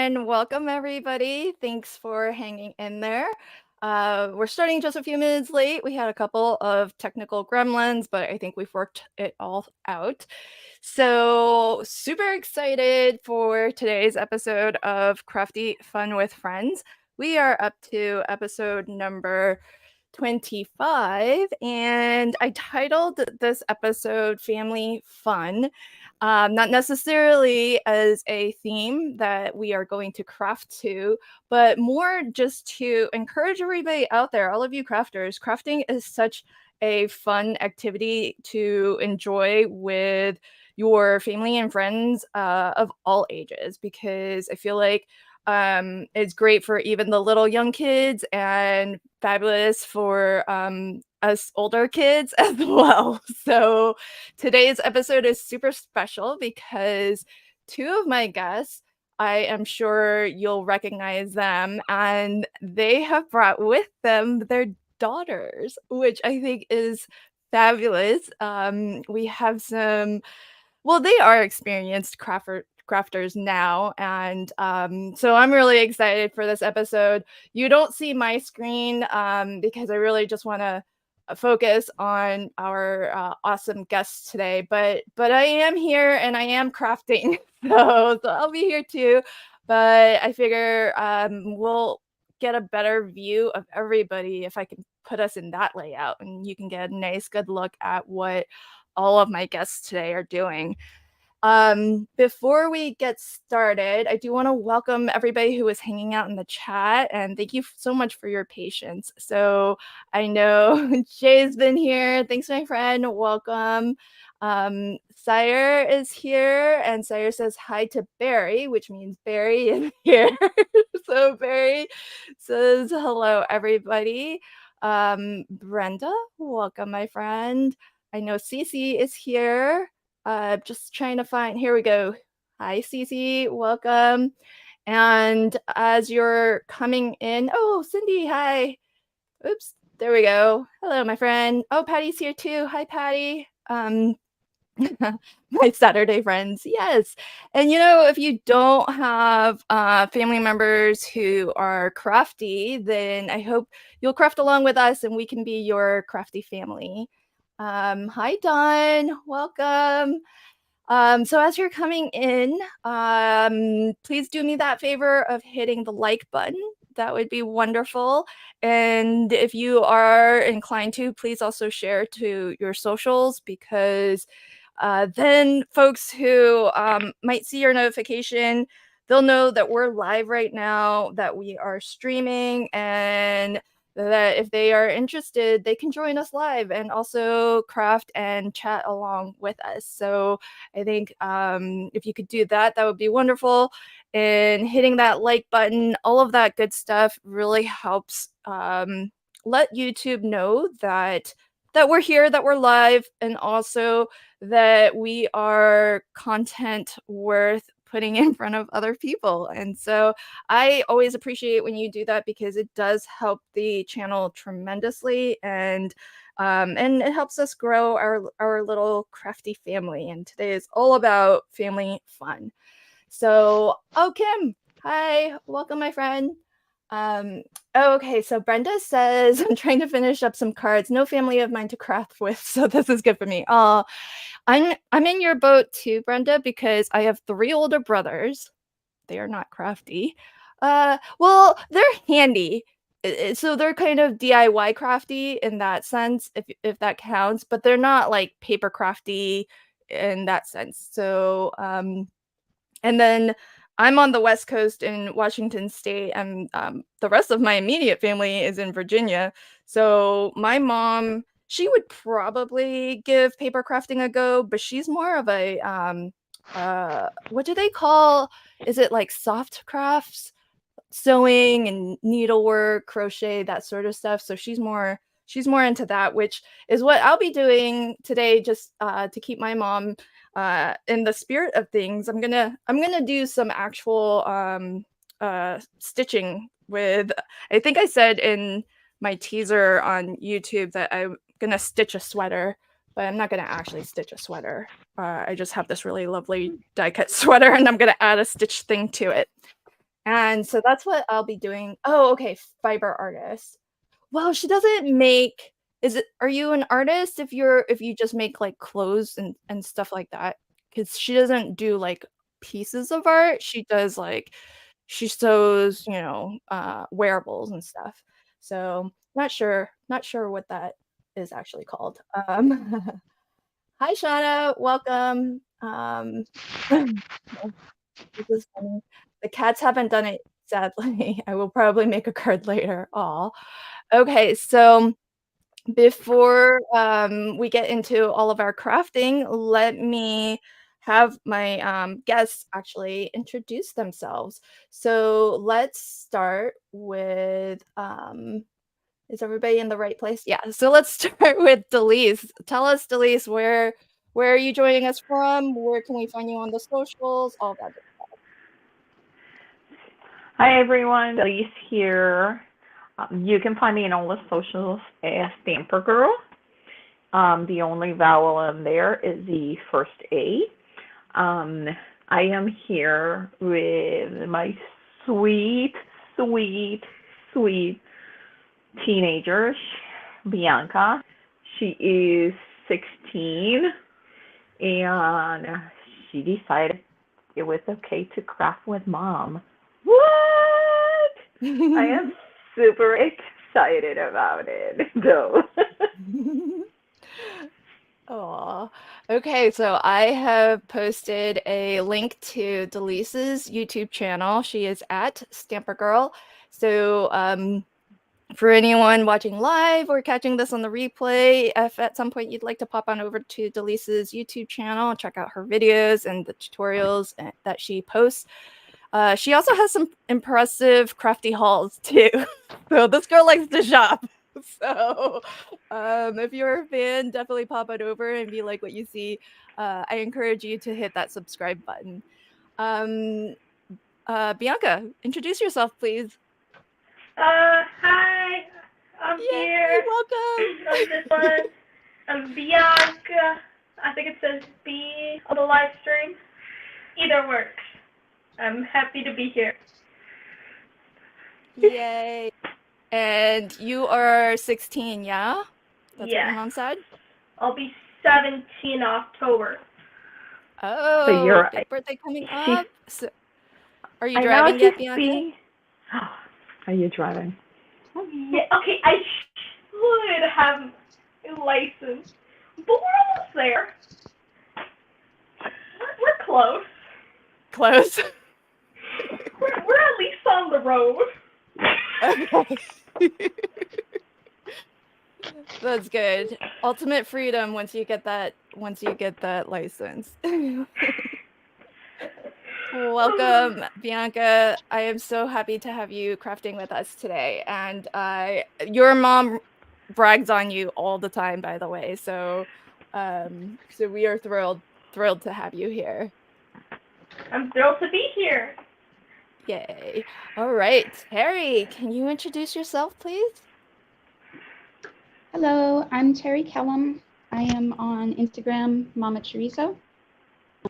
and welcome everybody. Thanks for hanging in there. We're starting just a few minutes late. We had a couple of technical gremlins, but I think we've worked it all out. So, super excited for today's episode of Crafty Fun with Friends. We are up to episode number 25, and I titled this episode Family Fun. Not necessarily as a theme that we are going to craft to, but more just to encourage everybody out there, all of you crafters. Crafting is such a fun activity to enjoy with your family and friends of all ages, because I feel like it's great for even the little young kids and fabulous for us older kids as well. So today's episode is super special because two of my guests, I am sure you'll recognize them, and they have brought with them their daughters, which I think is fabulous. We have some, well, they are experienced crafters now, and so I'm really excited for this episode. You don't see my screen because I really just want to focus on our awesome guests today, but I am here and I am crafting, so I'll be here too. But I figure we'll get a better view of everybody if I can put us in that layout, and you can get a nice good look at what all of my guests today are doing. Before we get started, I do want to welcome everybody who is hanging out in the chat, and thank you so much for your patience. So I know Jay's been here. Thanks, my friend. Welcome. Sire is here, and Sire says hi to Barry, which means Barry is here. So Barry says hello, everybody. Brenda, welcome, my friend. I know Cece is here. Just trying to find, here we go. Hi, Cece, welcome. And as you're coming in, oh, Cindy, hi. Oops, there we go. Hello, my friend. Oh, Patty's here too. Hi, Patty. My Saturday friends, yes. And if you don't have family members who are crafty, then I hope you'll craft along with us and we can be your crafty family. Hi, Dawn. Welcome. So as you're coming in, please do me that favor of hitting the like button. That would be wonderful. And if you are inclined to, please also share to your socials, because then folks who might see your notification, they'll know that we're live right now, that we are streaming, and that if they are interested, they can join us live and also craft and chat along with us. So I think if you could do that, that would be wonderful. And hitting that like button, all of that good stuff really helps let YouTube know that we're here, that we're live, and also that we are content worth putting in front of other people. And so I always appreciate when you do that, because it does help the channel tremendously, and it helps us grow our little crafty family. And today is all about family fun. So, oh, Kim, hi, welcome, my friend. Okay, so Brenda says, I'm trying to finish up some cards. No family of mine to craft with, so this is good for me. I'm in your boat too, Brenda, because I have 3 older brothers. They are not crafty. Well, they're handy. So they're kind of DIY crafty in that sense, if that counts, but they're not like paper crafty in that sense. So, and then I'm on the West Coast in Washington State, and the rest of my immediate family is in Virginia. So my mom, she would probably give paper crafting a go, but she's more of a what do they call? Is it like soft crafts, sewing and needlework, crochet, that sort of stuff? So she's more into that, which is what I'll be doing today, just to keep my mom in the spirit of things. I'm gonna do some actual stitching with, I think I said in my teaser on YouTube that I'm gonna stitch a sweater, but I'm not gonna actually stitch a sweater. I just have this really lovely die cut sweater, and I'm gonna add a stitch thing to it. And so that's what I'll be doing. Oh, okay, fiber artist. Well, she doesn't make is it are you an artist if you just make, like, clothes and stuff like that? Because she doesn't do, like, pieces of art, she does, like she sews, wearables and stuff. So, not sure what that is actually called. Hi, Shauna, welcome. This is funny. The cats haven't done it, sadly. I will probably make a card later. Aw. Okay, so before, we get into all of our crafting, let me have my, guests actually introduce themselves. So let's start with, is everybody in the right place? Yeah, so let's start with Delise. Tell us, Delise, where are you joining us from? Where can we find you on the socials? All that good Hi everyone, Elise here. You can find me in all the socials as Stamper Girl. The only vowel in there is the first A. Um, I am here with my sweet, sweet, sweet teenager, Bianca. She is 16 and she decided it was okay to craft with mom. What? I am super excited about it, though. Aw. Okay, so I have posted a link to Delise's YouTube channel. She is at Stamper Girl. So, for anyone watching live or catching this on the replay, if at some point you'd like to pop on over to Delise's YouTube channel and check out her videos and the tutorials that she posts. She also has some impressive crafty hauls too. So this girl likes to shop. So if you're a fan, definitely pop on over and if you like what you see. I encourage you to hit that subscribe button. Um, Bianca, introduce yourself, please. Hi, I'm Yay, here on welcome. this one. I'm Bianca. I think it says B on the live stream. Either works. I'm happy to be here. Yay. And you are 16, yeah? That's what your Yes. mom said? I'll be 17 October. So Oh, you're big birthday coming she's up. So, are you I know driving yet, she's Bianca? being Are you driving? Yeah, okay, I should have a license, but we're almost there. We're close. Close. We're at least on the road. Okay. That's good. Ultimate freedom once you get that license. Welcome, Bianca. I am so happy to have you crafting with us today. And your mom brags on you all the time, by the way. So so we are thrilled to have you here. I'm thrilled to be here. Yay. All right, Terry, can you introduce yourself, please? Hello, I'm Terry Kellum. I am on Instagram, Mama Chorizo.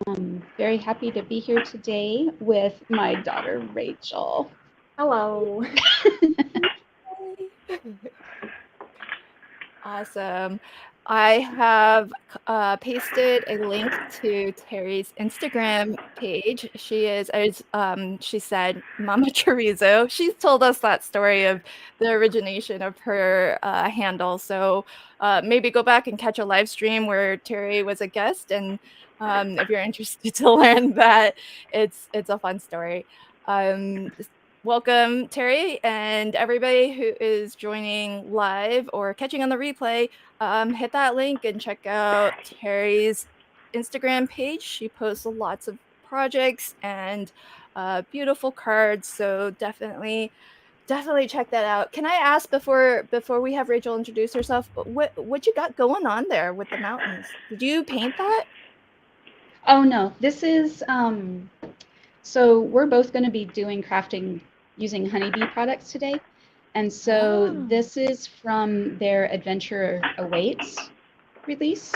I'm very happy to be here today with my daughter, Rachel. Hello. Awesome. I have pasted a link to Terry's Instagram page. She is, as she said, Mama Chorizo. She's told us that story of the origination of her handle. So maybe go back and catch a live stream where Terry was a guest. And if you're interested to learn that, it's a fun story. Welcome, Terry, and everybody who is joining live or catching on the replay. Hit that link and check out Terry's Instagram page. She posts lots of projects and beautiful cards, so definitely check that out. Can I ask before we have Rachel introduce herself, what you got going on there with the mountains? Did you paint that? Oh no, this is so we're both going to be doing crafting using honeybee products today. And so this is from their Adventure Awaits release.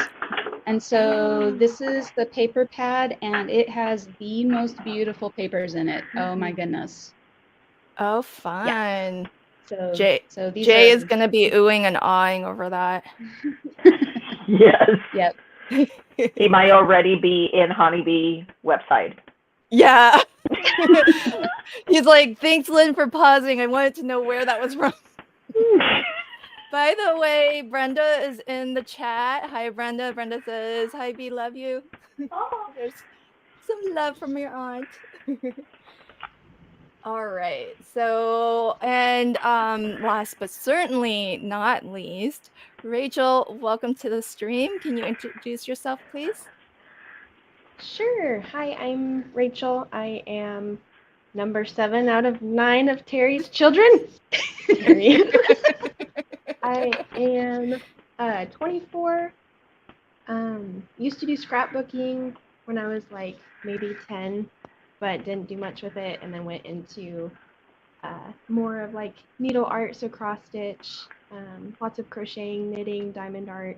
And so this is the paper pad and it has the most beautiful papers in it. Oh my goodness. Oh, Yeah. fun. So Jay these Jay is are. gonna be oohing and awing over that. Yes. Yep. He might already be in Honeybee website. Yeah. He's like, thanks, Lynn, for pausing. I wanted to know where that was from. By the way, Brenda is in the chat. Hi, Brenda. Brenda says, hi, B, love you. Oh, There's some love from your aunt. All right. So, and last but certainly not least, Rachel, welcome to the stream. Can you introduce yourself, please? Sure. Hi, I'm Rachel. I am number 7 out of 9 of Terry's children. Terry. I am 24. Used to do scrapbooking when I was like maybe 10, but didn't do much with it, and then went into more of like needle art, so cross stitch, lots of crocheting, knitting, diamond art.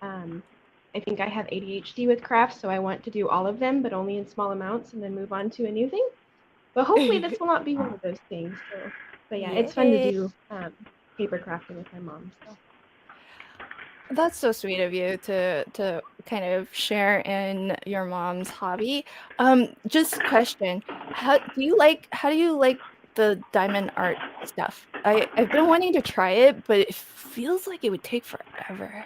I think I have ADHD with crafts, so I want to do all of them, but only in small amounts, and then move on to a new thing. But hopefully this will not be one of those things. So, but yeah, it's fun to Yay. do paper crafting with my mom. So. That's so sweet of you to kind of share in your mom's hobby. Just a question. How do you like the diamond art stuff? I've been wanting to try it, but it feels like it would take forever.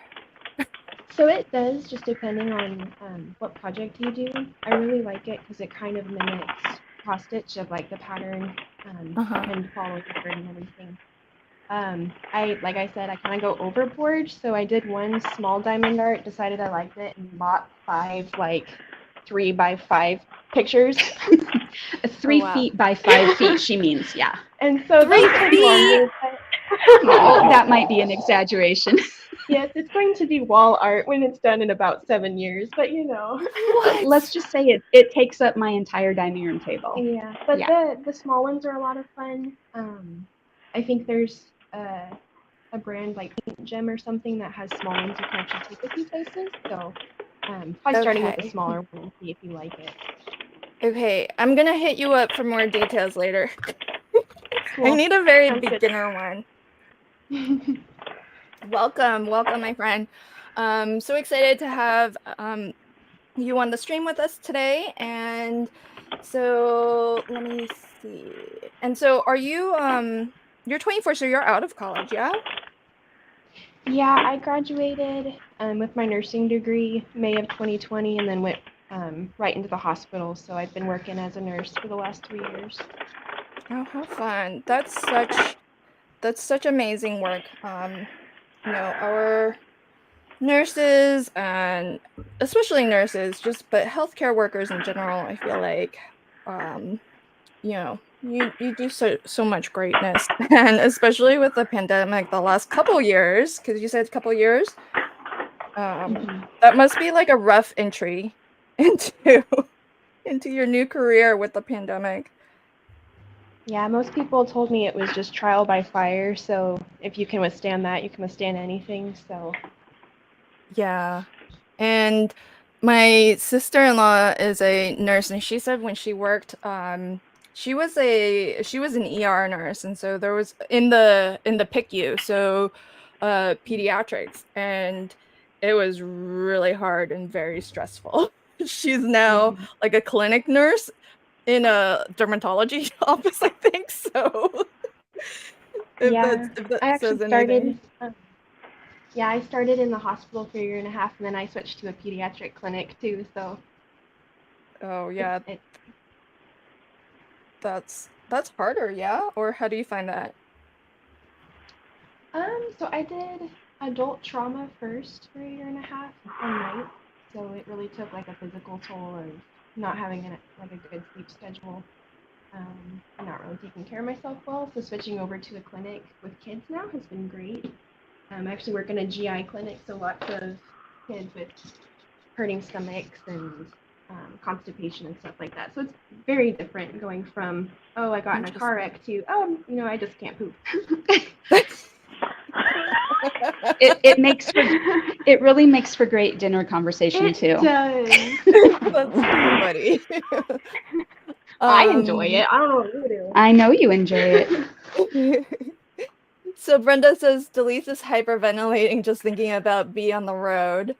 So it does, just depending on what project you do. I really like it because it kind of mimics cross stitch of like the pattern and following through and everything. Like I said, I kind of go overboard. So I did one small diamond art, decided I liked it, and bought 5 like 3 by 5 pictures. 3 wow. feet by 5 feet, she means, yeah. And so 3 those take feet? longer. Oh, that might be an exaggeration. Yes, it's going to be wall art when it's done in about 7 years, but you know. What? Let's just say it takes up my entire dining room table. Yeah, but Yeah. the small ones are a lot of fun. I think there's a brand like Paint Gem or something that has small ones you can actually take with you places. So probably starting with the Okay. smaller one and see if you like it. Okay, I'm gonna hit you up for more details later. Cool. I need a very Sounds good. beginner one. Welcome, my friend. So excited to have you on the stream with us today. And so let me see. And so are you you're 24, so you're out of college, yeah? Yeah, I graduated with my nursing degree May of 2020 and then went right into the hospital. So I've been working as a nurse for the last 3 years. Oh, how fun. That's such amazing work. You know, our nurses and especially nurses, but healthcare workers in general, I feel like you know, you do so much greatness. And especially with the pandemic the last couple years, because you said couple years, that must be like a rough entry into your new career with the pandemic. Yeah, most people told me it was just trial by fire. So if you can withstand that, you can withstand anything. So Yeah. And my sister-in-law is a nurse, and she said when she worked, she was an ER nurse, and so there was in the PICU, so pediatrics, and it was really hard and very stressful. She's now like a clinic nurse in a dermatology office, I think. So if that I actually says anything. I started in the hospital for 1.5 years, and then I switched to a pediatric clinic too. So Oh yeah, that's harder, yeah? Or how do you find that? So I did adult trauma first for 1.5 years on night. So it really took like a physical toll of not having a good sleep schedule, and not really taking care of myself well. So switching over to a clinic with kids now has been great. I actually work in a GI clinic, so lots of kids with hurting stomachs and constipation and stuff like that. So it's very different going from, oh, I got in a car wreck to, oh, I just can't poop. It really makes for great dinner conversation too. It does. That's funny. I enjoy it. I don't know what you do. I know you enjoy it. So Brenda says Delise is hyperventilating just thinking about B on the road.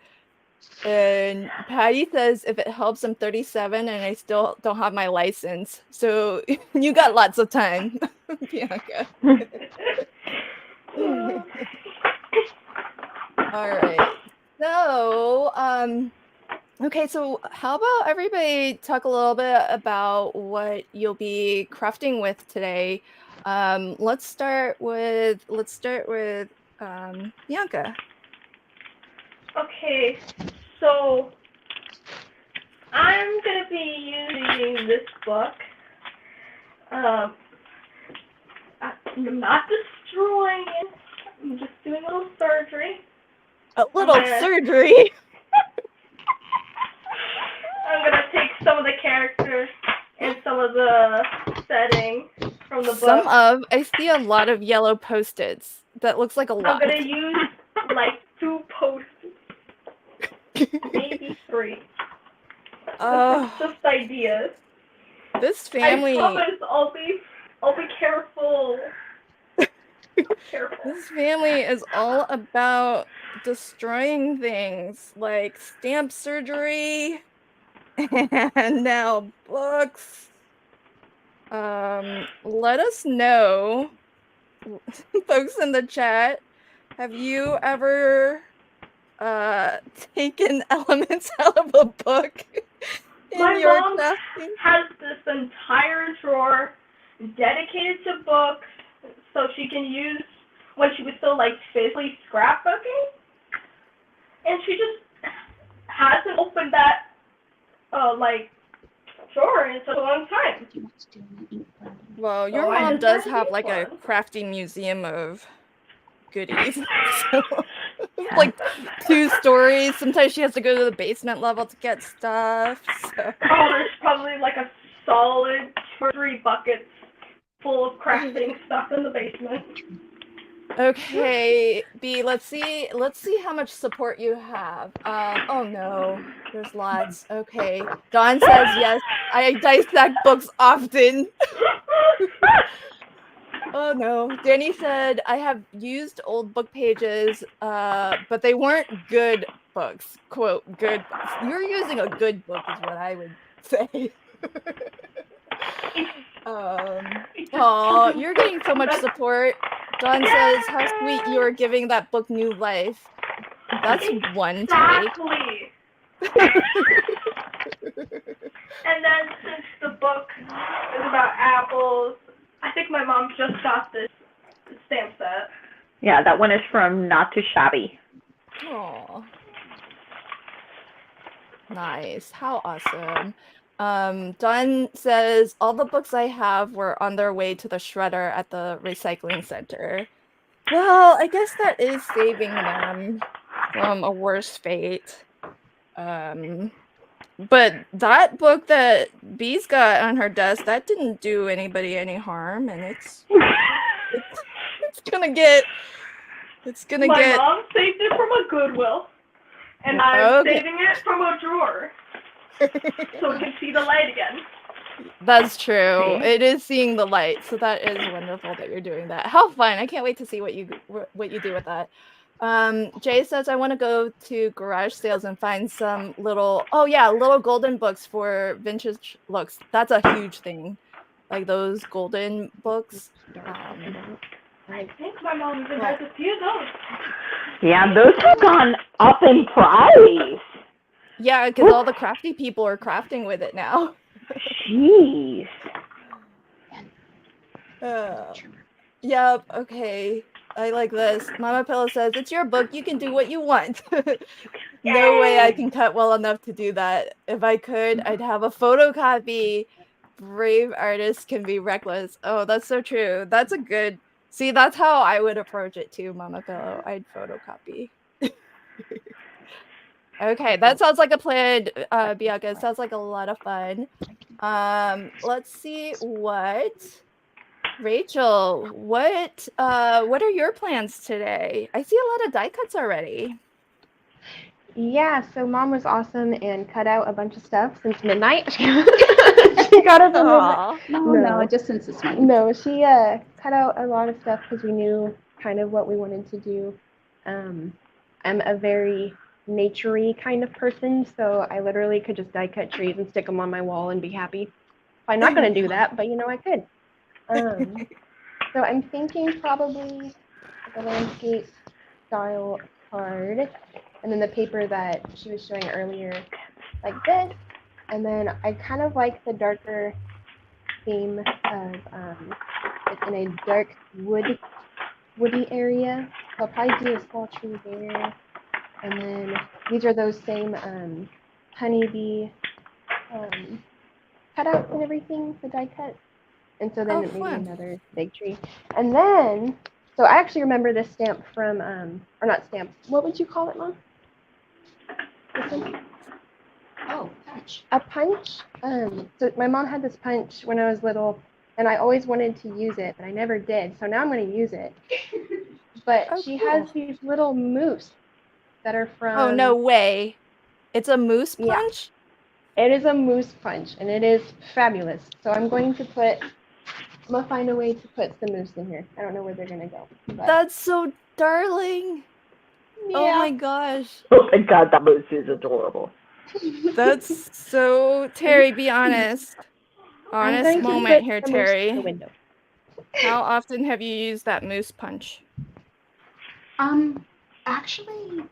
And Patty says if it helps, I'm 37 and I still don't have my license. So you got lots of time, Bianca. All right. So, okay, so how about everybody talk a little bit about what you'll be crafting with today? Let's start with Bianca. Okay, so I'm gonna be using this book. I'm not destroying it. I'm just doing a little surgery. A little surgery. I'm gonna take some of the characters and some of the settings from the book. I see a lot of yellow Post-its. That looks like a lot. I'm gonna use like 2 Post-its, maybe 3. Just ideas. This family. I promise I'll be careful. Careful. This family is all about destroying things like stamp surgery and now books. Let us know, folks in the chat, have you ever taken elements out of a book in My your mom crafting? has this entire drawer dedicated to books so she can use when she was still like physically scrapbooking, and she just hasn't opened that like drawer in such a long time. Well, your mom does have like a crafty museum of goodies. So, like 2 stories. Sometimes she has to go to the basement level to get stuff. So. Oh, there's probably like a solid 2 or 3 buckets full of crafting stuff in the basement. Okay, B, let's see how much support you have. Oh no, there's lots. Okay. Dawn says yes, I dissect books often. Oh no. Danny said I have used old book pages, but they weren't good books. Quote, good books. You're using a good book is what I would say. Oh, you're getting so much support. Dawn says, how sweet you are giving that book new life. That's one take. Exactly. And then since the book is about apples, I think my mom just got this stamp set. Yeah, that one is from Not Too Shabby. Aw. Nice. How awesome. Dawn says, all the books I have were on their way to the shredder at the recycling center. Well, I guess that is saving them from a worse fate. But that book that Bee's got on her desk, that didn't do anybody any harm, and it's gonna get. My mom saved it from a Goodwill, and I'm saving it from a drawer, so we can see the light again. That's true. It is seeing the light, so that is wonderful that you're doing that. How fun! I can't wait to see what you do with that. Jay says I want to go to garage sales and find some little golden books for vintage looks. That's a huge thing, like those golden books. I think my mom even has a few of those. Yeah, those have gone up in price. Yeah, because all the crafty people are crafting with it now. Jeez. Yep. Okay. I like this. Mama Pillow says, it's your book. You can do what you want. No way I can cut well enough to do that. If I could, I'd have a photocopy. Brave artists can be reckless. Oh, that's so true. That's a good... See, that's how I would approach it too, Mama Pillow. I'd photocopy. Okay, that sounds like a plan, Bianca. It sounds like a lot of fun. Let's see what... Rachel, what are your plans today? I see a lot of die cuts already. Yeah, so mom was awesome and cut out a bunch of stuff since midnight. She got up at midnight. Aw. No, just since this morning. No, she cut out a lot of stuff because we knew kind of what we wanted to do. I'm a very naturey kind of person, so I literally could just die cut trees and stick them on my wall and be happy. I'm not going to do that, but I could. So I'm thinking probably like a landscape style card, and then the paper that she was showing earlier, like this. And then I kind of like the darker theme of it's in a dark woody area. So I'll probably do a small tree there. And then these are those same honeybee cutouts and everything, the die cut. And so then maybe Fun. another big tree. And then, so I actually remember this stamp from, or not stamp, what would you call it, Mom? This one? Oh, punch. A punch. So my mom had this punch when I was little, and I always wanted to use it, but I never did. So now I'm going to use it. But Oh, she cool. has these little moose that are from. Oh, no way. It's a moose Yeah. punch? It is a moose punch, and it is fabulous. So I'm going to find a way to put some moose in here. I don't know where they're going to go. But That's so darling. yeah. Oh my gosh. Oh my God, that moose is adorable. That's so, Terry, be honest. I'm Honest going to moment put here, the moose in Terry. the window. How often have you used that moose punch? Actually,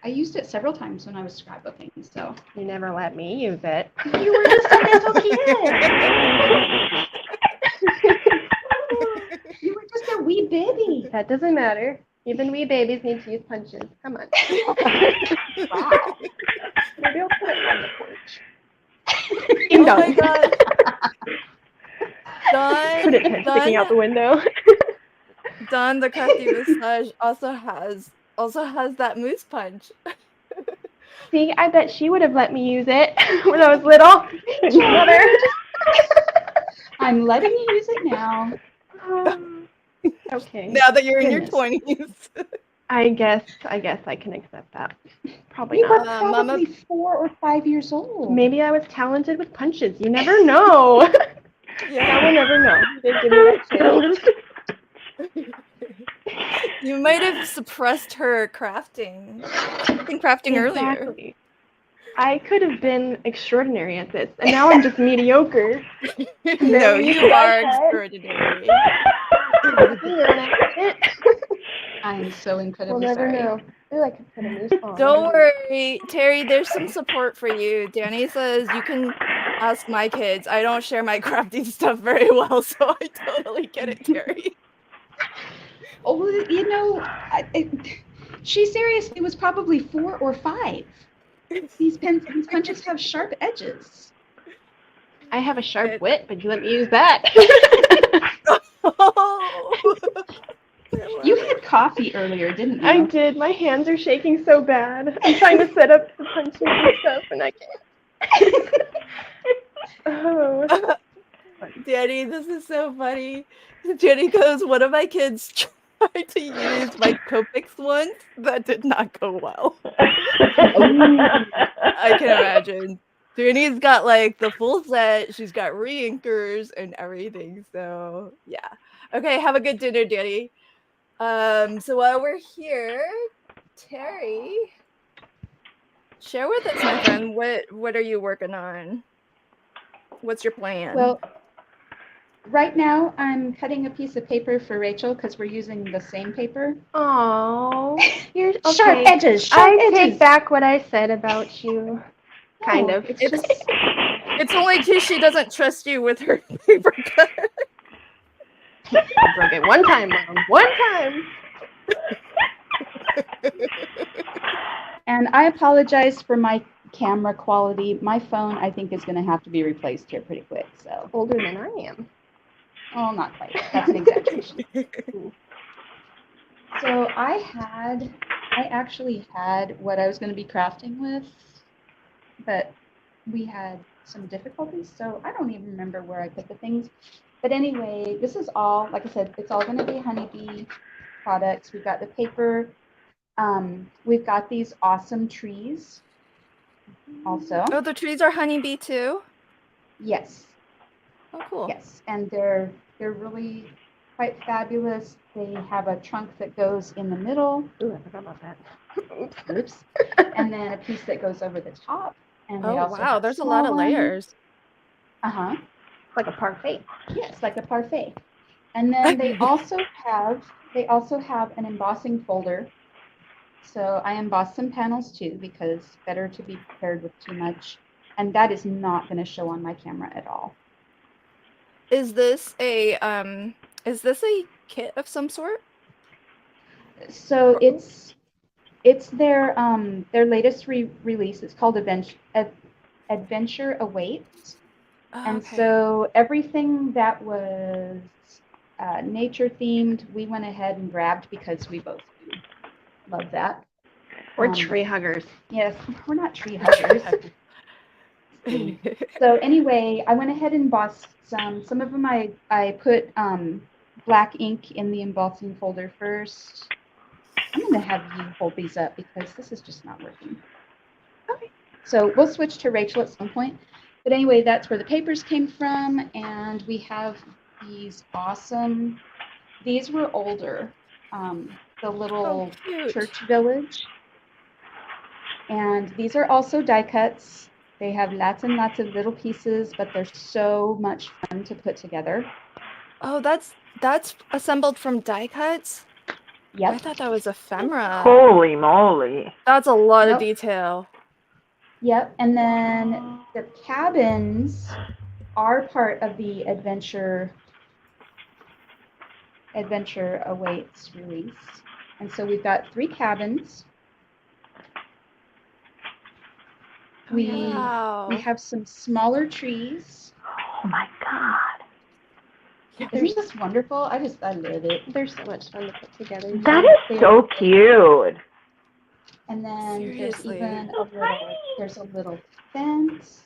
I used it several times when I was scrapbooking, so. You never let me use it. You were just a little kid. You were just a wee baby. That doesn't matter. Even wee babies need to use punches. Come on. Wow. Maybe I'll put it on the porch. Oh my god. Put it sticking out the window. Dawn, the crafty massage, also has that moose punch. See, I bet she would have let me use it when I was little. Mother. I'm letting you use it now. Okay. Now that you're in your Goodness. 20s. I guess I can accept that. Probably You were not. probably 4 or 5 years old. Maybe I was talented with punches. You never know. I will never know. They give me that chance. You might have suppressed her crafting. Earlier. Exactly. I could have been extraordinary at this, and now I'm just mediocre. No, you are extraordinary. I'm so We'll incredibly never sorry. know. Ooh, I could put a moose on. Don't worry, Terry, there's some support for you. Danny says you can ask my kids. I don't share my crafty stuff very well, so I totally get it, Terry. Oh, you know, she seriously was probably 4 or 5. These punches have sharp edges. I have a sharp wit, but you let me use that. You had coffee earlier, didn't you? I did. My hands are shaking so bad. I'm trying to set up the punches and stuff, and I can't. Oh. Danny, this is so funny. Danny goes, one of my kids tried to use my Copics once. That did not go well. I can imagine. Danny's got like the full set. She's got re-inkers and everything. So yeah. Okay, have a good dinner, Danny. So while we're here, Terry, share with us, my friend, what are you working on? What's your plan? Well, right now I'm cutting a piece of paper for Rachel because we're using the same paper. Oh, you're okay. Sharp edges. I take back what I said about you. Kind of. It's only because she doesn't trust you with her paper cutter. I broke it one time, Mom. One time. And I apologize for my camera quality. My phone, I think, is going to have to be replaced here pretty quick. So older than I am. Oh, not quite. That's an exaggeration. So I actually had what I was going to be crafting with, but we had some difficulties. So I don't even remember where I put the things. But anyway, this is all, like I said, it's all going to be honeybee products. We've got the paper. We've got these awesome trees also. Oh, the trees are honeybee too? Yes, Oh, cool. yes, and they're really quite fabulous. They have a trunk that goes in the middle. Ooh, I forgot about that. Oops. And then a piece that goes over the top. And they Oh, also wow. have There's a lot small of ones. layers. Uh-huh. Like a parfait. Yes, like a parfait. And then they also have an embossing folder. So I emboss some panels too, because better to be prepared with too much. And that is not going to show on my camera at all. Is this a kit of some sort? So it's their latest release. It's called Adventure Awaits. Oh, And okay. so everything that was nature themed, we went ahead and grabbed because we both do love that. We're tree huggers. Yes, we're not tree huggers. So anyway, I went ahead and embossed some of them. I put black ink in the embossing folder first. I'm going to have you hold these up because this is just not working. Okay. So we'll switch to Rachel at some point. But anyway, that's where the papers came from. And we have these awesome, these were older, the little church village. And these are also die cuts. They have lots and lots of little pieces, but they're so much fun to put together. Oh, that's assembled from die cuts? Yep. I thought that was ephemera. Holy moly. That's a lot of detail. Yep. And then the cabins are part of the Adventure Awaits release. And so we've got 3 cabins. We have some smaller trees. Oh my God. Isn't this wonderful? I love it. They're so much fun to put together. That is so cute. And then Seriously. there's a little fence.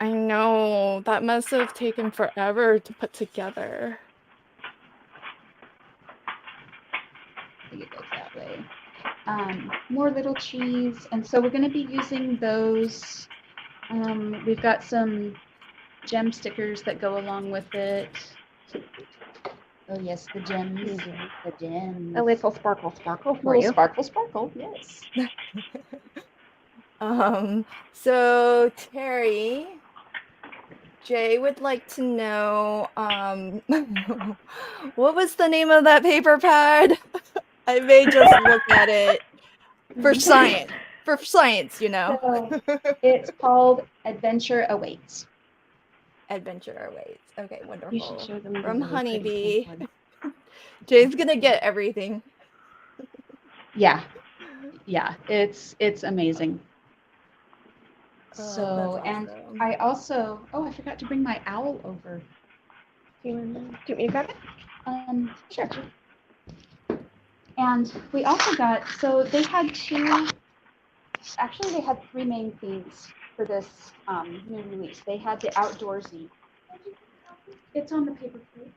I know. That must have taken forever to put together. I think it goes that way. More little trees. And so we're going to be using those. We've got some gem stickers that go along with it. Oh yes, the gems. The gems. A little sparkle for little you. Sparkle, yes. So Terry, Jay would like to know, what was the name of that paper pad? I may just look at it for science. For science, you know. So it's called Adventure Awaits. Adventure Awaits. Okay, wonderful. You should show them From the really Honeybee. pretty Jay's gonna get everything. Yeah, it's amazing. Oh, and awesome. I also, I forgot to bring my owl over. Do you want me to grab it? Sure. And we also got, so they had 3 main themes for this new release. They had the outdoorsy. It's on the paper plate.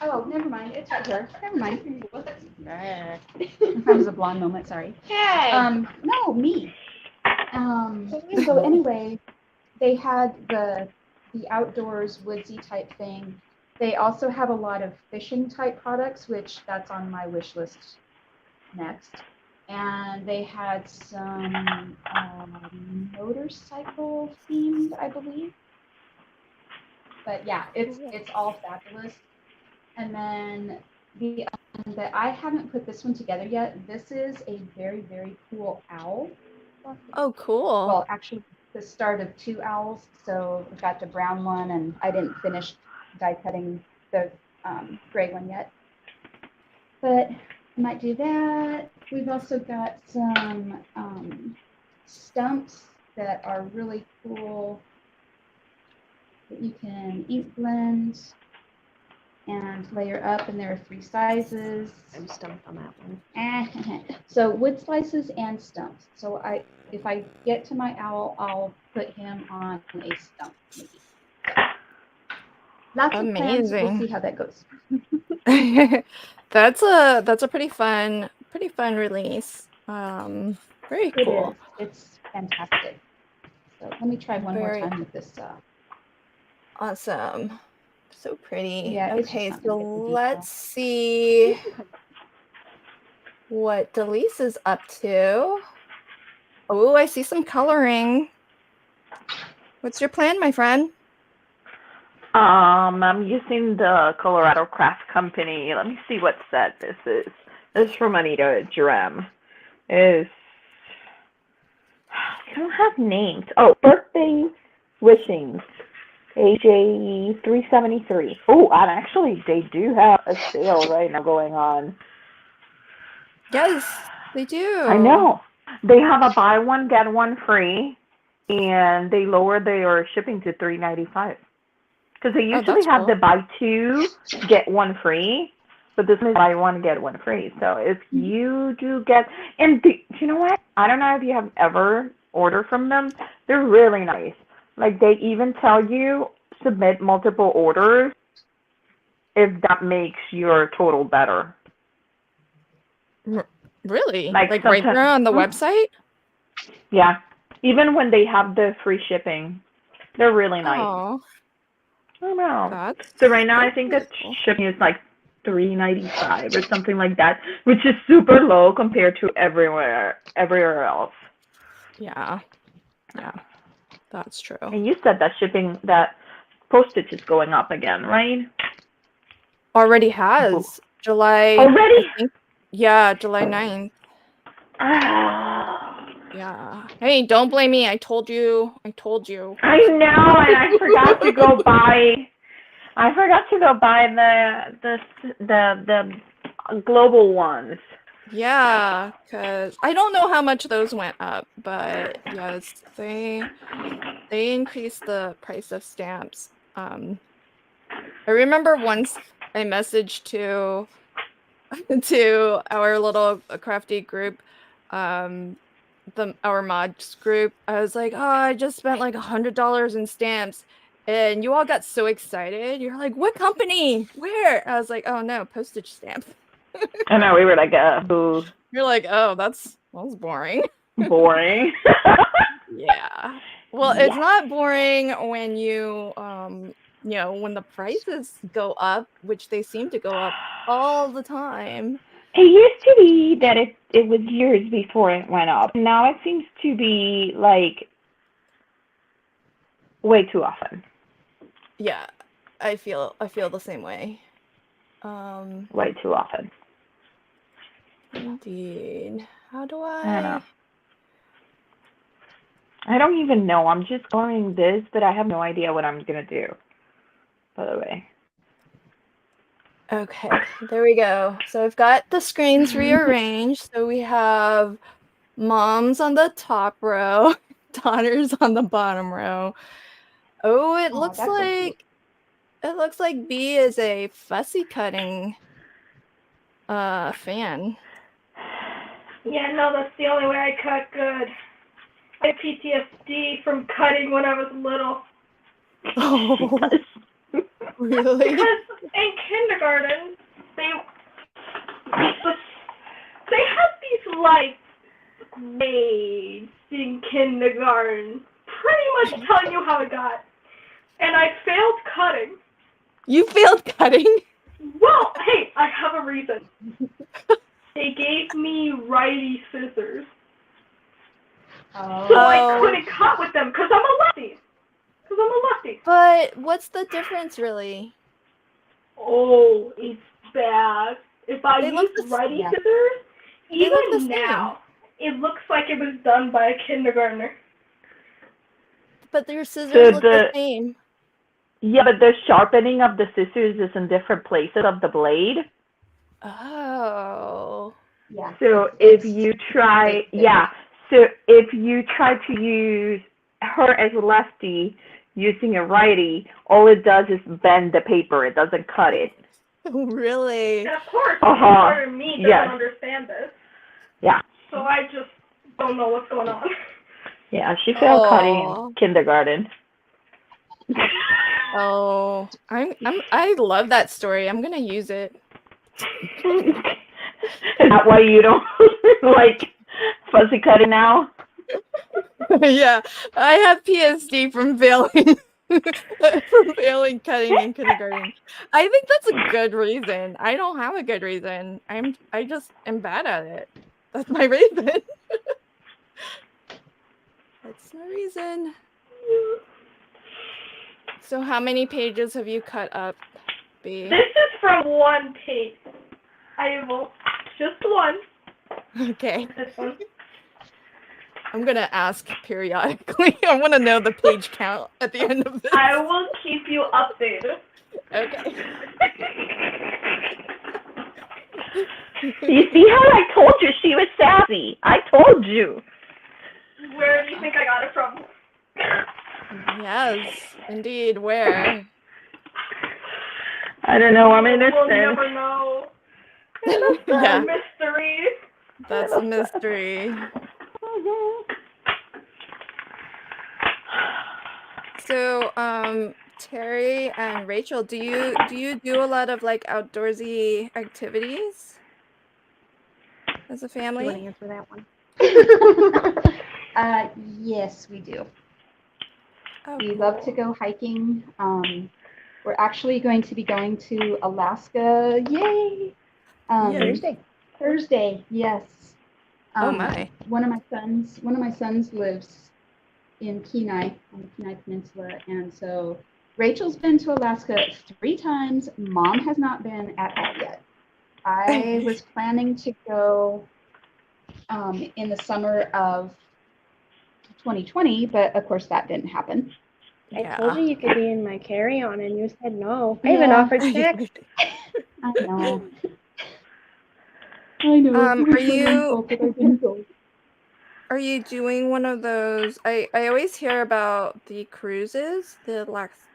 Oh, never mind. It's right here. Never mind. That was a blonde moment. Sorry. Hey. No, me. So anyway, they had the outdoors woodsy type thing. They also have a lot of fishing type products, which that's on my wish list next. And they had some motorcycle themed, I believe. But yeah, it's all fabulous. And then the that I haven't put this one together yet. This is a very, very cool owl. Oh, cool. Well, actually, the start of 2 owls. So we've got the brown one, and I didn't finish die cutting the gray one yet. But I might do that. We've also got some stumps that are really cool that you can ink blend and layer up, and there are 3 sizes. I'm stumped on that one. So wood slices and stumps. So if I get to my owl, I'll put him on a stump maybe. Lots of plans. We'll see how that goes. That's a pretty fun release. Very It cool. is. It's fantastic. So let me try one more Very time with this. awesome. So pretty. Yeah, it's just Okay, not so gonna get the let's detail. see what Delise is up to. Oh, I see some coloring. What's your plan, my friend? I'm using the Colorado Craft Company. Let me see what set this is. This is from Anita Jerem. Is I don't have names. Oh, birthday wishings. AJ 373. Oh, and actually they do have a sale right now going on. Yes, they do. I know. They have a buy one get one free, and they lowered their shipping to $3.95. Because they usually that's have cool. the buy two get one free, but this one is buy one get one free. So if you do get, and you know what? I don't know if you have ever ordered from them. They're really nice. Like they even tell you submit multiple orders if that makes your total better. Really? Like Like right sometimes, there on the website? yeah. Even when they have the free shipping, they're really nice. Oh, I don't know. that's So right now I think really that cool. shipping is like $3.95 or something like that, which is super low compared to everywhere else. Yeah. Yeah. That's true. And you said that postage is going up again, right? Already has. July, Already? I think. Yeah, July 9th. Ah, Yeah. Hey, don't blame me. I told you. I know, and I forgot to go buy. I forgot to go buy the global ones. Yeah, because I don't know how much those went up, but yes, they increased the price of stamps. I remember once I messaged to to our little crafty group, our mods group. I was like, oh, I just spent like $100 in stamps. And you all got so excited. You're like, what company? Where? I was like, oh no, postage stamp. I know, we were like, boo, You're like, oh, that was boring. boring. Yeah. Well, it's Yeah. not boring when when the prices go up, which they seem to go up all the time. It used to be that it was years before it went up. Now it seems to be like way too often. Yeah, I feel the same way. Way too often. Indeed. How do I don't know. I? I don't even know. I'm just going this, but I have no idea what I'm gonna do. By the way. Okay, there we go. So I've got the screens rearranged. So we have moms on the top row, daughters on the bottom row. Oh, it Oh, looks that's so cute. like B is a fussy cutting fan. Yeah, no, that's the only way I cut good. I had PTSD from cutting when I was little. Oh, really? Because in kindergarten, they had these like grades in kindergarten, pretty much telling you how it got. And I failed cutting. You failed cutting? Well, hey, I have a reason. They gave me righty scissors. So I couldn't cut with them because I'm a lefty. But what's the difference, really? Oh, it's bad. If I They look use righty scissors, even now, it looks like it was done by a kindergartner. But your scissors look the same. Yeah, but the sharpening of the scissors is in different places of the blade. Oh. Yeah. So if you try, so if you try to use her as a lefty using a righty, all it does is bend the paper. It doesn't cut it. Oh, really? And of course, part of me doesn't understand this. Yeah. So I just don't know what's going on. Yeah, she failed cutting in kindergarten. Oh, I love that story. I'm gonna use it. Is that why you don't like fuzzy cutting now? Yeah, I have PSD from failing from failing cutting in kindergarten. I think that's a good reason. I don't have a good reason. I just am bad at it. That's my reason. That's my reason. So how many pages have you cut up, B? This is from one page. I will just one. Okay. This one. I'm gonna ask periodically. I want to know the page count at the end of this. I will keep you updated. Okay. You see how I told you she was sassy? I told you. Where do you think I got it from? Yes, indeed. Where? I don't know. I'm We'll innocent. never know. It's a Yeah. mystery. That's a mystery. So, Terry and Rachel, do you do a lot of like outdoorsy activities as a Do you want to family? answer that one? Yes, we do. Oh, We love to go hiking. We're actually going to be going to Alaska. Yay! Yay. Thursday, yes. Oh my. One of my sons lives in Kenai, on the Kenai Peninsula, and so Rachel's been to Alaska 3 times. Mom has not been at all yet. I was planning to go in the summer of 2020, but of course that didn't happen. I told you Yeah. you could be in my carry-on, and you said no. I even Yeah. offered snacks. I know. I know. Are It was my own you fault that I didn't go. are you doing one of those? I always hear about the cruises, the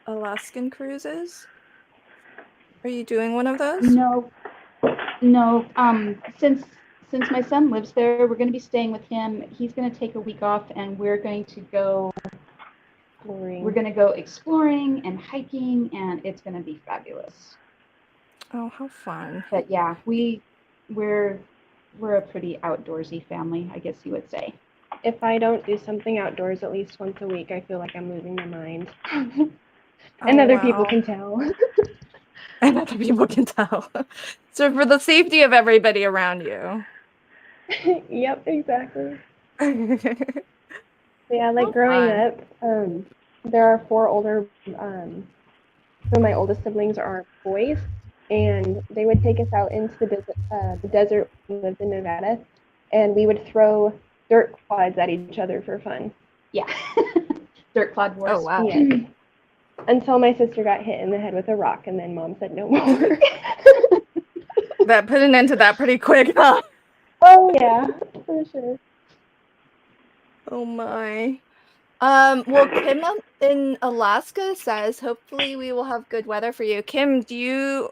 Alaskan cruises. Are you doing one of those? No, no. Since my son lives there, we're going to be staying with him. He's going to take a week off, and we're going to go. We're going to go exploring and hiking, and it's going to be fabulous. Oh, how fun. But yeah, we're a pretty outdoorsy family, I guess you would say. If I don't do something outdoors at least once a week, I feel like I'm losing my mind. And other people can tell. And other people can tell. So for the safety of everybody around you. Yep, exactly. Yeah, like How growing fun. up, there are 4 older, so my oldest siblings are boys, and they would take us out into the desert. We lived in Nevada, and we would throw dirt clods at each other for fun. Yeah. Dirt clod wars. Oh, wow. Yeah. Until my sister got hit in the head with a rock, and then Mom said no more. That put an end to that pretty quick, huh? Oh yeah, for sure. Oh my. Well, Kim in Alaska says hopefully we will have good weather for you. Kim, do you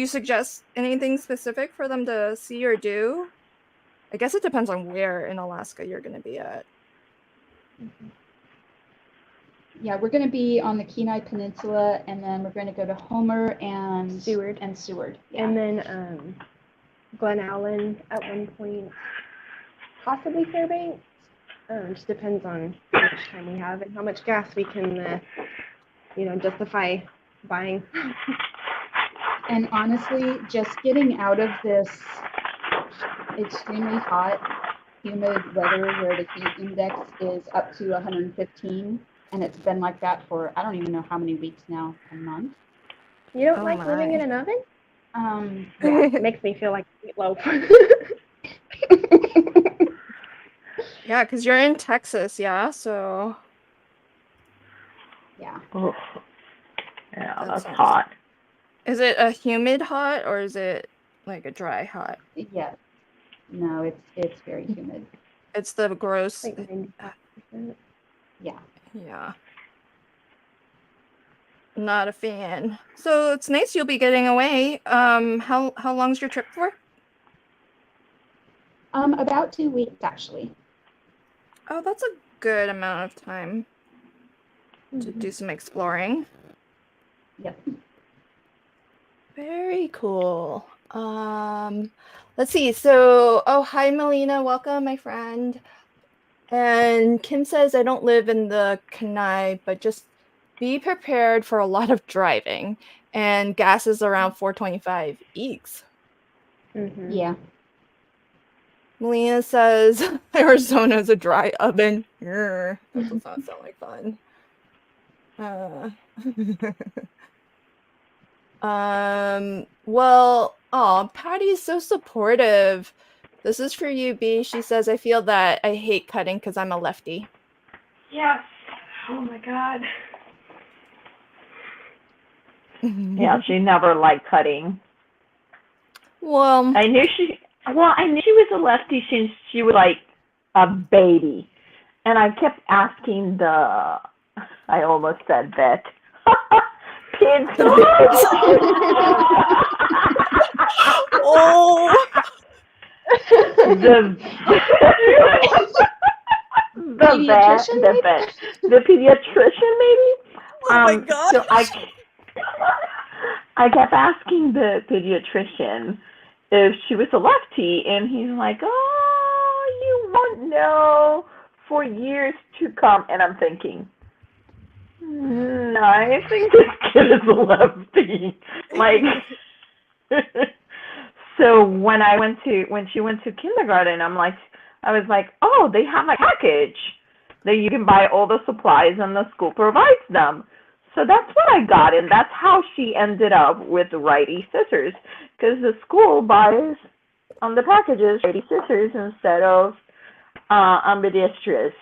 suggest anything specific for them to see or do? I guess it depends on where in Alaska you're going to be at. Yeah, we're going to be on the Kenai Peninsula, and then we're going to go to Homer and Seward. Yeah. And then Glen Allen at one point, possibly Fairbanks. Just depends on how much time we have and how much gas we can, justify buying. And honestly, just getting out of this extremely hot, humid weather where the heat index is up to 115, and it's been like that for I don't even know how many weeks now, a month. You don't Oh like living in an oven? Yeah. It makes me feel like meatloaf. Yeah, because you're in Texas, yeah, so Yeah. Oh, yeah, That that's sounds- hot. is it a humid hot or is it like a dry hot? Yeah. No, it's very humid. It's the gross. Like 95%. Yeah. Yeah. Not a fan. So it's nice you'll be getting away. How long's your trip for? About 2 weeks actually. Oh, that's a good amount of time to do some exploring. Yep. Very Very cool. Let's see. So, oh, hi, Melina. Welcome, my friend. And Kim says, I don't live in the Kenai, but just be prepared for a lot of driving. And gas is around $4.25 eeks. Mm-hmm. Yeah. Melina says, Arizona's a dry oven. That does not sound like fun. Well, oh, Patty's so supportive. This is for you, B. She says, I feel that I hate cutting because I'm a lefty. Yes. Oh my God. Yeah, she never liked cutting. Well, I knew she was a lefty since she was like a baby. And I kept asking I almost said that. Kids. oh, the pediatrician maybe. oh my God. So I kept asking the pediatrician if she was a lefty, and he's like, "Oh, you won't know for years to come." And I'm thinking, I think this kid is a lefty. Like, so when she went to kindergarten, I was like, oh, they have a package that you can buy all the supplies and the school provides them. So that's what I got, and that's how she ended up with righty scissors, because the school buys on the packages righty scissors instead of ambidextrous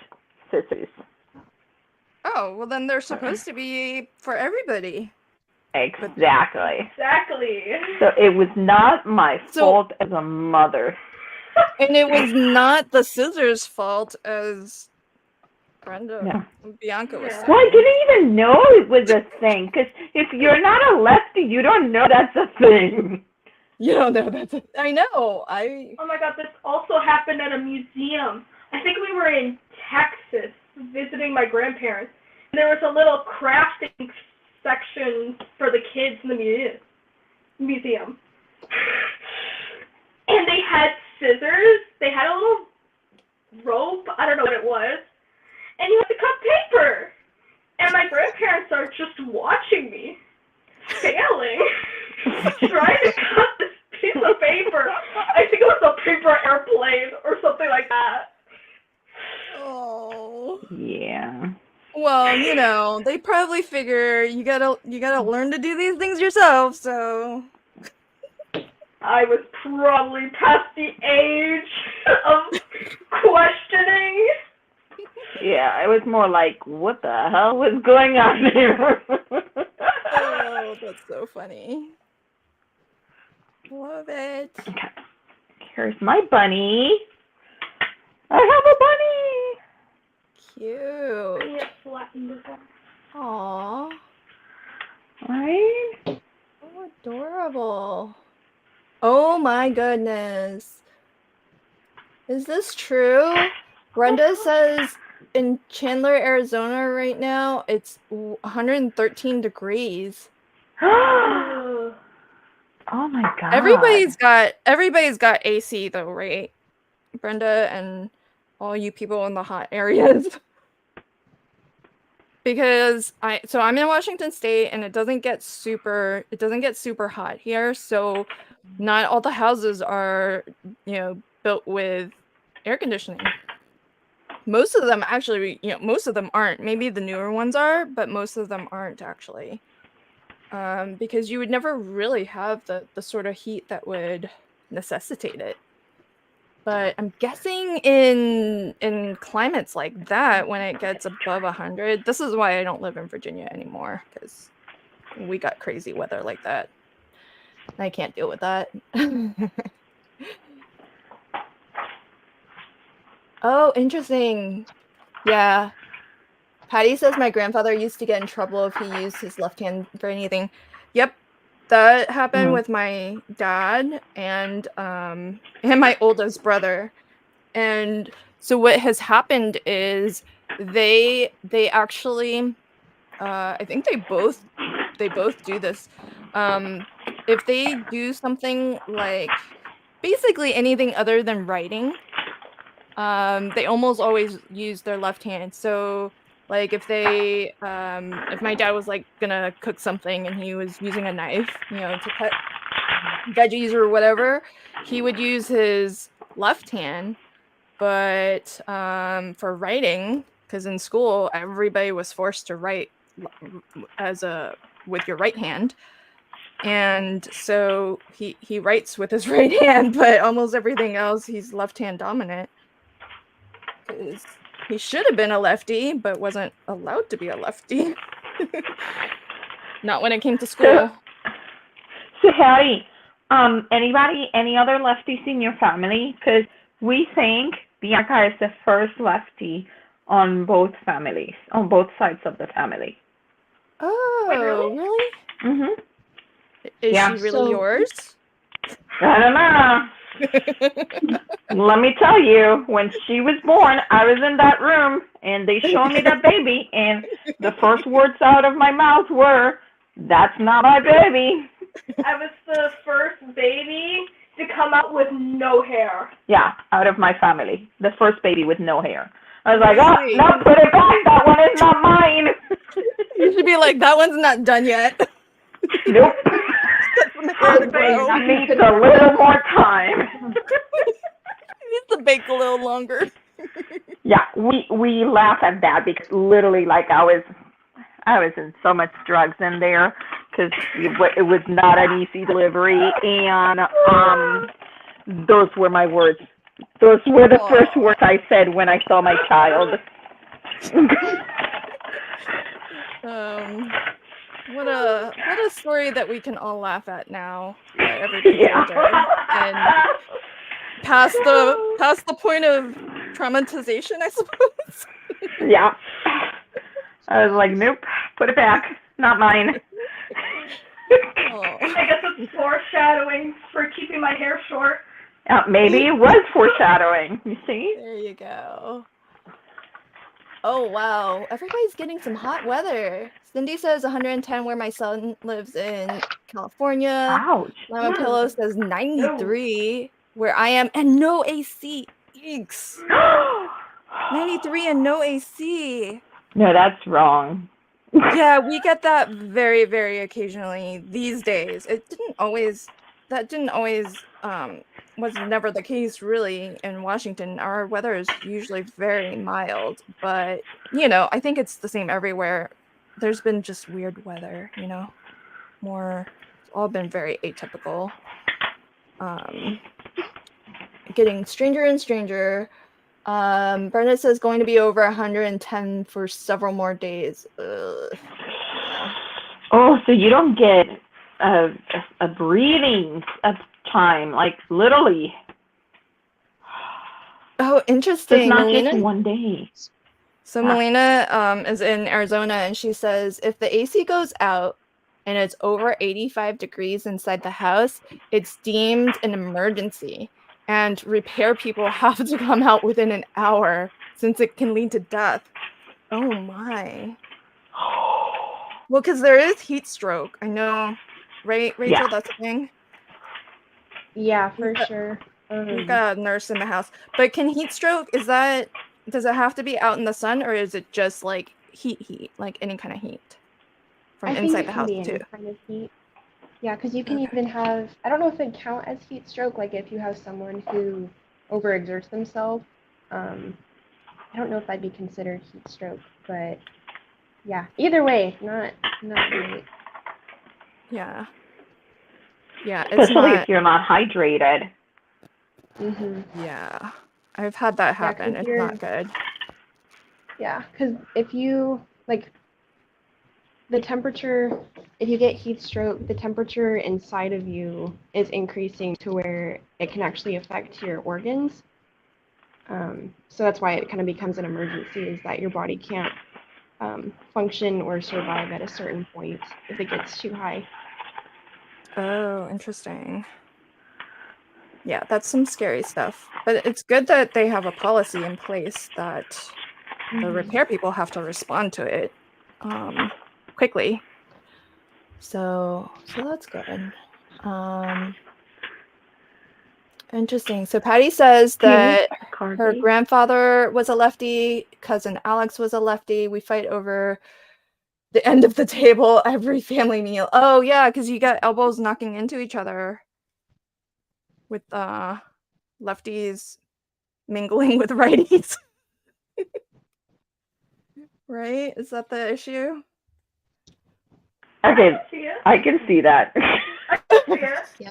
scissors. Oh, well, then they're supposed to be for everybody. Exactly. Exactly. So it was not my fault as a mother. And it was not the scissors' fault, as Brenda and Bianca was saying. Well, I didn't even know it was a thing, because if you're not a lefty, you don't know that's a thing. You don't know that's a I know. Oh my God, this also happened at a museum. I think we were in Texas visiting my grandparents. And there was a little crafting section for the kids in the museum. And they had scissors. They had a little rope. I don't know what it was. And you had to cut paper. And my grandparents are just watching me, failing, trying to cut this piece of paper. I think it was a paper airplane or something like that. Oh. Yeah. Well, you know, they probably figure you gotta learn to do these things yourself, so I was probably past the age of questioning. Yeah, it was more like, what the hell was going on here? oh, that's so funny. Love it. Okay. Here's my bunny. I have a bunny. Cute. Yes, flatten this up. Aww. Right? Oh, adorable. Oh my goodness. Is this true? Brenda says in Chandler, Arizona right now, it's 113 degrees. Oh my God. Everybody's got AC though, right? Brenda and all you people in the hot areas. Because I'm in Washington State and it doesn't get super hot here, so not all the houses are, built with air conditioning. Most of them actually, most of them aren't. Maybe the newer ones are, but most of them aren't actually. Because you would never really have the sort of heat that would necessitate it. But I'm guessing in climates like that, when it gets above 100, this is why I don't live in Virginia anymore, because we got crazy weather like that. I can't deal with that. Oh, interesting. Yeah. Patty says my grandfather used to get in trouble if he used his left hand for anything. Yep. That happened with my dad and my oldest brother. And so what has happened is they actually I think they both do this. if they do something like basically anything other than writing, they almost always use their left hand. So like if my dad was like gonna cook something and he was using a knife, to cut veggies or whatever, he would use his left hand. But for writing, because in school everybody was forced to write with your right hand, and so he writes with his right hand, but almost everything else he's left hand dominant. Because he should have been a lefty, but wasn't allowed to be a lefty. Not when it came to school. So Hattie, any other lefties in your family? Because we think Bianca is the first lefty on both sides of the family. Oh, Wait, really? really? Mhm. Is Yeah. she really So- yours? I don't know. Let me tell you, when she was born, I was in that room and they showed me that baby, and the first words out of my mouth were, "That's not my baby." I was the first baby to come out with no hair. Yeah, out of my family, the first baby with no hair. I was like, "Oh, Really? no, put it back. That one is not mine." You should be like, that one's not done yet. Nope. Got some hair to grow. That needs a little more time. Needs to bake a little longer. Yeah, we laugh at that because literally, like, I was in so much drugs in there because it was not an easy delivery, and those were my words. Those were the first words I said when I saw my child. What a story that we can all laugh at now. That everybody's older and past the point of traumatization, I suppose. Yeah. I was like, nope, put it back. Not mine. Oh. I guess it's foreshadowing for keeping my hair short. Maybe it was foreshadowing, you see? There you go. Oh, wow. Everybody's getting some hot weather. Cindy says 110 where my son lives in California. Ouch. Lemon Pillow says 93 where I am and no AC. Eeks. 93 and no AC. No, that's wrong. Yeah, we get that very, very occasionally these days. That didn't always was never the case really in Washington. Our weather is usually very mild, but I think it's the same everywhere. There's been just weird weather, it's all been very atypical. Getting stranger and stranger. Bernard says going to be over 110 for several more days. Ugh. Yeah. Oh, so you don't get a breathing time, like literally. Oh, interesting. It's not Melina? just one day. So Melina is in Arizona, and she says if the AC goes out and it's over 85 degrees inside the house, it's deemed an emergency, and repair people have to come out within an hour since it can lead to death. Oh my. Well, because there is heat stroke. I know, right, Rachel? Yeah. That's a thing. Yeah, for sure. We've got a nurse in the house. But can heat stroke, does it have to be out in the sun, or is it just like heat, like any kind of heat from inside the house I think it can be too? any kind of heat. Yeah, because you can even have, I don't know if it'd count as heat stroke, like if you have someone who overexerts themselves. I don't know if that'd be considered heat stroke, but yeah, either way, not great. Yeah. Yeah, it's Especially not. if you're not hydrated. Yeah, I've had that happen. 'cause It's not good. Yeah, because if you, like, the temperature, if you get heat stroke, the temperature inside of you is increasing to where it can actually affect your organs. So that's why it kind of becomes an emergency, is that your body can't function or survive at a certain point if it gets too high. Oh, interesting. Yeah, that's some scary stuff. But it's good that they have a policy in place that the repair people have to respond to it quickly. So that's good. Interesting. So Patty says Penny that her McCarthy. grandfather was a lefty, cousin Alex was a lefty. We fight over the end of the table every family meal. Oh yeah, because you got elbows knocking into each other with lefties mingling with righties. Right? Is that the issue? Okay, See it? I can see that. See it? Yeah.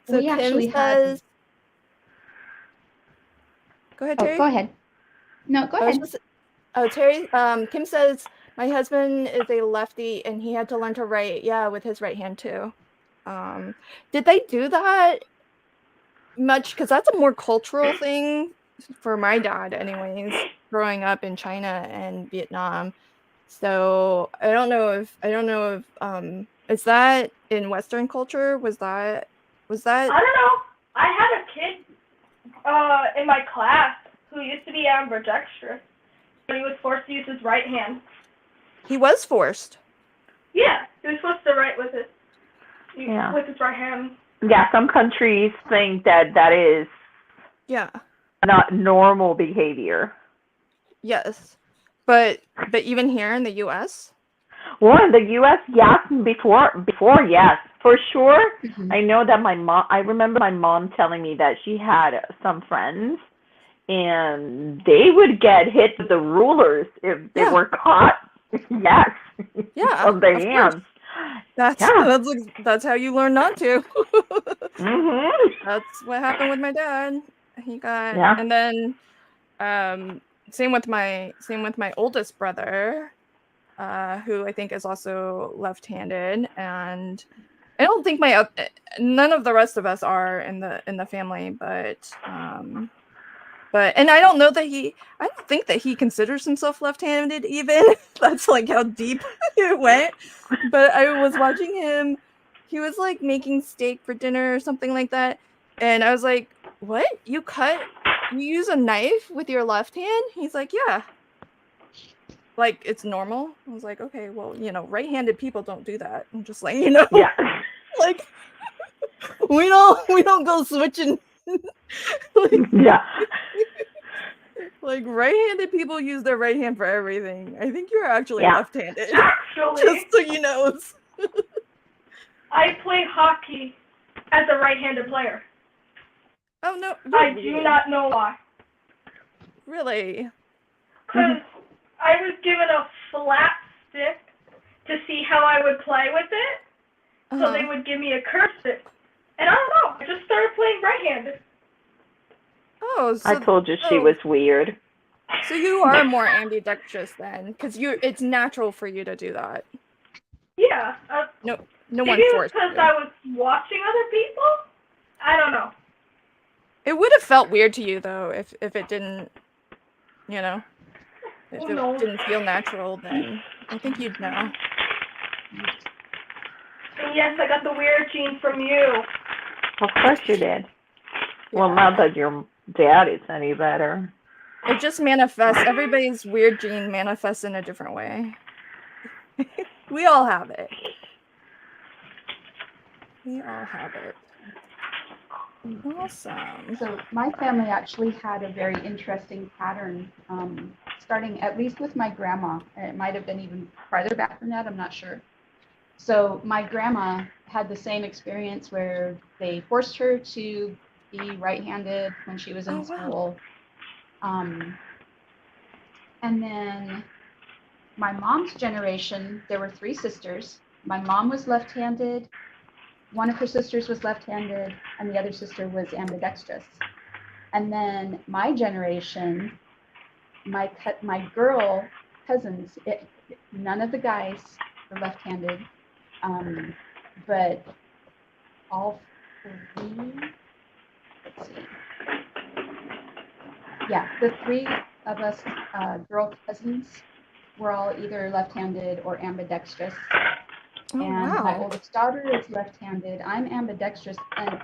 So We Kim actually had. says, go ahead, Oh, Terry. go ahead. No, go I was ahead. just, oh, Terry, Kim says, my husband is a lefty and he had to learn to write, yeah, with his right hand too. Did they do that much? Because that's a more cultural thing for my dad, anyways, growing up in China and Vietnam. So I don't know if is that in Western culture? Was that I don't know. I had a kid in my class who used to be ambidextrous, but he was forced to use his right hand. he was forced? Yeah, he was supposed to write with his Yeah. with his right hand. Yeah, some countries think that is Yeah. not normal behavior. Yes. But even here in the US? Well, in the U.S., yes, before, yes, for sure. Mhm. I know that I remember my mom telling me that she had some friends, and they would get hit with the rulers if they Yeah. were caught. Yes, Yeah, on their of course. hands. That's Yeah. that's how you learn not to. Mhm. That's what happened with my dad. He got Yeah. and then same with my oldest brother, who I think is also left-handed, and I don't think none of the rest of us are in the family, but and I don't think that he considers himself left-handed even. That's like how deep it went. But I was watching him, he was like making steak for dinner or something like that. And I was like, what? You use a knife with your left hand? He's like, yeah. Like it's normal. I was like, okay, well, right-handed people don't do that. I'm just like, Yeah. like we don't go switching. like, Yeah. like right-handed people use their right hand for everything. I think you're actually Yeah. left-handed. Actually, Just so you know. I play hockey as a right-handed player. Oh no, I do not know why. really. Because I was given a flat stick to see how I would play with it, so they would give me a curved stick. And I don't know, I just started playing right-handed. Oh, so I told you she was weird. So you are more ambidextrous then, because it's natural for you to do that. Yeah. No Maybe one it was forced because you. I was watching other people? I don't know. It would have felt weird to you though if it didn't, if No. it didn't feel natural. Then I think you'd know. And yes, I got the weird gene from you. Of course you did. Well, Yeah. not that your dad is any better. It just manifests. Everybody's weird gene manifests in a different way. We all have it. We all have it. Awesome. So my family actually had a very interesting pattern, starting at least with my grandma. It might have been even farther back than that, I'm not sure. So my grandma had the same experience where they forced her to be right-handed when she was in school. And then my mom's generation, there were 3 sisters. My mom was left-handed, one of her sisters was left-handed, and the other sister was ambidextrous. And then my generation, my girl cousins, none of the guys were left-handed, but all 3, let's see. Yeah, the 3 of us girl cousins were all either left-handed or ambidextrous. Oh, And wow. my oldest daughter is left-handed. I'm ambidextrous, and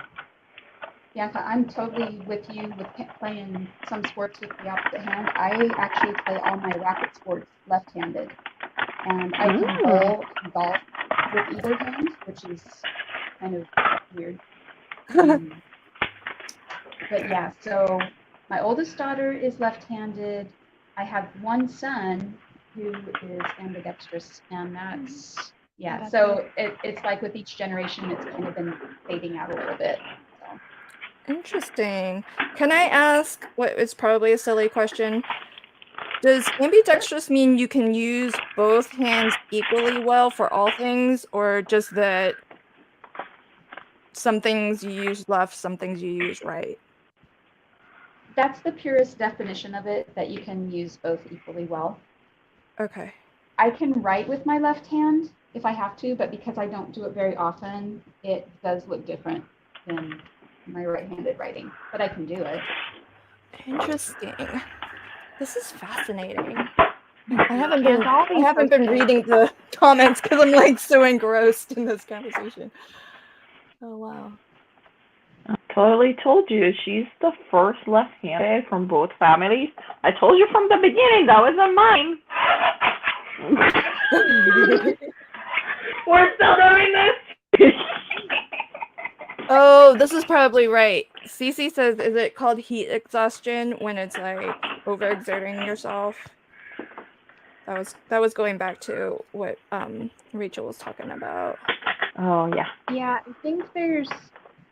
Bianca, I'm totally with you with playing some sports with the opposite hand. I actually play all my racket sports left-handed, and I can bowl and golf with either hand, which which is kind of weird. But yeah, so my oldest daughter is left-handed. I have one son who is ambidextrous, and that's, yeah, so it's like with each generation, it's kind of been fading out a little bit. So. Interesting. Can I ask what is probably a silly question? Does ambidextrous mean you can use both hands equally well for all things, or just that some things you use left, some things you use right? That's the purest definition of it, that you can use both equally well. Okay. I can write with my left hand if I have to, but because I don't do it very often, it does look different than my right-handed writing, but I can do it. Interesting. This is fascinating. I haven't been reading the comments because I'm like so engrossed in this conversation. Oh wow. I totally told you, she's the first left-handed from both families. I told you from the beginning, that wasn't mine. We're still doing this? Oh, this is probably right. Cece says, is it called heat exhaustion when it's like overexerting yourself? That was going back to what Rachel was talking about. Oh, yeah. Yeah, I think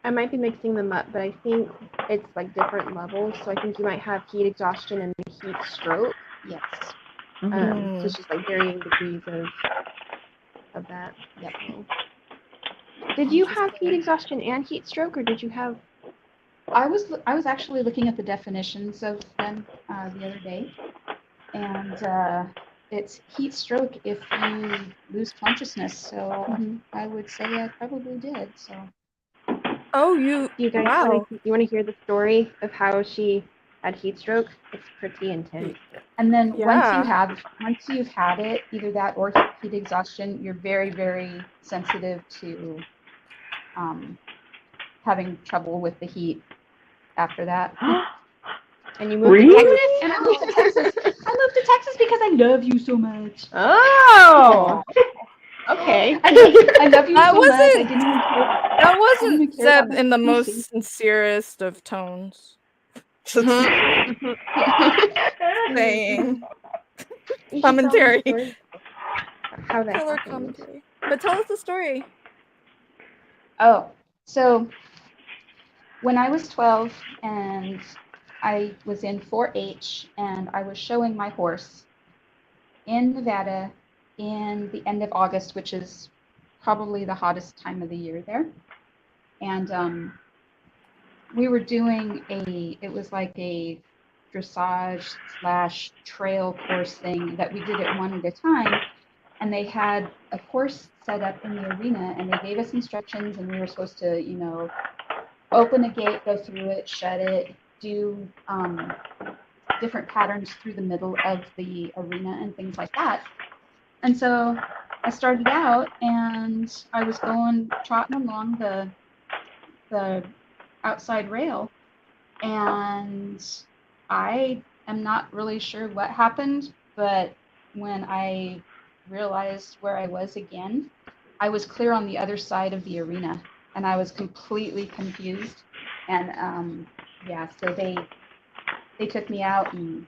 I might be mixing them up, but I think it's like different levels. So I think you might have heat exhaustion and heat stroke. Yes. So it's just like varying degrees of that. Yep. Did you have heat exhaustion and heat stroke, or did you have? I was actually looking at the definitions of them the other day, and it's heat stroke if you lose consciousness. So I would say I probably did. So. Oh, you guys wow. you want to hear the story of how she had heat stroke? It's pretty intense. And then Yeah. once you've had it, either that or heat exhaustion, you're very, very sensitive to having trouble with the heat after that. And you moved to Texas? And I moved to Texas. I moved to Texas because I love you so much. Oh. Okay. I love you so much. I didn't even care. That wasn't said in the most most sincerest of tones. Saying commentary. How that Killer happened. commentary. But tell us the story. Oh, so when I was 12 and I was in 4-H and I was showing my horse in Nevada in the end of August, which is probably the hottest time of the year there. And we were doing it was like a dressage / trail course thing that we did it one at a time. And they had a course set up in the arena and they gave us instructions and we were supposed to, open a gate, go through it, shut it, do different patterns through the middle of the arena and things like that. And so I started out and I was trotting along the outside rail, and I am not really sure what happened, but when I realized where I was again, I was clear on the other side of the arena and I was completely confused. And so they took me out and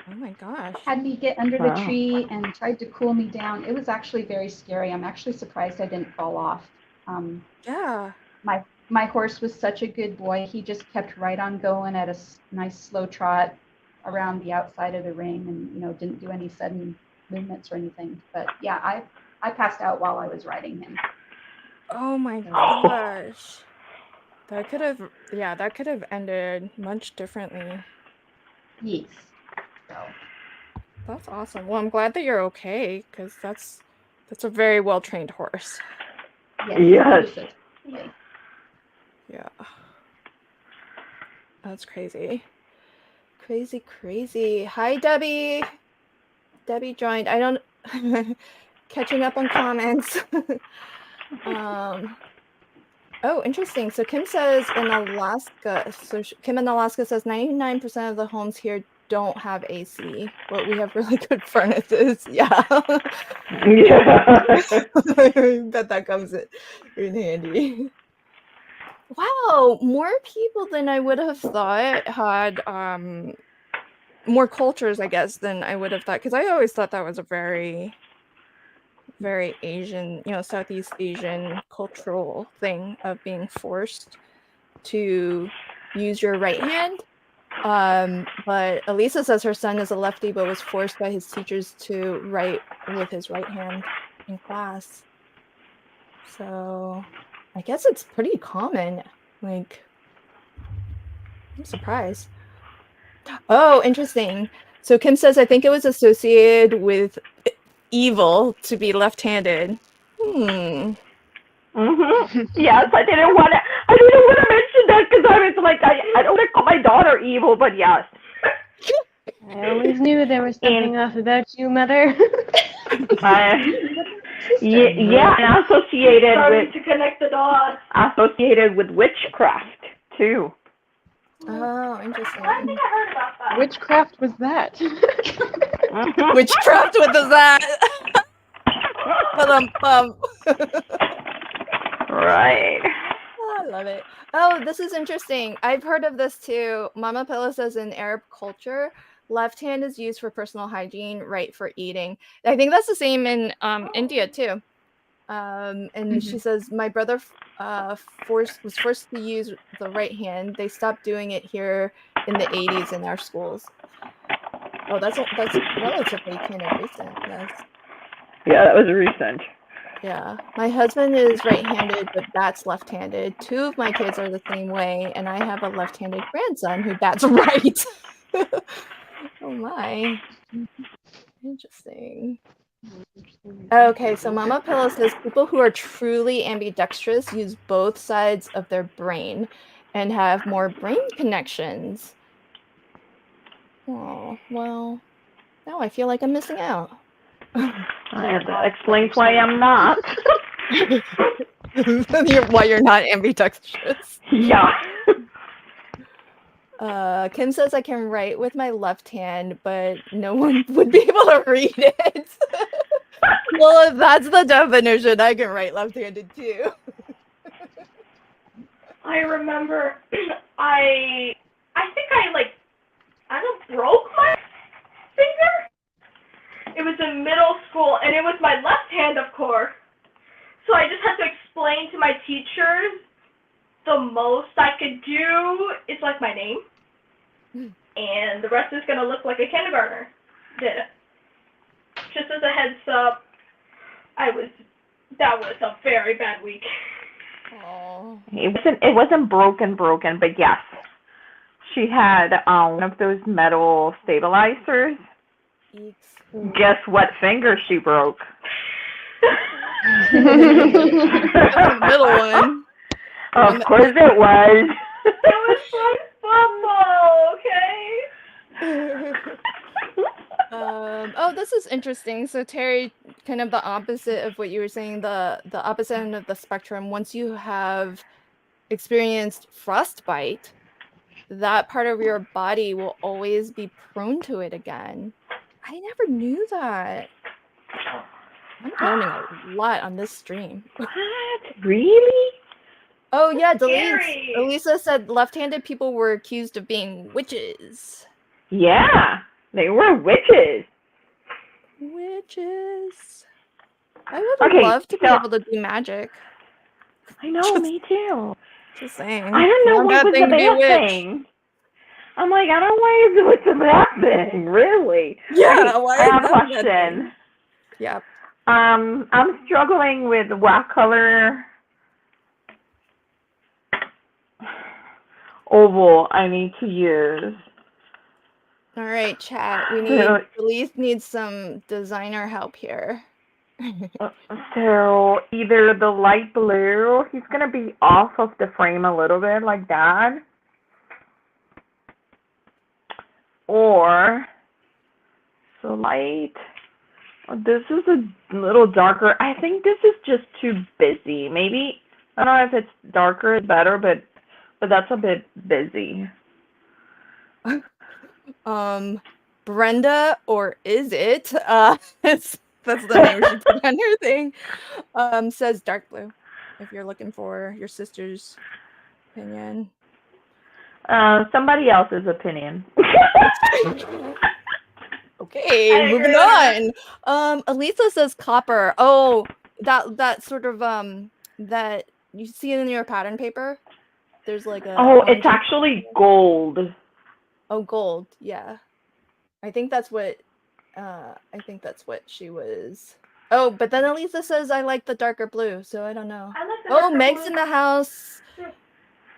Oh my gosh. had me get under the tree and tried to cool me down. It was actually very scary. I'm actually surprised I didn't fall off. Yeah. My horse was such a good boy. He just kept right on going at a nice slow trot around the outside of the ring and, didn't do any sudden movements or anything. But yeah, I passed out while I was riding him. Oh my gosh. That could have ended much differently. Yes. So. That's awesome. Well, I'm glad that you're okay, because that's a very well-trained horse. Yes. Yeah. That's crazy. Crazy. Hi, Debbie. Debbie joined. I don't catching up on comments. Oh, interesting. So Kim says in Alaska. So Kim in Alaska says 99% of the homes here don't have AC, but we have really good furnaces. Yeah. Yeah. I bet that comes in handy. Wow, more people than I would have thought had more cultures, I guess, than I would have thought, because I always thought that was a very, very Asian, Southeast Asian cultural thing of being forced to use your right hand. But Elisa says her son is a lefty, but was forced by his teachers to write with his right hand in class. So I guess it's pretty common. Like, I'm surprised. Oh, interesting. So Kim says, I think it was associated with evil to be left-handed. Yes, I didn't want to mention that because I was like, I don't want to call my daughter evil, but yes. I always knew there was something off about you, Mother. Yeah, and Starting to connect the dots. associated with witchcraft too. Oh, interesting. I think I heard about that. Witchcraft was that? Witchcraft, what is that? Right. Oh, I love it. Oh, this is interesting. I've heard of this too. Mama Pilla says in Arab culture, left hand is used for personal hygiene, right for eating. I think that's the same in India too. And she says my brother was forced to use the right hand. They stopped doing it here in the 80s in our schools. Oh, that's relatively kind of recent. Yeah, that was recent. Yeah, my husband is right-handed, but bats left-handed. 2 of my kids are the same way, and I have a left-handed grandson who bats right. Oh my. Interesting. Okay, so Mama Pillow says people who are truly ambidextrous use both sides of their brain and have more brain connections. Oh, well, now I feel like I'm missing out. That explains why I'm not. Why you're not ambidextrous. Yeah. Kim says I can write with my left hand, but no one would be able to read it. Well, if that's the definition, I can write left-handed too. I remember I think I broke my finger. It was in middle school, and it was my left hand, of course. So I just had to explain to my teachers the most I could do is like my name, and the rest is gonna look like a kindergartner did it. Just as a heads up, that was a very bad week. Oh. It wasn't broken, but yes, she had one of those metal stabilizers. Guess what finger she broke? The middle one. Of course it was. It was from football, okay? Oh, this is interesting. So Terry, kind of the opposite of what you were saying, the opposite end of the spectrum. Once you have experienced frostbite, that part of your body will always be prone to it again. I never knew that. I'm learning a lot on this stream. What? Really? Oh yeah, Scary. Elisa said left-handed people were accused of being witches. Yeah, they were witches. Witches. I would love to be able to do magic. I know, me too. Just saying. I don't know what was the bad thing. I'm like, I don't know what's the bad thing, really. Yeah, why I have a is that question. Yep. I'm struggling with what color oval I need to use. All right, chat. Elise needs some designer help here. So either the light blue, he's gonna be off of the frame a little bit like that, or so light. This is a little darker. I think this is just too busy. Maybe I don't know if it's darker is better, but that's a bit busy. Brenda, or is it? That's the name she put on her thing. Says dark blue. If you're looking for your sister's opinion. Somebody else's opinion. Okay, I moving agree with on. Elisa says copper. Oh, that sort of that you see it in your pattern paper. There's like a Oh, it's orange. actually gold. Oh, gold. Yeah, I think that's what. She was. Oh, but then Elisa says I like the darker blue, so I don't know. I like the Oh, darker Meg's blue. in the house.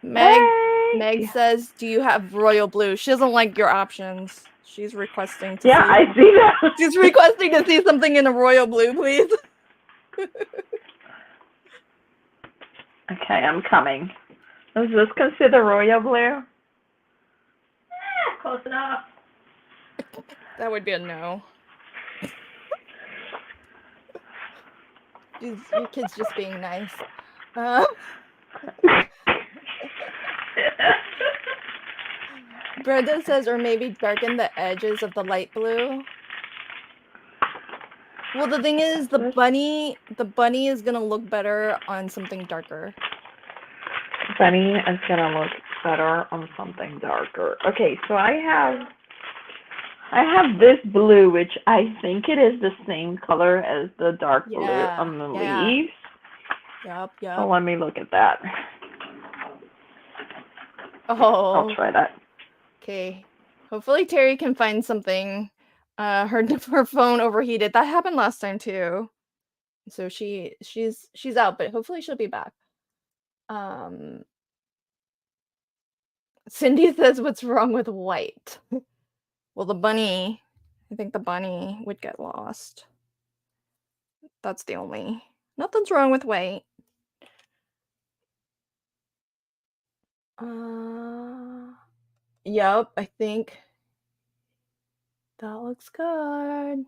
Meg Hey. says, "Do you have royal blue?" She doesn't like your options. She's requesting to Yeah, see. I see that. She's requesting to see something in a royal blue, please. Okay, I'm coming. Is this considered royal blue? Close enough. That would be a no. Your kid's just being nice. Brenda says, or maybe darken the edges of the light blue. Well, the thing is, the bunny is gonna look better on something darker. Bunny is gonna look better on something darker. Okay, so I have this blue, which I think it is the same color as the dark blue on the leaves. Yep. So let me look at that. Oh. I'll try that. Okay. Hopefully Terry can find something. Her phone overheated. That happened last time too. So she's out, but hopefully she'll be back. Cindy says, "What's wrong with white?" Well, I think the bunny would get lost. That's the only. Nothing's wrong with white. Yep, I think that looks good.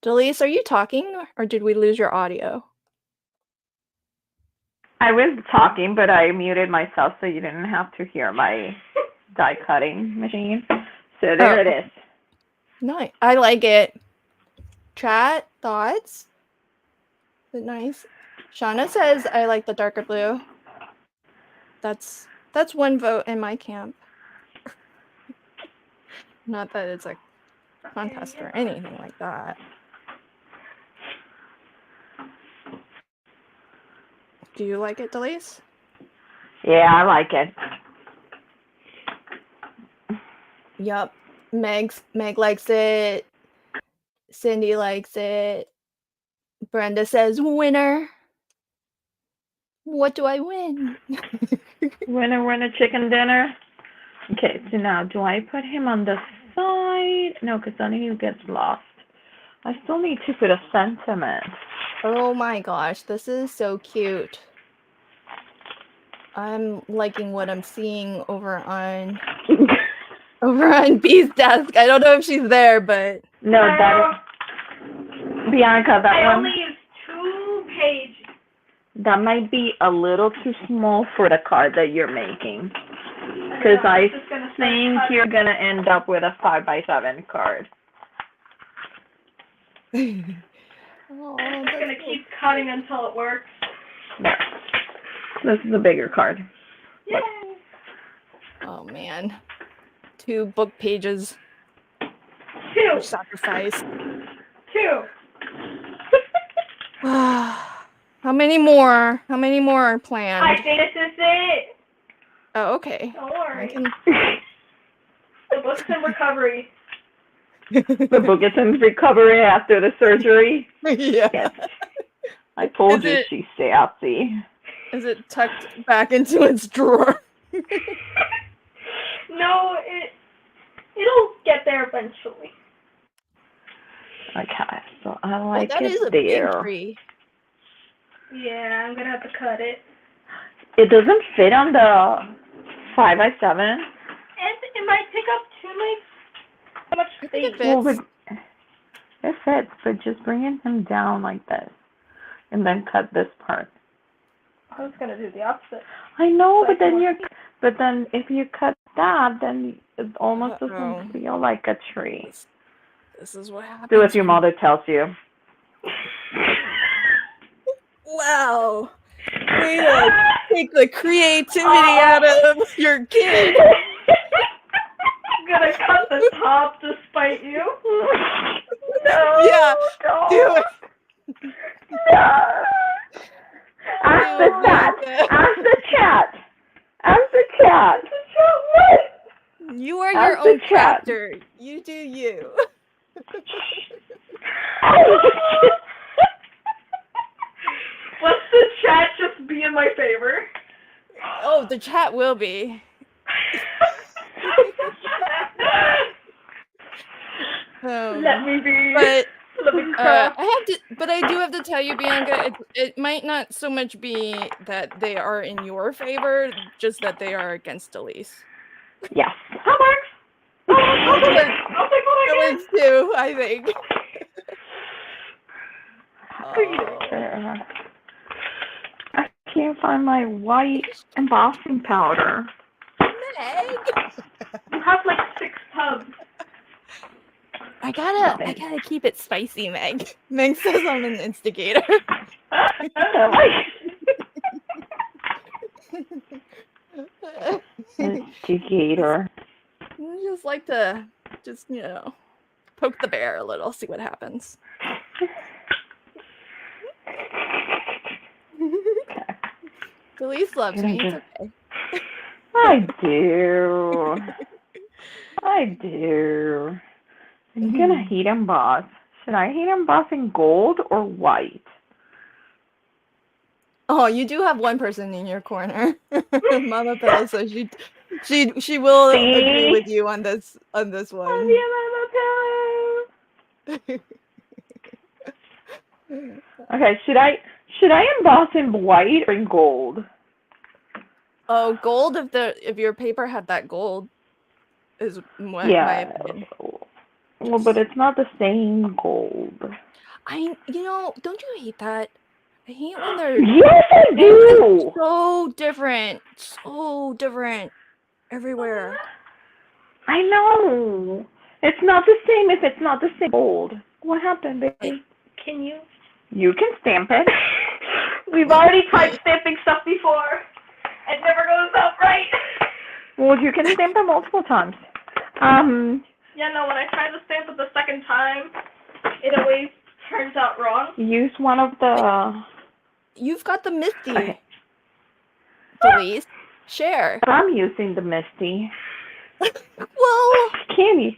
Delise, are you talking or did we lose your audio? I was talking, but I muted myself so you didn't have to hear my die cutting machine. So there it is. Nice. I like it. Chat thoughts? Is it nice? Shauna says I like the darker blue. That's one vote in my camp. Not that it's a contest or anything like that. Do you like it, Delise? Yeah, I like it. Yup. Meg likes it. Cindy likes it. Brenda says winner. What do I win? Winner, chicken dinner. Okay, so now do I put him on the side? No, because then he gets lost. I still need to put a sentiment. Oh my gosh, this is so cute. I'm liking what I'm seeing over on B's desk. I don't know if she's there, but no, that is Bianca. That I one. only used 2 pages. That might be a little too small for the card that you're making. Because I think you're gonna end up with a 5x7 card. Oh, I'm gonna keep cutting until it works. Yeah. This is a bigger card. Yay! Oh man. 2 book pages. 2. Sacrifice. 2. How many more? How many more are planned? I think this is it. Oh, okay. Don't worry. Can... The book's in recovery. The book is in recovery after the surgery. Yeah. Yes. I told you she's sassy. Is it tucked back into its drawer? No, it'll get there eventually. Okay, so I like that it is a there. big tree. Yeah, I'm gonna have to cut it. It doesn't fit on the 5x7. And it might take up too much space. It fits. Well, but it fits, but just bringing him down like this, and then cut this part. I was gonna do the opposite. I know, but then if you cut that, then it almost Uh-oh. doesn't feel like a tree. This is what happens. Do as your mother tells you. Wow. Way to take the creativity out of your kid. I'm gonna cut the top to spite you. No. Yeah, Don't. do it. No. Ask the cat. Ask the cat. Ask the cat. You are Ask your the own cat. crafter. You do you. Let's the chat just be in my favor. Oh, the chat will be. Let me be. But Let me craft. I do have to tell you, Bianca, it might not so much be that they are in your favor, just that they are against Elise. Yes. That works. I'll take what I That get. works too, I think. I can't find my white embossing powder. Meg! You have like 6 tubs. I gotta keep it spicy, Meg. Meg says I'm an instigator. Instigator. I just like to poke the bear a little, see what happens. Elise loves me, it's okay. I do. I do. I'm gonna heat emboss. Should I heat emboss in gold or white? Oh, you do have one person in your corner. Mama Bell says she will agree with you on this one. Okay, should I emboss in white or in gold? Oh, gold if your paper had that gold is my opinion. Well, but it's not the same gold. Don't you hate that? I hate when they're Yes, I do. so different everywhere. I know. It's not the same if it's not the same gold. What happened, baby? Can you? You can stamp it. We've already tried stamping stuff before. It never goes out right. Well, you can stamp it multiple times. Yeah, no, when I try to stamp it the second time, it always turns out wrong. Use one of the... You've got the Misty. Okay. Elise, share. I'm using the Misty. Well, She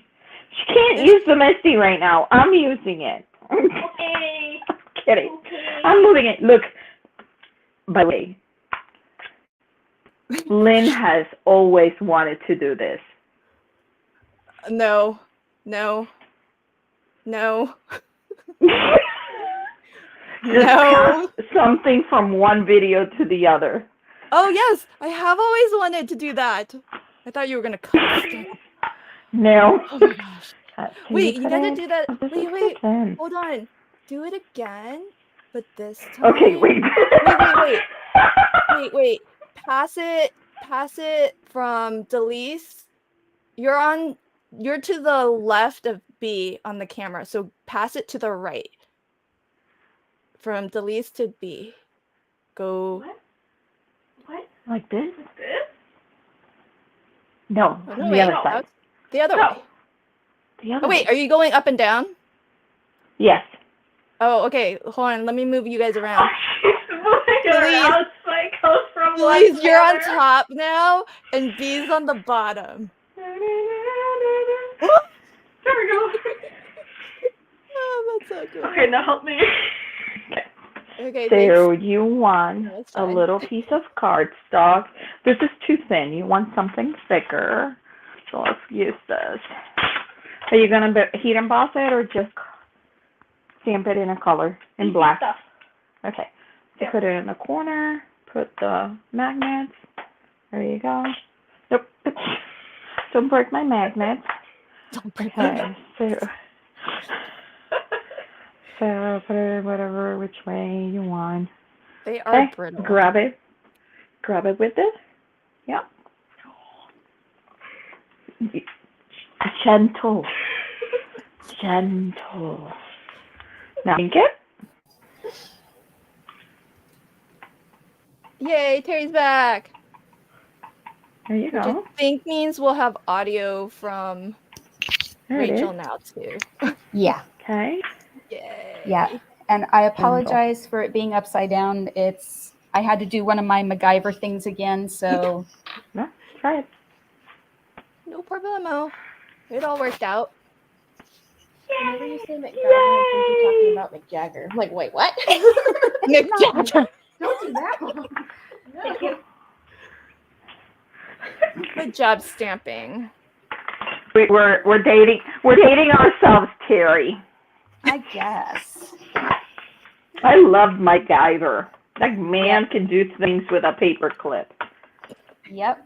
can't use the Misty right now. I'm using it. Okay. I'm kidding. Okay. I'm moving it. Look, by the way, Lynn has always wanted to do this. No. Just cast something from one video to the other. Oh yes, I have always wanted to do that. I thought you were gonna cut it. No. Oh my gosh. Wait, you gotta do that. Wait. Hold on. Do it again, but this time. Okay, wait. Wait. Pass it from Delise. You're to the left of B on the camera, so pass it to the right. From Delise to B. Go. What? Like this? Like this? No, from the other side. The other way. The other wait, way. are you going up and down? Yes. Oh, okay. Hold on. Let me move you guys around. She's moving around so it goes from one Please, to you're on the other. top now, and B's on the bottom. There we go. Oh, that's so good. Okay, now help me. Okay, So thanks. you want a little piece of cardstock. This is too thin. You want something thicker. So let's use this. Are you going to heat emboss it or just stamp it in a color, in black? Stuff. Okay. So put it in the corner. Put the magnets. There you go. Nope. Don't break my magnets. Don't break Okay. So put it whatever, which way you want. They are brittle. Grab it. Grab it with it. Yep. Gentle. Gentle. Now, ink it. Yay, Terry's back. There you Which go. I think means we'll have audio from There it Rachel is. now too. Yeah, Okay. Yay. yeah. And I apologize for it being upside down. I had to do one of my MacGyver things again, so No, try it. No problemo. It all worked out. Whenever you say McGyver, I think you're talking about Mick Jagger. I'm like, wait, what? Nick Jagger. Don't do that. No. Good job stamping. We're dating ourselves, Terry. I guess. I love MacGyver. That man can do things with a paper clip. Yep.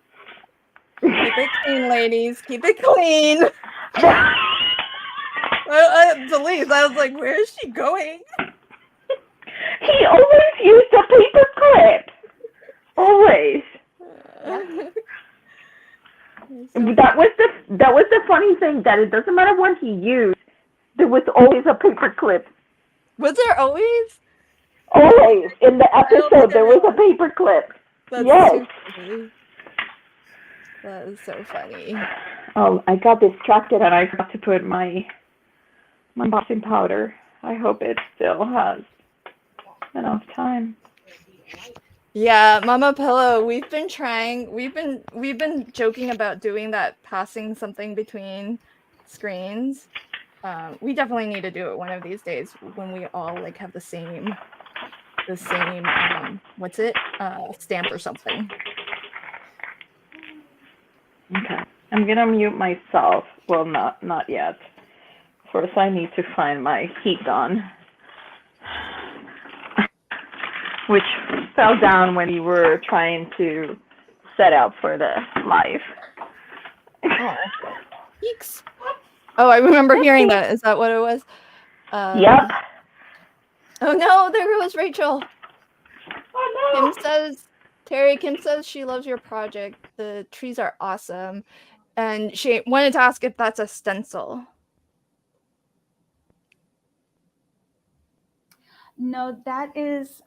Keep it clean, ladies. Keep it clean. Delise, I was like, where is she going? He always used a paper clip. Always. That was the funny thing, that it doesn't matter what he used, there was always a paper clip. Was there always? Always. In the don't think episode, I there was a paper clip. That's Yes. too funny. That is so funny. Oh, I got distracted and I forgot to put my embossing powder. I hope it still has enough time. Yeah, Mama Pillow, we've been joking about doing that, passing something between screens. We definitely need to do it one of these days when we all like have the same stamp or something. Okay. I'm gonna mute myself. Well, not yet. First, I need to find my heat gun, which fell down when you were trying to set up for the live. Oh, Yeeks. Oh, I remember hearing that. Is that what it was? Yep. Oh no, there goes Rachel. Oh no. Kim says she loves your project. The trees are awesome. And she wanted to ask if that's a stencil. No, that is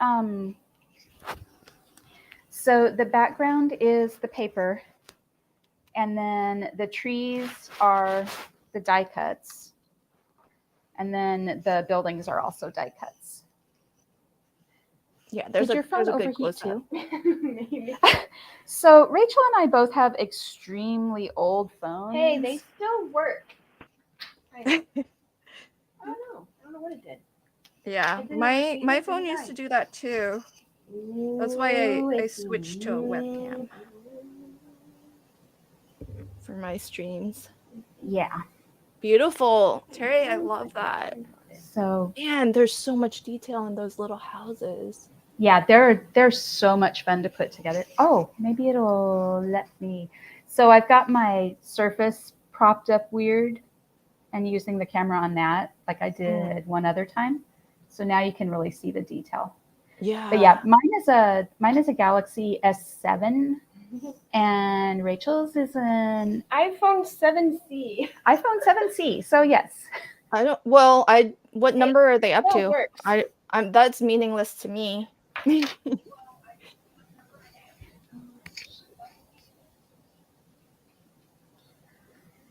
so the background is the paper, and then the trees are the die cuts, and then the buildings are also die cuts. Yeah, Did your phone there's a good overheat close-up. Maybe. So Rachel and I both have extremely old phones. Hey, they still work. I don't know. I don't know what it did. Yeah, It didn't my overheat, phone it used to died. do that too. That's why I switched to a webcam for my streams. Yeah. Beautiful. Terry, I love that. So Man, there's so much detail in those little houses. yeah, they're so much fun to put together. Oh, maybe it'll let me. So I've got my Surface propped up weird and using the camera on that like I did one other time. So now you can really see the detail. Yeah. But yeah, mine is a Galaxy S7 and Rachel's is an iPhone 7C. iPhone 7C. So yes. What number are they up Still to? works. That's meaningless to me.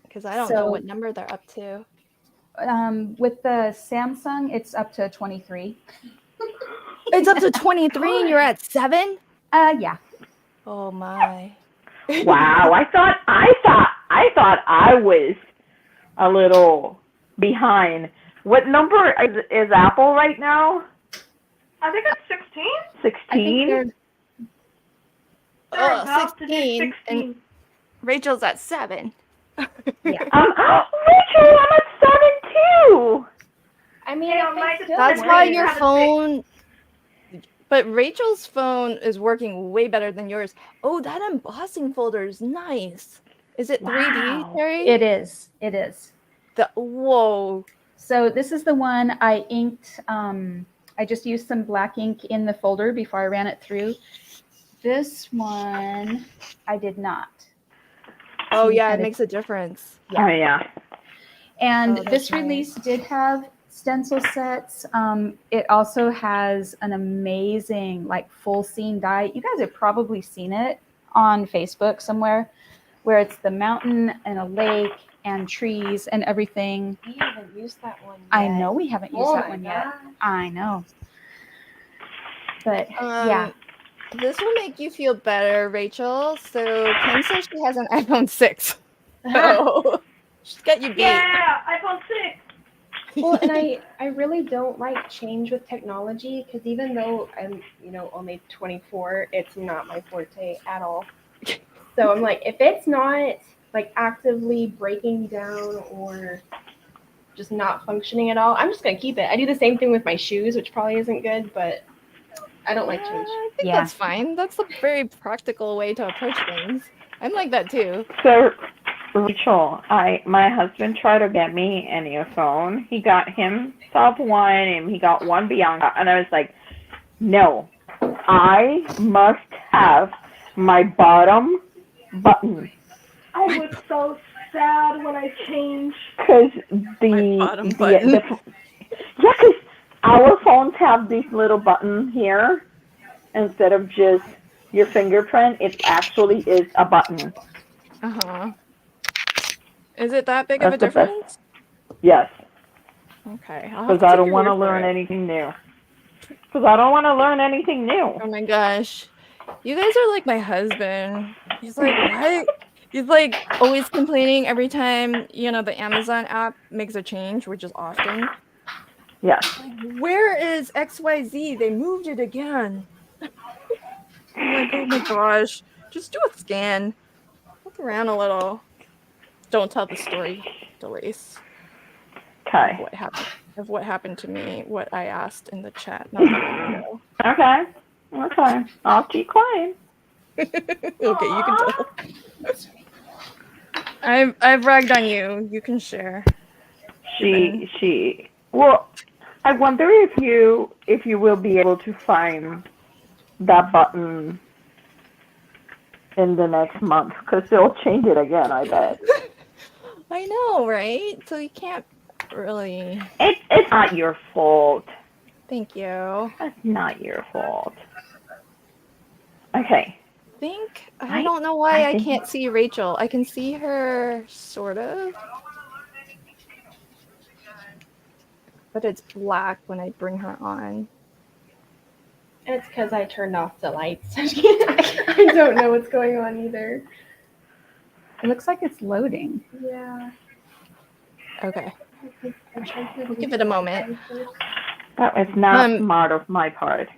Because I don't know what number they're up to. With the Samsung, it's up to 23. It's up to 23 and you're at 7? Yeah. Oh my. Wow. I thought I was a little behind. What number is Apple right now? I think it's 16. 16? They're about to do 16. 16. And Rachel's at 7. Yeah. Rachel, I'm at 7 too. I mean, Hey, if on my they still That's Don't why worry, your have a phone. But Rachel's phone is working way better than yours. Oh, that embossing folder is nice. Is it 3D, Wow. Terry? It is. It is. Whoa. So this is the one I inked. I just used some black ink in the folder before I ran it through. This one I did not. Oh yeah, it and makes a difference. Oh, yeah. And Oh, that's this nice. release did have stencil sets. It also has an amazing like full scene die. You guys have probably seen it on Facebook somewhere, where it's the mountain and a lake and trees and everything. We haven't used that one yet. I know we haven't used that one yet. gosh. I know. But yeah. This will make you feel better, Rachel. So Kim says she has an iPhone 6. So she's got you beat. Yeah, iPhone 6. Well, and I really don't like change with technology because even though I'm, only 24, it's not my forte at all. So I'm like, if it's not like actively breaking down or just not functioning at all, I'm just gonna keep it. I do the same thing with my shoes, which probably isn't good, but I don't like change. I think Yeah. that's fine. That's a very practical way to approach things. I'm like that too. So, Rachel, my husband tried to get me a new phone. He got himself one, and he got one Bianca, and I was like, no, I must have my bottom button. I was so sad when I changed. Because My bottom button. yeah, because our phones have this little button here instead of just your fingerprint. It actually is a button. Uh-huh. Is it that big of a That's the best. difference? Yes, Okay. I'll have because to I take don't your want to word for learn it. anything new. Because I don't want to learn anything new. Oh my gosh. You guys are like my husband. He's like, what? He's like always complaining every time, the Amazon app makes a change, which is often. Yes. Like, where is XYZ? They moved it again. I'm like, oh my gosh. Just do a scan. Look around a little. Don't tell the story, Delise. Okay. Of what happened to me, what I asked in the chat not that long ago. Okay. I'll keep quiet. Okay, you can tell. I've ragged on you. You can share. Well, I wonder if you will be able to find that button in the next month, because they'll change it again, I bet. I know, right? So you can't really. It's not your fault. Thank you. That's not your fault. Okay. I don't know why I I think- can't see Rachel. I can see her sort of. But it's black when I bring her on. And it's because I turned off the lights. I don't know what's going on either. It looks like it's loading. Yeah. Okay. We'll give it a moment. That was not smart of my part.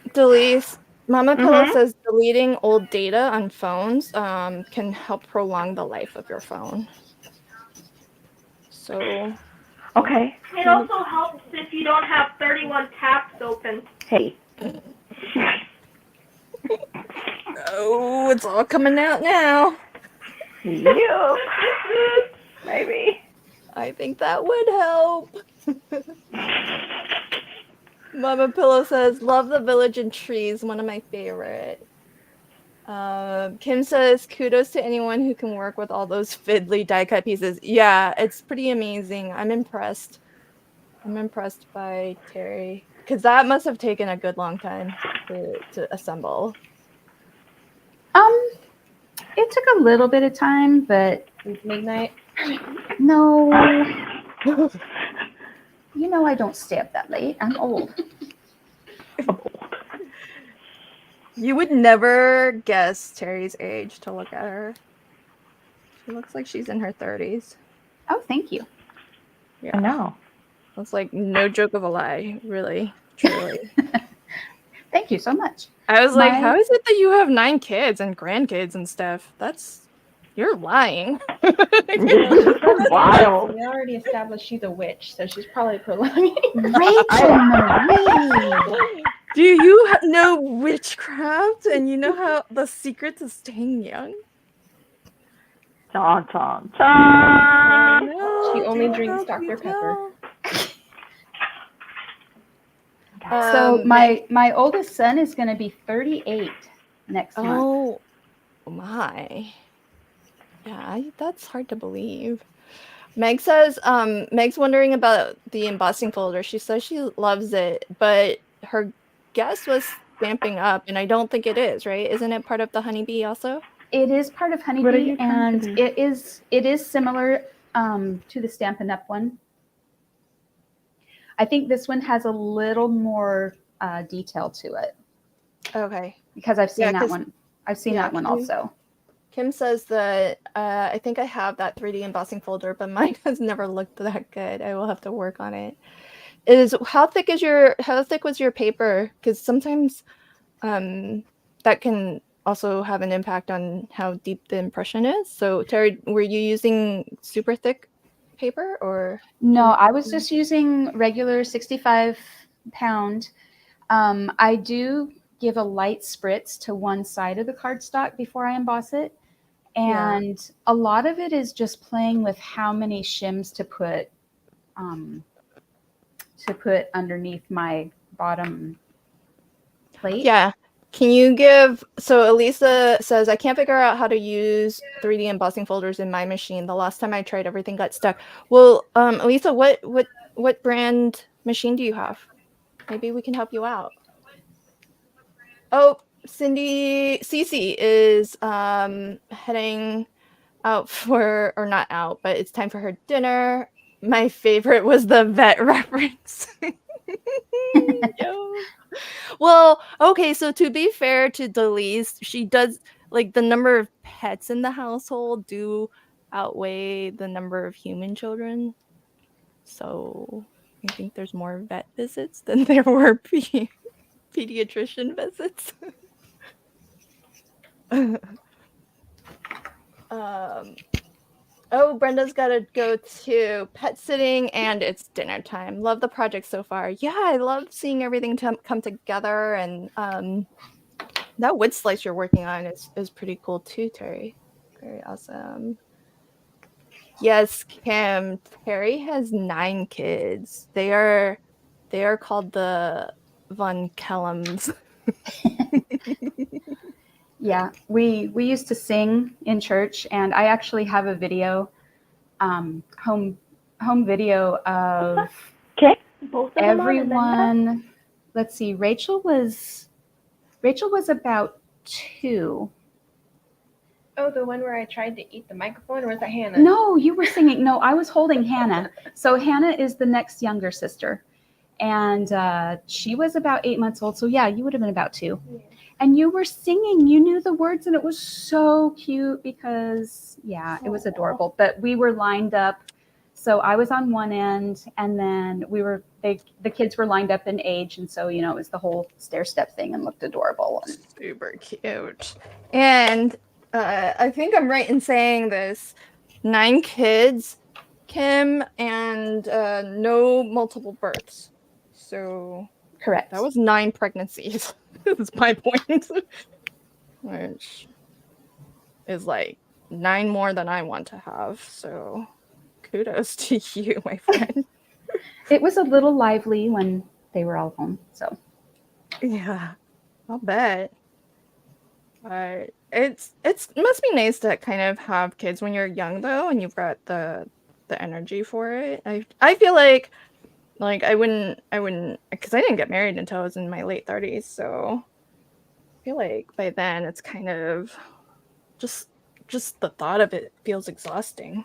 Delise, Mama Pillow Mhm. says deleting old data on phones can help prolong the life of your phone. So. Okay. It also helps if you don't have 31 tabs open. Hey. Oh, it's all coming out now. Yup. Maybe. I think that would help. Mama Pillow says, love the village and trees, one of my favorite. Kim says, kudos to anyone who can work with all those fiddly die cut pieces. Yeah, it's pretty amazing. I'm impressed. I'm impressed by Terry, because that must have taken a good long time to assemble. It took a little bit of time, but Since midnight. no. I don't stay up that late. I'm old. You would never guess Terry's age to look at her. She looks like she's in her 30s. Oh, thank you. Yeah. I know. That's like no joke of a lie, really, truly. Thank you so much. I was like, how is it that you have 9 kids and grandkids and stuff? You're lying. Wild. We already established she's a witch, so she's probably prolonging. Rachel Marie. Do you know witchcraft and you know how the secret to staying young? Cha cha cha. No, She only don't drinks know, Dr. you Pepper. So my oldest son is going to be 38 next month. Oh my. Yeah, that's hard to believe. Meg says, Meg's wondering about the embossing folder. She says she loves it, but her guess was Stampin' Up, and I don't think it is, right? Isn't it part of the Honeybee also? It is part of What are Honeybee, you and trying to do? it is similar to the Stampin' Up one. I think this one has a little more detail to it Okay. because I've seen Yeah, that 'cause one. I've seen that one also. Kim says that I think I have that 3D embossing folder, but mine has never looked that good. I will have to work on it. How thick was your paper? Because sometimes that can also have an impact on how deep the impression is. So Terry, were you using super thick paper or? No, I was just using regular 65-pound. I do give a light spritz to one side of the cardstock before I emboss it. And a lot of it is just playing with how many shims to put underneath my bottom plate. Yeah. Can you give, so Elisa says, I can't figure out how to use 3D embossing folders in my machine. The last time I tried, everything got stuck. Well, Elisa, what brand machine do you have? Maybe we can help you out. Oh, Cece is heading out for, or not out, but it's time for her dinner. My favorite was the vet reference. Yo. Well, okay, so to be fair to Delise, she does, like, the number of pets in the household do outweigh the number of human children. So I think there's more vet visits than there were pediatrician visits. Oh, Brenda's got to go to pet sitting and it's dinner time. Love the project so far. Yeah, I love seeing everything come together, and that wood slice you're working on is pretty cool too, Terry. Very awesome. Yes, Kim. Terry has 9 kids. They are called the Von Kellums. Yeah, we used to sing in church, and I actually have a video, home video of Okay. Both of them on, and then everyone. Let's see, Rachel was about 2. Oh, the one where I tried to eat the microphone, or was that Hannah? No, you were singing. No, I was holding Hannah. So Hannah is the next younger sister, and she was about 8 months old. So yeah, you would have been about 2. Yeah. And you were singing. You knew the words, and it was so cute because yeah, it was adorable. But we were lined up. So I was on one end, and then the kids were lined up in age, and so it was the whole stair step thing and looked adorable. Super cute. And I think I'm right in saying this. 9 kids, Kim, and no multiple births. So Correct. that was 9 pregnancies. That's my point. Which is like 9 more than I want to have. So kudos to you, my friend. It was a little lively when they were all home. So yeah, I'll bet. But it must be nice to kind of have kids when you're young though, and you've got the energy for it. I feel like I wouldn't, because I didn't get married until I was in my late 30s, so I feel like by then it's kind of just the thought of it feels exhausting.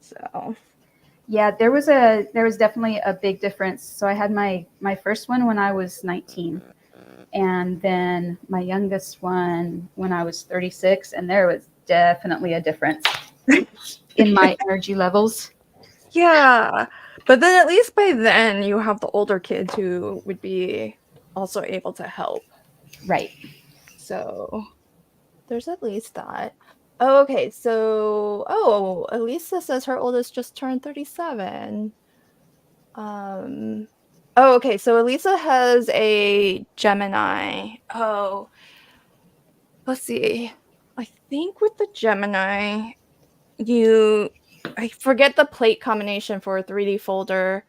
So yeah, there was definitely a big difference. So I had my first one when I was 19, and then my youngest one when I was 36, and there was definitely a difference in my energy levels. yeah, but then at least by then you have the older kids who would be also able to help. Right. So there's at least that. Oh, okay. So, Elisa says her oldest just turned 37. Oh, okay. So Elisa has a Gemini. Oh, let's see. I think with the Gemini, I forget the plate combination for a 3D folder,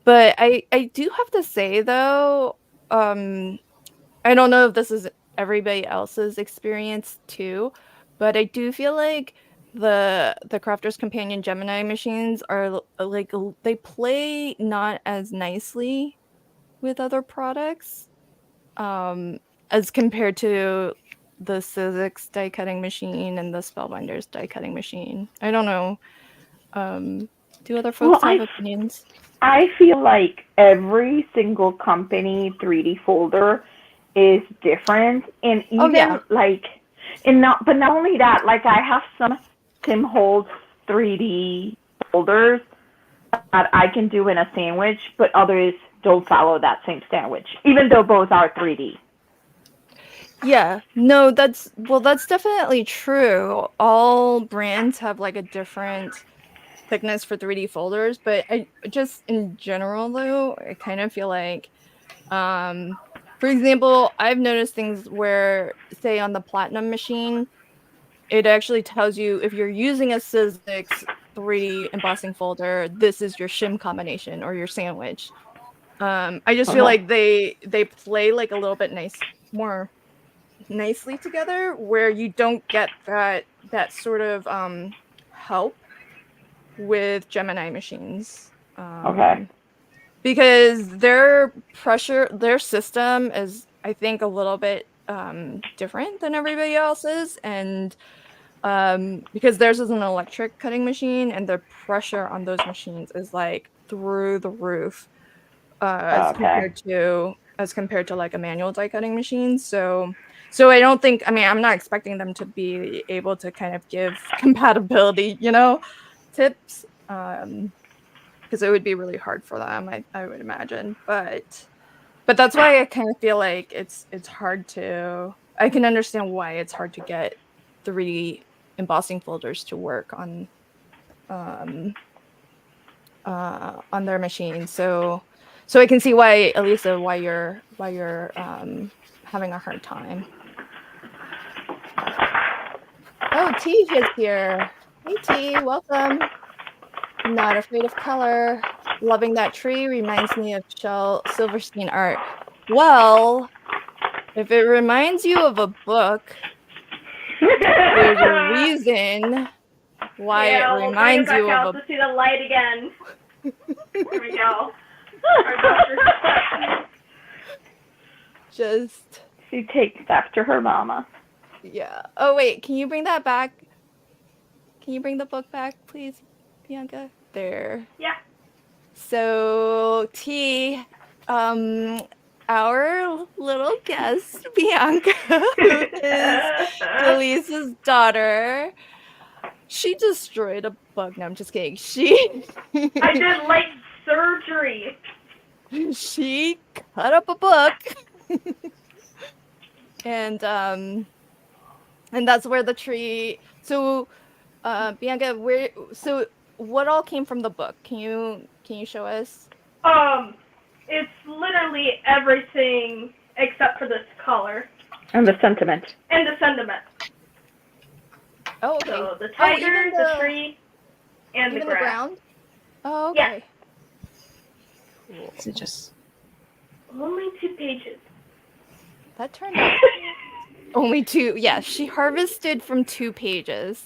but I do have to say though, I don't know if this is everybody else's experience too, but I do feel like the Crafter's Companion Gemini machines are like they play not as nicely with other products, um, as compared to the Sizzix die cutting machine and the Spellbinders die cutting machine. I don't know. Do other Well, folks have opinions? I feel like every single company 3D folder is different, and Oh, yeah. even like, and not only that, like I have some Tim Holtz 3D folders that I can do in a sandwich, but others don't follow that same sandwich, even though both are 3D. Yeah, no, that's definitely true. All brands have like a different thickness for 3D folders, but I just in general though, I kind of feel like for example, I've noticed things where say on the Platinum machine, it actually tells you if you're using a Sizzix 3D embossing folder, this is your shim combination or your sandwich. I just feel like they play like a little bit more nicely together where you don't get that sort of help with Gemini machines. Because their system is, I think, a little bit different than everybody else's, and because theirs is an electric cutting machine, and the pressure on those machines is like through the roof, as compared to like a manual die cutting machine. So I don't think, I mean, I'm not expecting them to be able to kind of give compatibility, tips, because it would be really hard for them, I would imagine. But that's why I kind of feel like it's hard to. I can understand why it's hard to get 3D embossing folders to work on their machine. So I can see why, Elisa, why you're having a hard time. Oh, T is here. Hey T, welcome. Not afraid of color. Loving that tree reminds me of Shel Silverstein art. Well, if it reminds you of a book, there's a reason why it reminds you of a. To see the light again. There we go. Just. She takes after her mama. Yeah. Oh wait, can you bring that back? Can you bring the book back, please, Bianca? There. Yeah. So T, our little guest, Bianca, who is Elisa's daughter, she destroyed a bug. No, I'm just kidding. I did light surgery. She cut up a book. And that's where the tree. So, Bianca, what all came from the book? Can you show us? It's literally everything except for this color. And the sentiment. Oh, okay. So the tiger, the tree, and the ground. Oh, okay. Yeah. Cool. Is it just only 2 pages? That turned out only 2. Yeah, she harvested from 2 pages.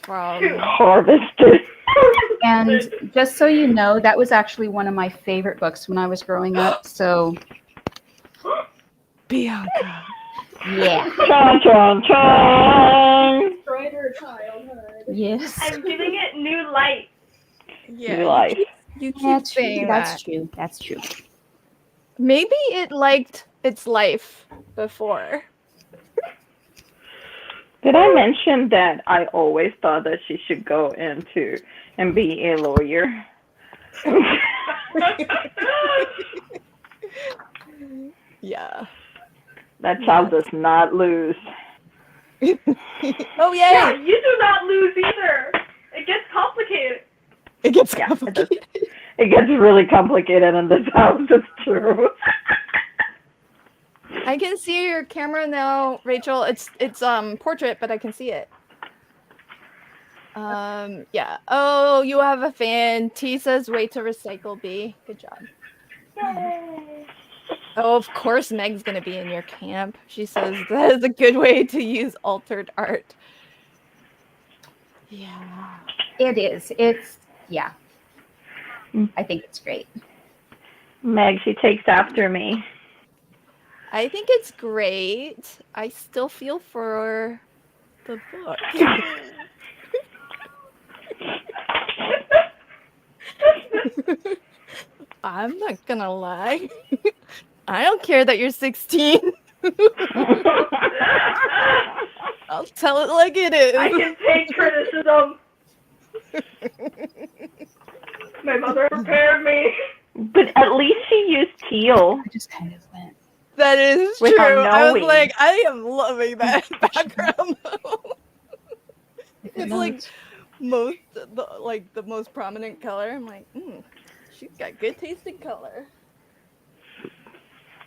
Harvested. And just so you know, that was actually one of my favorite books when I was growing up. So, Bianca. Yeah. Chon, chon, chon. Destroyed her childhood. Yes. I'm giving it new light. Yeah. New life. You keep saying That's true. That's true. Maybe it liked its life before. Did I mention that I always thought that she should go into and be a lawyer? Yeah. That child does not lose. Oh, yay! Yeah, you do not lose either. It gets complicated. It gets complicated. It gets really complicated in this house, it's true. I can see your camera now, Rachel. It's portrait, but I can see it. Yeah. Oh, you have a fan. T says, "Wait to recycle." B. Good job. Yay! Oh, of course Meg's gonna be in your camp. She says that is a good way to use altered art. Yeah. It is. Yeah. I think it's great. Meg, she takes after me. I think it's great. I still feel for the book. I'm not gonna lie. I don't care that you're 16. I'll tell it like it is. I can take criticism. My mother prepared me. But at least she used teal. I just kind of went. That is true. Without I was knowing. like, I am loving that background. If it It's like loads. the most prominent color. I'm like, she's got good taste in color.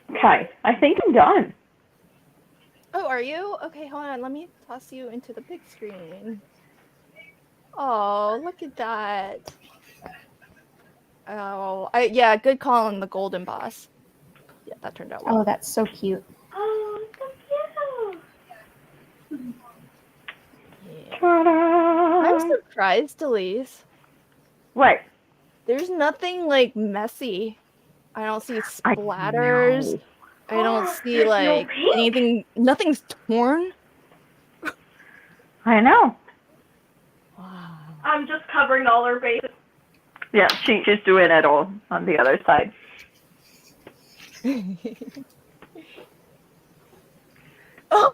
Okay, I think I'm done. Oh, are you? Okay, hold on. Let me toss you into the big screen. Oh, look at that. Oh, yeah, good call on the golden boss. Yeah, that turned out well. Oh, that's so cute. Oh, so cute. Yeah. Ta-da! I'm surprised, Elise. What? There's nothing like messy. I don't see I splatters. know. I don't see There's no like pink. anything. Nothing's torn. I know. Wow. I'm just covering all her bases. Yeah, she's doing it all on the other side. Oh,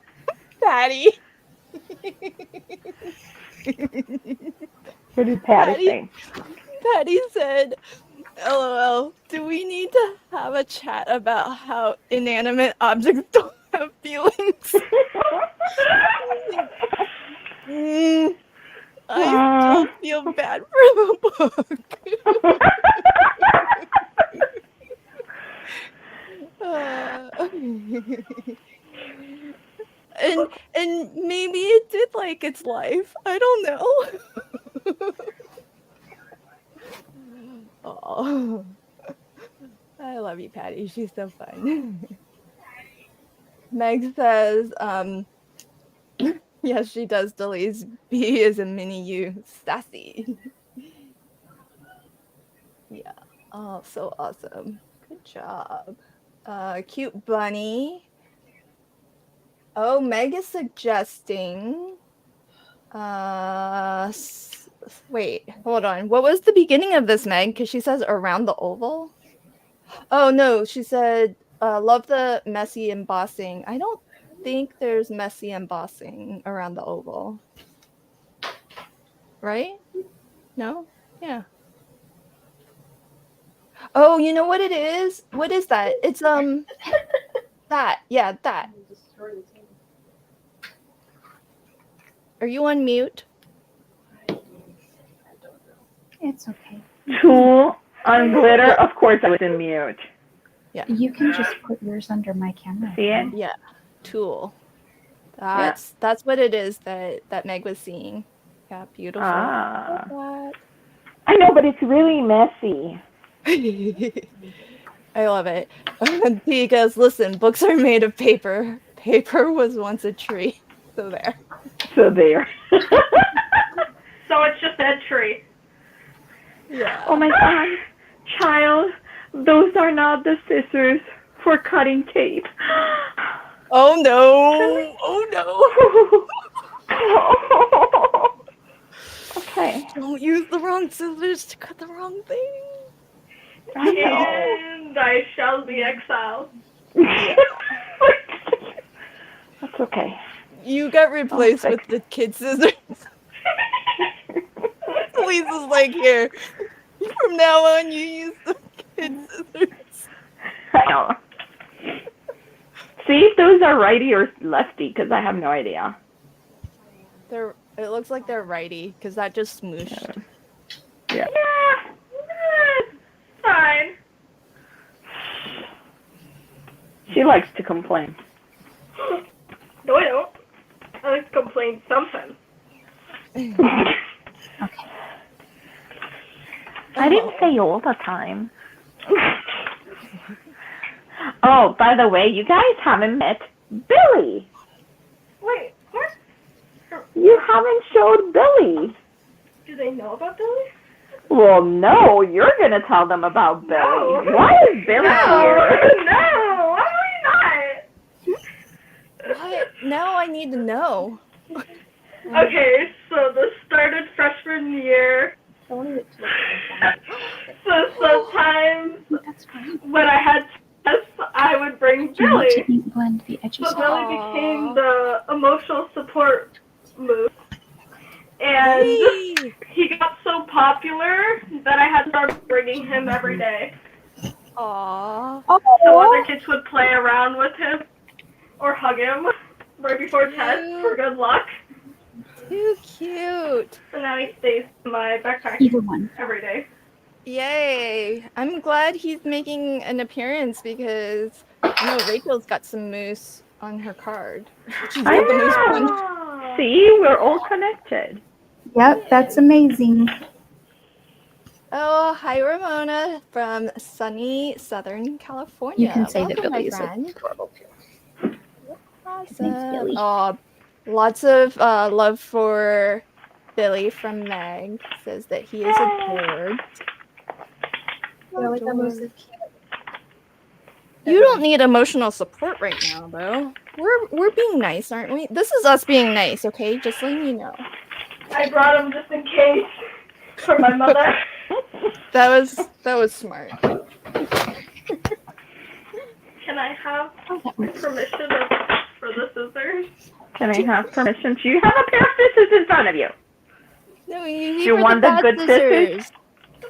Patty. What did Patty Patty? say? Patty said, LOL, do we need to have a chat about how inanimate objects don't have feelings? I still feel bad for the book. And maybe it did like its life. I don't know. Oh, I love you, Patty. She's so fun. Meg says, yes, she does, Delise. B is a mini you. Sassy. Yeah. Oh, so awesome. Good job. Cute bunny. Oh, Meg is suggesting. Wait, hold on. What was the beginning of this, Meg? Because she says around the oval. Oh no, she said love the messy embossing. I don't think there's messy embossing around the oval. Right? No? Yeah. Oh, you know what it is? What is that? It's that. Yeah, that. Are you on mute? It's okay. Tulle on glitter. Of course I was in mute. You can just put yours under my camera. See it? Yeah. Tulle. That's what it is that Meg was seeing. Yeah, beautiful. Ah. I know, but it's really messy. I love it. He goes, listen, books are made of paper. Paper was once a tree. So there. So there. So it's just that tree. Yeah. Oh my God, child, those are not the scissors for cutting tape. Oh no. Oh no. Okay. Don't use the wrong scissors to cut the wrong thing. I know. And I shall be exiled. That's okay. You got replaced Oh, with the kid scissors. Lisa's like, here. From now on, you use the kid scissors. I know. See if those are righty or lefty, because I have no idea. It looks like they're righty, because that just smooshed. Yeah. Yeah. Fine. She likes to complain. No, I don't. I like to complain sometimes. Okay. I didn't say all the time. Oh, by the way, you guys haven't met Billy. Wait, what? You haven't showed Billy. Do they know about Billy? Well, no, you're going to tell them about Billy. No. Why is Billy here? No, why are we not? What? Now I need to know. Okay, so this started freshman year. So sometimes That's fine. when I had tests, I would bring Do you want Billy. to ink blend the edges? So Billy became the emotional support moose. And Hey. he got so popular that I had to start bringing him every day. Aww. So other kids would play around with him or hug him right before tests for good luck. Too cute. And now he stays in my backpack Either one. every day. Yay. I'm glad he's making an appearance because I know Rachel's got some moose on her card. She's I got the moose one. know. See, we're all connected. Yep, that's amazing. Oh, hi Ramona from sunny Southern California. You can say that Welcome, Billy my is friend. adorable too. Awesome. Billy. Oh, lots of love for Billy from Meg. Says that he is adored. Billy the moose is cute. You don't need emotional support right now, though. We're being nice, aren't we? This is us being nice, okay? Just letting you know. I brought him just in case for my mother. That was smart. Can I have permission for the scissors? Can I have permission? Do you have a pair of scissors in front of you? No, you give You her want the the bad good scissors.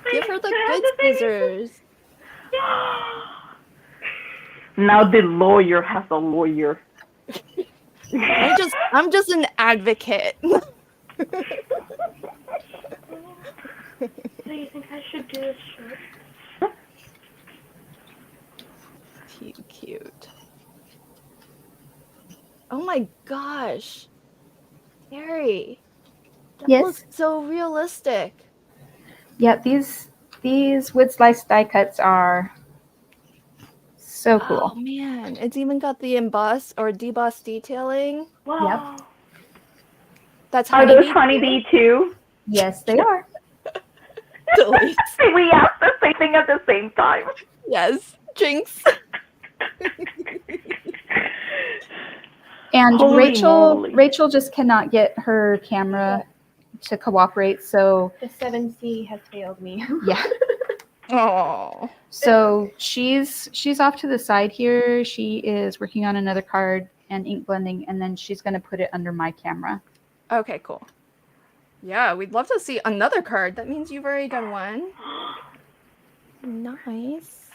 Wait, Give her the can I have good the baby scissors. Now the lawyer has a lawyer. I'm just an advocate. Do you think I should do this shirt? Cute. Oh my gosh. Terry. That Yes. looks so realistic. Yep, these wood slice die cuts are so Oh cool. man, it's even got the emboss or deboss detailing. Wow. That's Are those honeybee. honeybee too? Yes, they are. Delete. We asked the same thing at the same time. Yes, Jinx. And Holy moly. Rachel just cannot get her camera to cooperate, so The 7C has failed me. yeah. Oh. So she's off to the side here. She is working on another card and ink blending, and then she's going to put it under my camera. Okay, cool. Yeah, we'd love to see another card. That means you've already done one. Nice.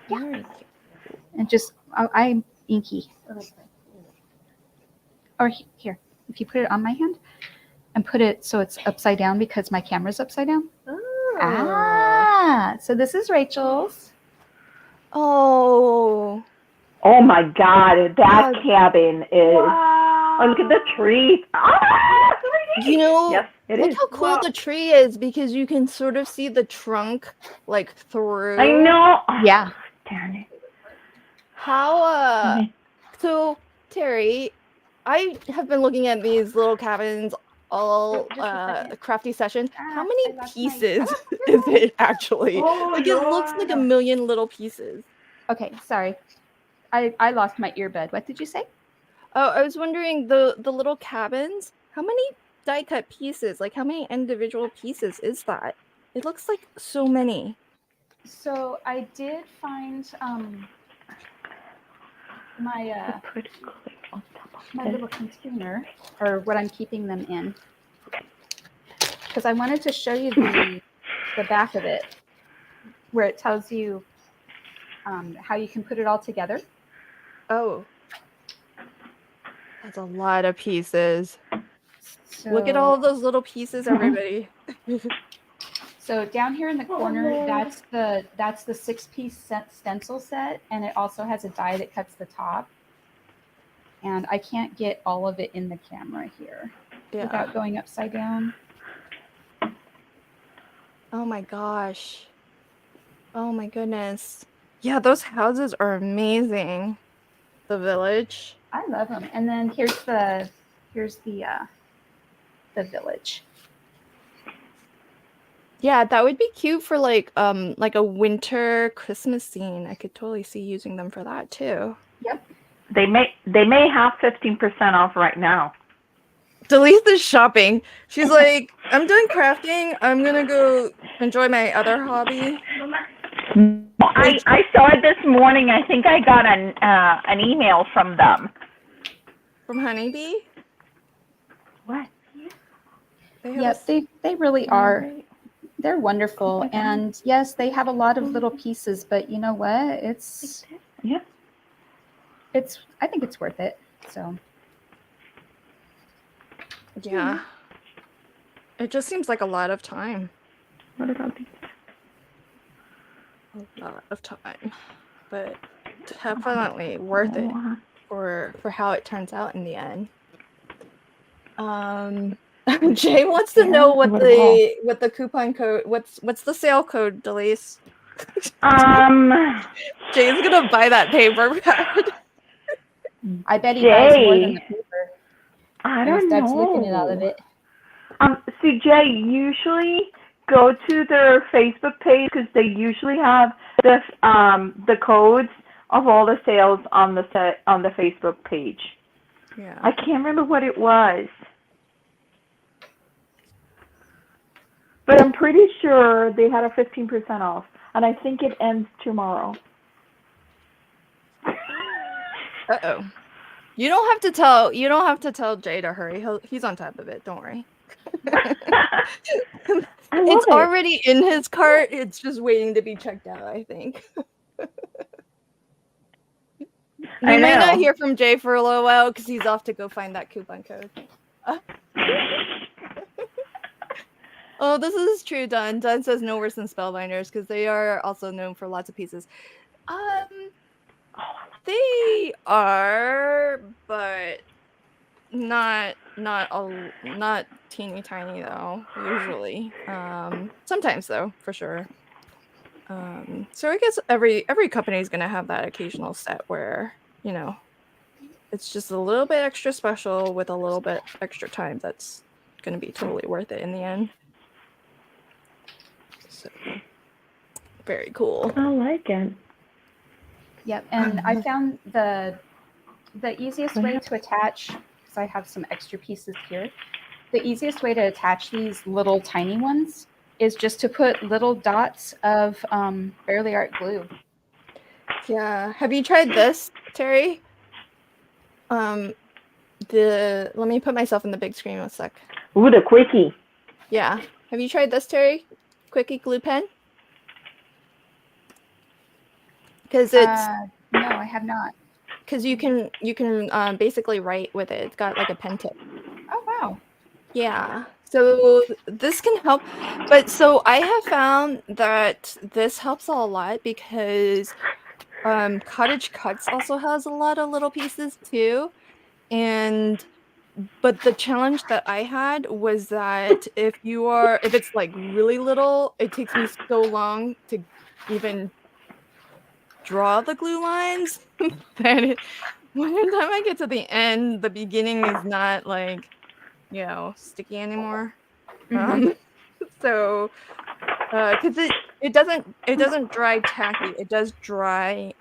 Very cute. And just I'm inky. Or here, if you put it on my hand and put it so it's upside down because my camera's upside down. Ah, so this is Rachel's. Oh. Oh my god, that God. cabin is. Wow. Oh, look at the tree. Ah! You know, Yes, it look is. how cool Wow. the tree is because you can sort of see the trunk like through. I know. Yeah. Darn it. How so Terry, I have been looking at these little cabins all Just a second. crafty session. How I many lost pieces is it actually? Oh, Like it looks like a million little pieces. Okay, sorry. I lost my earbud. What did you say? Oh, I was wondering the little cabins, how many die cut pieces? Like how many individual pieces is that? It looks like so many. So I did find my Put a clip on top of my this. little container, or what I'm keeping them in, because I wanted to show you the back of it, where it tells you how you can put it all together. Oh. That's a lot of pieces. So, Look at all of those little pieces, everybody. So down here in the corner, no. that's the 6-piece stencil set, and it also has a die that cuts the top. And I can't get all of it in the camera here without going upside down. Oh my gosh. Oh my goodness. Yeah, those houses are amazing. The village. I love them. And then here's the village. Yeah, that would be cute for like a winter Christmas scene. I could totally see using them for that too. Yep. They may have 15% off right now. Delete the shopping. She's like, I'm done crafting. I'm gonna go enjoy my other hobby. I saw it this morning. I think I got an email from them. From Honeybee? What? Yep, they really are. They're wonderful. And yes, they have a lot of little pieces, but you know what? Yeah. I think it's worth it. So Yeah. It just seems like a lot of time. What about these? A lot of time. But definitely worth it for how it turns out in the end. Jay wants to know what the coupon code, what's the sale code, Delise? Jay's gonna buy that paper pad. I bet he buys more than the paper. I don't know. Looking out of it. See, Jay, usually go to their Facebook page because they usually have the codes of all the sales on the Facebook page. Yeah. I can't remember what it was, but I'm pretty sure they had a 15% off, and I think it ends tomorrow. Uh-oh. You don't have to tell Jay to hurry. He's on top of it. Don't worry. It's already in his cart. It's just waiting to be checked out, I think. We might not hear from Jay for a little while because he's off to go find that coupon code. Oh, this is true, Dunn. Dunn says no worse than Spellbinders because they are also known for lots of pieces. They are, but not teeny tiny though. Usually, sometimes though, for sure. So I guess every company is gonna have that occasional set where it's just a little bit extra special with a little bit extra time. That's gonna be totally worth it in the end. So very cool. I like it. Yep, and I found the easiest way to attach, because I have some extra pieces here, the easiest way to attach these little tiny ones is just to put little dots of Fairly Art glue. Yeah. Have you tried this, Terry? Let me put myself in the big screen a sec. Ooh, the quickie. Yeah. Have you tried this, Terry? Quickie glue pen? Because it's no, I have not. Because you can basically write with it. It's got like a pen tip. Oh wow. Yeah. So this can help, but so I have found that this helps a lot because Cottage Cuts also has a lot of little pieces too, but the challenge that I had was that if it's like really little, it takes me so long to even draw the glue lines that by the time I get to the end, the beginning is not like sticky anymore. So because it doesn't dry tacky, it does dry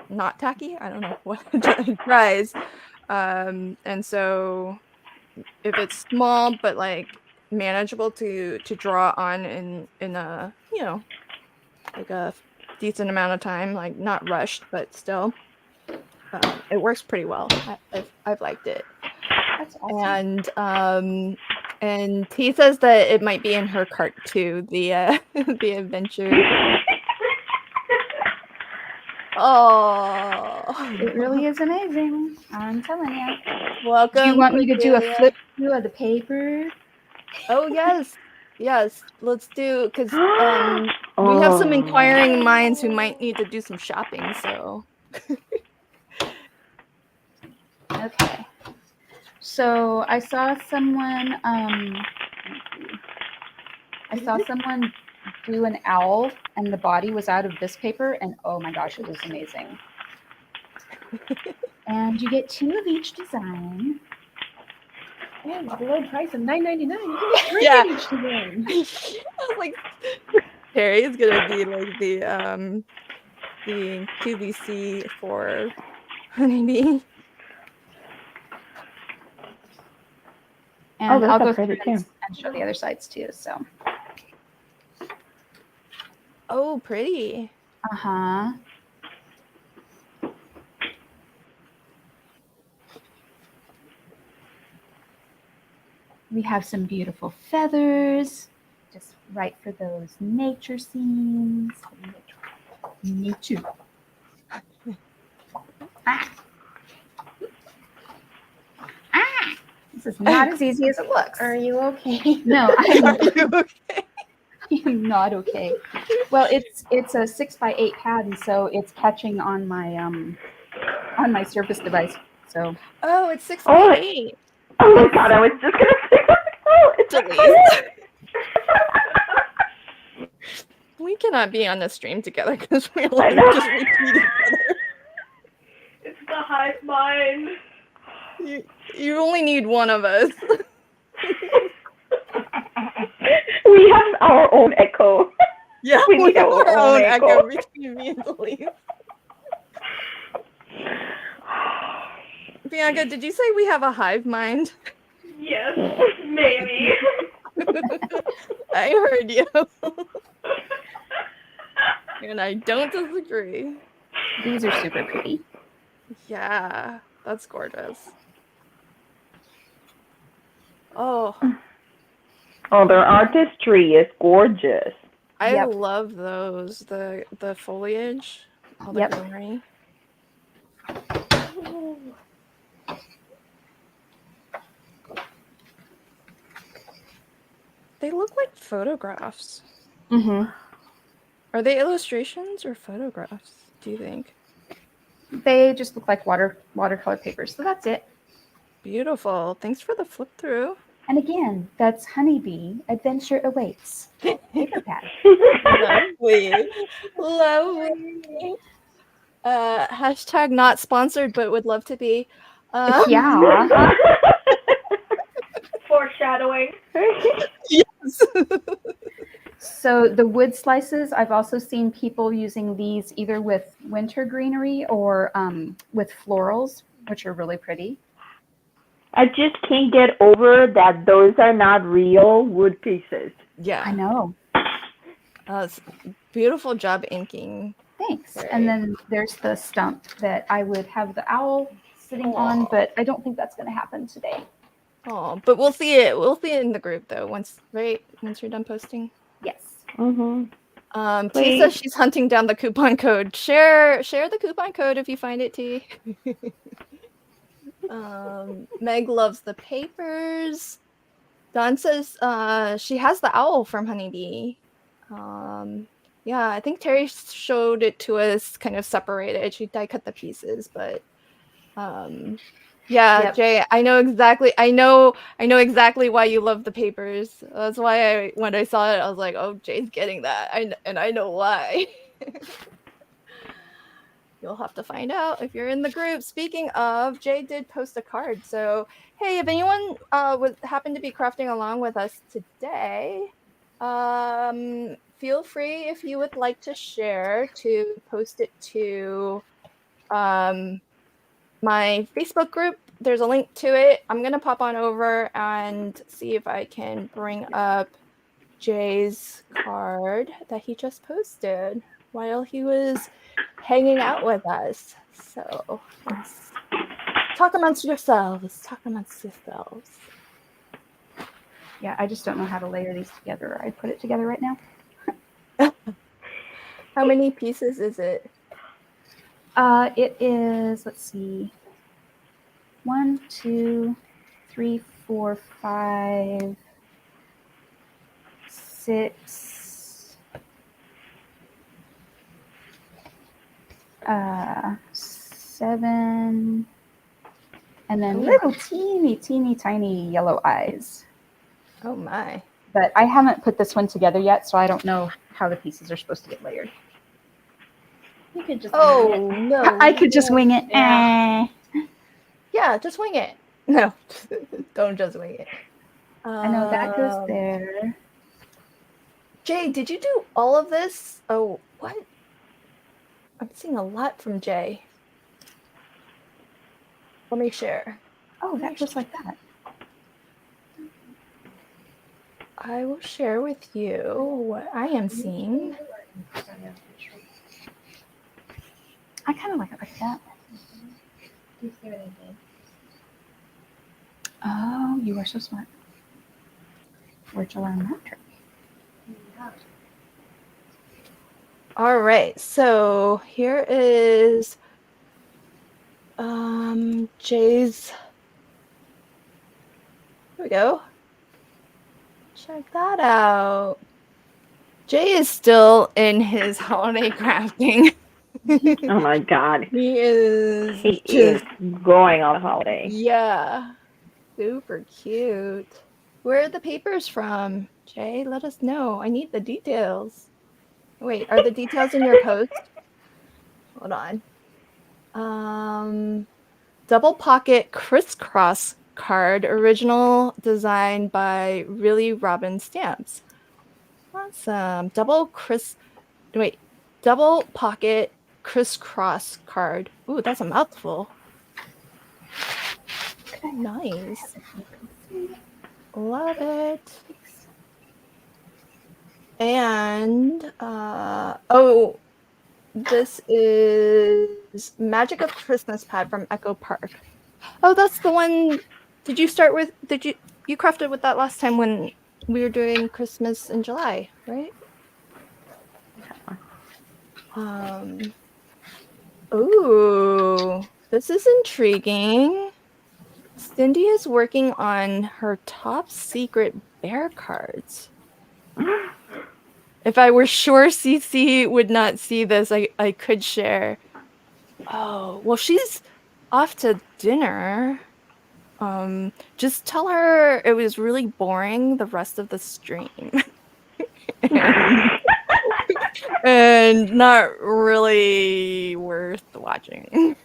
not tacky, I don't know what it dries, and so if it's small but like manageable to draw on in a like a decent amount of time, like not rushed but still, it works pretty well. I've liked it. That's awesome. And T says that it might be in her cart too, the adventure. Oh, it really is amazing. I'm telling you. Welcome. Do you want me to do a flip through of the paper? Oh yes, let's do, because we have some inquiring minds who might need to do some shopping. So. Okay. So I saw someone do an owl, and the body was out of this paper, and oh my gosh, it was amazing. And you get 2 of each design. And the low price of $9.99. You get 3 Yeah. of each design. I was like, Terry is gonna be like the QVC for honeybee. And those I'll are go pretty through too. and show the other sides too. So, Oh, pretty. uh-huh. We have some beautiful feathers, just right for those nature scenes. Nature. Ah. Ah. This is not as easy as it looks. Are you okay? No, Are you okay? I am not okay. Well, it's a 6x8 pad, and so it's catching on my Surface device. So Oh, it's 6 Oh, by 8. Oh my god, I was just gonna say, oh, it's Delete. We cannot be on the stream together because we're like know. just repeating each other. It's the hive mind. You only need one of us. We have our own echo. Yeah, We we need have our our own own echo. echo between me and Delise. Bianca, did you say we have a hive mind? Yes, maybe. I heard you. And I don't disagree. these are super pretty. Yeah, that's gorgeous. Oh, Oh, their artistry is gorgeous. I Yep. love those. The foliage, all the Yep. greenery. They look like photographs. Mm-hmm. Are they illustrations or photographs, do you think? They just look like watercolor papers. So that's it. Beautiful. Thanks for the flip through. And again, that's Honeybee. Adventure awaits. Paper pad. Lovely. Lovely. Hashtag not sponsored, but would love to be. Yeah. Foreshadowing. Yes. So the wood slices, I've also seen people using these either with winter greenery or with florals, which are really pretty. I just can't get over that those are not real wood pieces. Yeah. I know. Beautiful job inking. Thanks. Right. And then there's the stump that I would have the owl sitting on, but I don't think that's going to happen today. Oh, but we'll see it. We'll see it in the group though. Once you're done posting. Yes. Mm-hmm. T says she's hunting down the coupon code. Share the coupon code if you find it, T. Meg loves the papers. Dawn says she has the owl from Honeybee. Yeah, I think Terry showed it to us kind of separated. She die cut the pieces, but yeah, Yep. Jay, I know exactly why you love the papers. That's why when I saw it, I was like, oh, Jay's getting that. And I know why. You'll have to find out if you're in the group. Speaking of, Jay did post a card. So, hey, if anyone would happen to be crafting along with us today, feel free, if you would like to share, to post it to my Facebook group. There's a link to it. I'm going to pop on over and see if I can bring up Jay's card that he just posted while he was hanging out with us. So let's talk amongst yourselves. Yeah, I just don't know how to layer these together. I put it together right now. How many pieces is it? It is, let's see, 1, 2, 3, 4, 5, 6, 7, and then little teeny tiny yellow eyes. Oh my. but I haven't put this one together yet, so I don't know how the pieces are supposed to get layered. You could just Oh, no. I could just wing it. Yeah. Yeah, just wing it. No, don't just wing it. I know that goes there. Jay, did you do all of this? Oh, what? I'm seeing a lot from Jay. Let me share. Oh, that goes like that. I will share with you what I am seeing. I kind of like it like that. Oh, you are so smart. Where'd you learn that trick? All right, so here is Jay's. Here we go. Check that out. Jay is still in his holiday crafting. Oh my God. He is He is going on holiday. Yeah, super cute. Where are the papers from? Jay, let us know. I need the details. Wait, are the details in your post? Hold on. Double pocket crisscross card, original design by Really Robin Stamps. Awesome. Double pocket crisscross card. Ooh, that's a mouthful. Nice. Love it. And oh, this is Magic of Christmas pad from Echo Park. Oh, that's the one. Did you crafted with that last time when we were doing Christmas in July, right? Ooh, this is intriguing. Cindy is working on her top secret bear cards. If I were sure CC would not see this, I could share. Oh, well, she's off to dinner. Just tell her it was really boring the rest of the stream. and not really worth watching.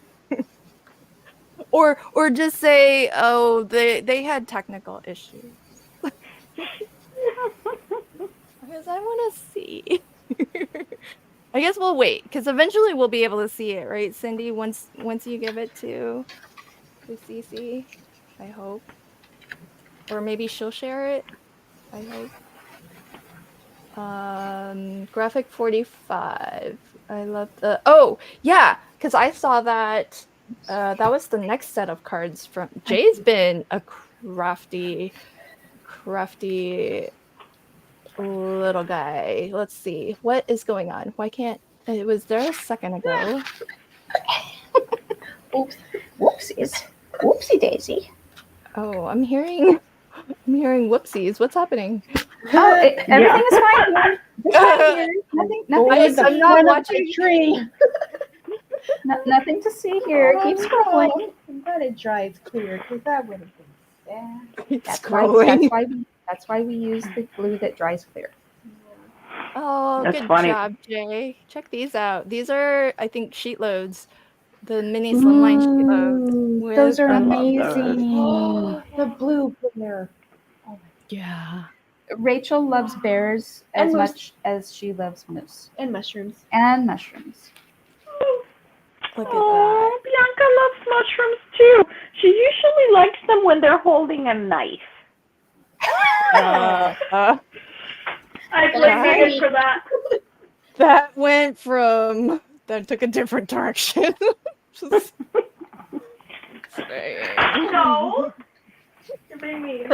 or just say, oh, they had technical issues. Because I want to see. I guess we'll wait, because eventually we'll be able to see it, right, Cindy? Once you give it to CC, I hope. Or maybe she'll share it, I hope. Graphic 45. I love the... Oh, yeah, because I saw that that was the next set of cards from... Jay's been a crafty little guy. Let's see. What is going on? Why can't... It was there a second ago. Oops. Whoopsies. Whoopsie daisy. Oh, I'm hearing whoopsies. What's happening? Oh, everything is fine. Nothing. I'm not watching. Tree. Nothing to see here. Keep scrolling. I'm glad it dried clear, because that would have been sad. That's why we use the glue that dries clear. Oh, That's good funny. job, Jay. Check these out. These are, I think, sheet loads. The mini slimline sheet loads. Those are I love amazing. Oh, the blue bear. Yeah. Rachel loves bears And as moose. much as she loves moose And mushrooms. and mushrooms. Look at Oh, Bianca loves mushrooms too. She usually likes them when they're holding a knife. that. I blame Megan for that. That went from... That took a different direction. Just saying. No. You're being mean.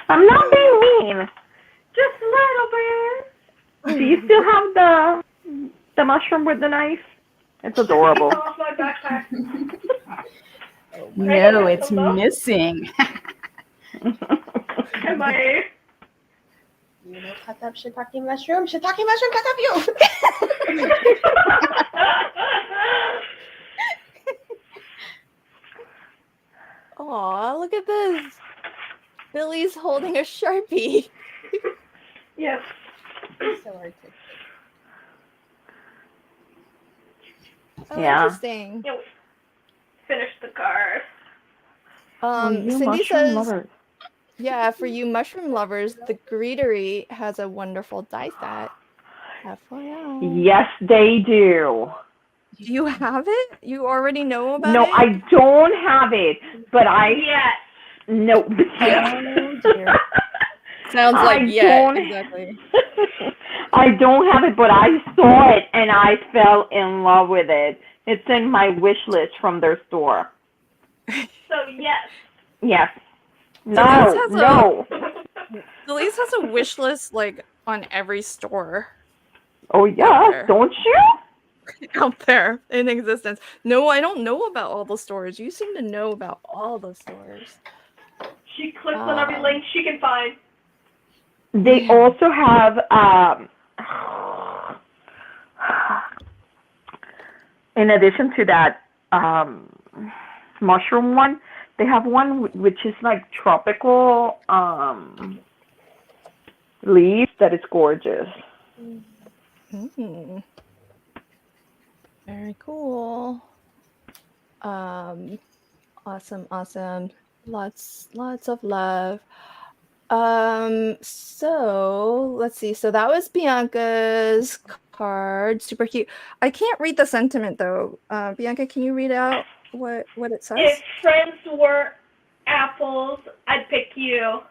I'm not being mean. Just a little bit. Do you still have the mushroom with the knife? It's adorable. Fell off my backpack. No, it's missing. Am I? You know, cut up shiitake mushroom. Shiitake mushroom, cut up you. Aw, look at this. Billy's holding a Sharpie. Yes. So artistic. Oh, Yeah. interesting. Yeah, we finished the card. You Cindy mushroom says, lovers. yeah, for you mushroom lovers, the Greetery has a wonderful die set. FYI. Yes, they do. Do you have it? You already know about No, it? I don't have it, but Yes. no. Oh, dear. Sounds like I yeah, don't- exactly. I don't have it, but I saw it and I fell in love with it. It's in my wish list from their store. So yes. Yes. Denise No, has no. Delise has a wish list like on every store Oh out yeah, there. don't you? out there in existence. No, I don't know about all the stores. You seem to know about all the stores. She clicks on every link she can find. They also have in addition to that mushroom one, they have one which is like tropical leaves that is gorgeous. Mm. Very cool. Awesome. Lots of love. So let's see. So that was Bianca's card. Super cute. I can't read the sentiment though. Bianca, can you read out what it says? If friends were apples, I'd pick you.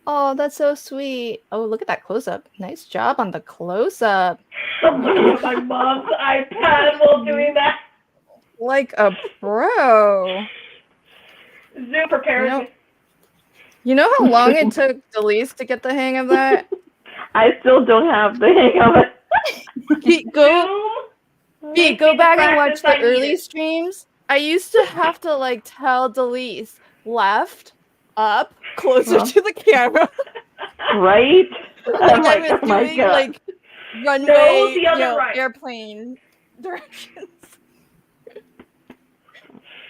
Oh, that's so sweet. Oh, look at that close up. Nice job on the close up. I'm looking at my mom's iPad while doing that. Like a pro. Zoom prepares me. You know how long it took Delise to get the hang of that? I still don't have the hang of it. Go back and watch the early streams. I used to have to like tell Delise left, up, closer to the camera. Right? Like I was oh my doing God. like runway, No, the other right. airplane directions.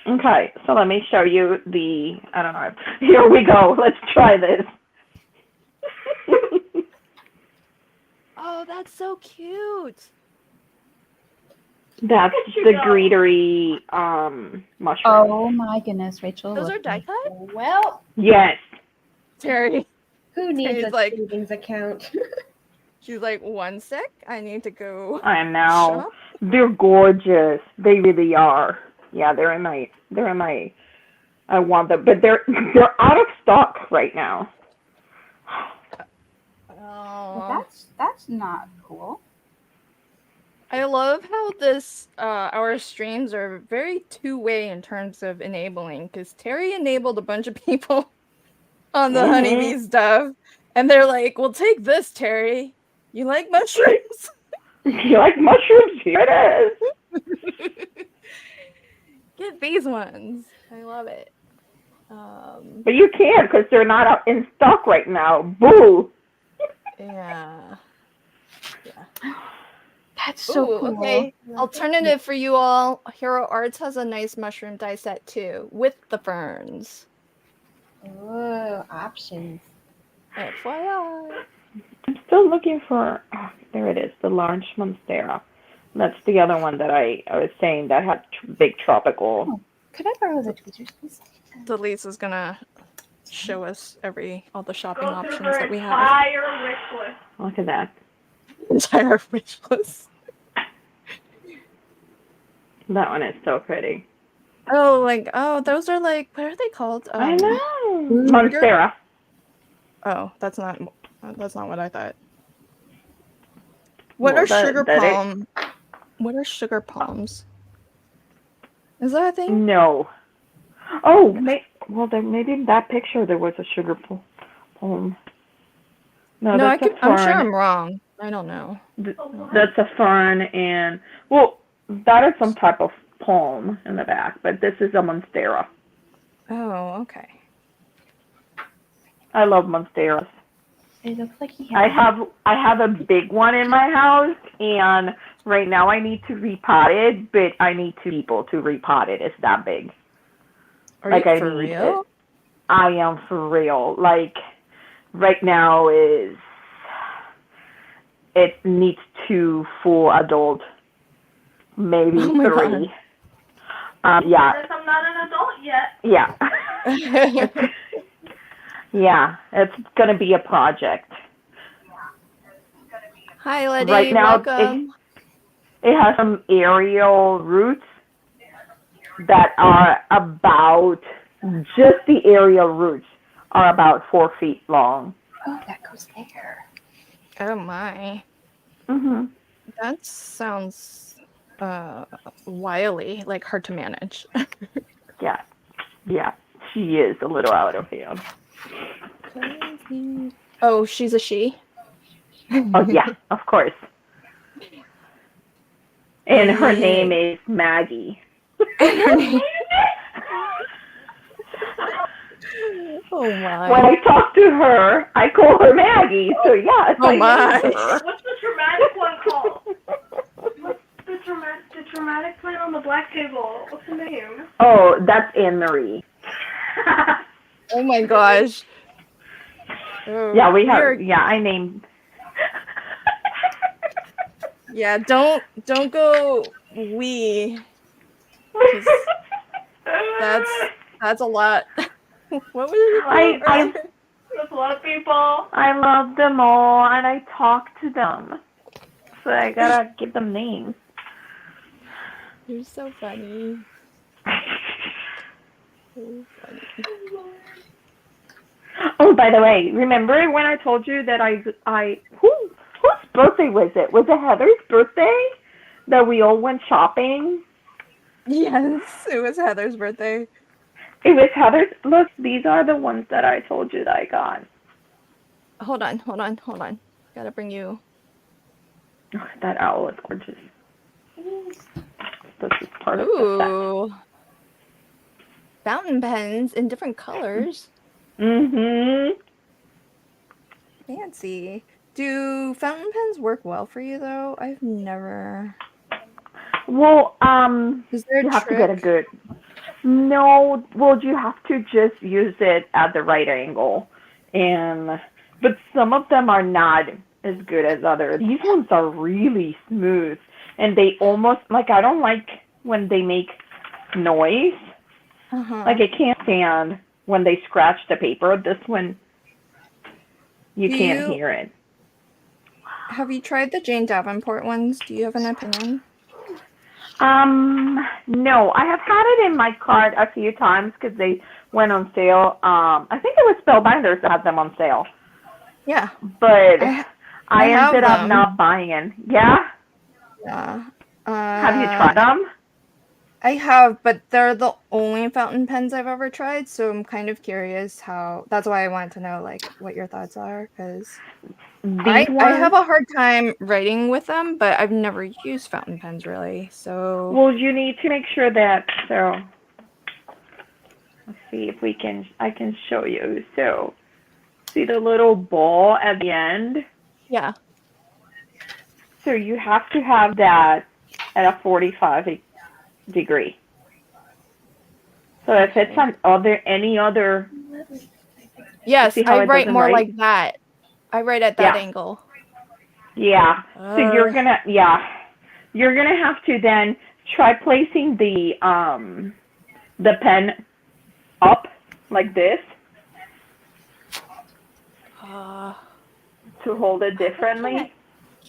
Okay, so let me show you the, I don't know, here we go, let's try this. Oh, that's so cute. That's the Greetery mushroom. Oh my goodness, Rachel. Those are look die cut? Well, Yes. Terry, who needs Terry's a like- savings account? she's like, 1 sec, I need to go I know. shop. They're gorgeous. They really are. Yeah, they're in my, I want them, but they're out of stock right now. Oh. That's not cool. I love how this our streams are very two-way in terms of enabling, because Terry enabled a bunch of people on the honeybee stuff, and they're like, "Well, take this, Terry. You like mushrooms? You like mushrooms? Here it is. Get these ones." I love it. But you can't because they're not up in stock right now. Boo. Yeah. That's so Ooh, cool. okay. Alternative for you all. Hero Arts has a nice mushroom die set too, with the ferns. Oh, options. FYI. I'm still looking for, there it is, the large monstera. That's the other one that I was saying that had big tropical. Oh, could I borrow the tweezers, please? Delise is gonna show us all the shopping Go through options her that we have. entire wish list. Look at that. Entire wish list. That one is so pretty. Oh, those are like, what are they called? I know. Monstera. Oh, that's not what I thought. What Well, are sugar that is- palm? What are sugar palms? Is that a thing? No. Oh, maybe in that picture there was a sugar palm. No, No, that's a I'm sure fern. I'm wrong. I don't know. That's a fern, and well, that is some type of palm in the back, but this is a monstera. Oh, okay. I love monsteras. It looks like he I has. have a big one in my house, and right now I need to repot it, but I need 2 people to repot it. It's that big. Are Like, you I for need real? I am for real. Like right now is it needs 2 full adult, maybe Oh my 3. Yeah, Since I'm not an adult yet. yeah, God. yeah. It's gonna be a project. Hi, Letty. Right now, Welcome. it has some aerial roots that are about, just the aerial roots are about 4 feet long. Oh, that goes there. Oh my. Mhm. That sounds wily, like hard to manage. Yeah, yeah. She is a little out of hand. Oh, she's a she? Oh yeah, of course. And her name is Maggie. And her name. Oh my. When I talk to her, I call her Maggie. So yes, Oh I my. named her. What's the dramatic one called? What's the dramatic plant on the black table? What's the name? Oh, that's Anne Marie. Oh my gosh. Oh, Yeah, we have. are- Yeah, I named. Yeah, don't go we. 'Cause that's a lot. What was it I earlier? That's a lot of people. I love them all, and I talk to them. So I gotta give them names. You're so funny. So funny. Oh, by the way, remember when I told you that whose birthday was it? Was it Heather's birthday that we all went shopping? Yes, it was Heather's birthday. It was Heather's. Look, these are the ones that I told you that I got. Hold on. Gotta bring you. Oh, that owl is gorgeous. This is part of the Ooh. Fountain pens in different colors. set. Mhm. Fancy. Do fountain pens work well for you though? I've never. Well, Is there a you have to get a trick? good. No, well, you have to just use it at the right angle, but some of them are not as good as others. These ones are really smooth, and they almost like I don't like when they make noise. Like I can't stand when they scratch the paper. This one, you can't hear it. Have you tried the Jane Davenport ones? Do you have an opinion? No, I have had it in my cart a few times because they went on sale. I think it was Spellbinders that had them on sale. Yeah. But I have ended up them. not buying it. Yeah? Yeah. Have you tried them? I have, but they're the only fountain pens I've ever tried, so I'm kind of curious how. That's why I wanted to know like what your thoughts are, because I have a hard time writing with them, but I've never used fountain pens really. So Well, you need to make sure that. So let's see if I can show you. So see the little ball at the end. yeah. So you have to have that at a 45 degree. So if it's on any other. Yes, See how I it write doesn't more write? like that. I write at that angle. Yeah. So you're gonna have to then try placing the pen up like this to hold it differently. I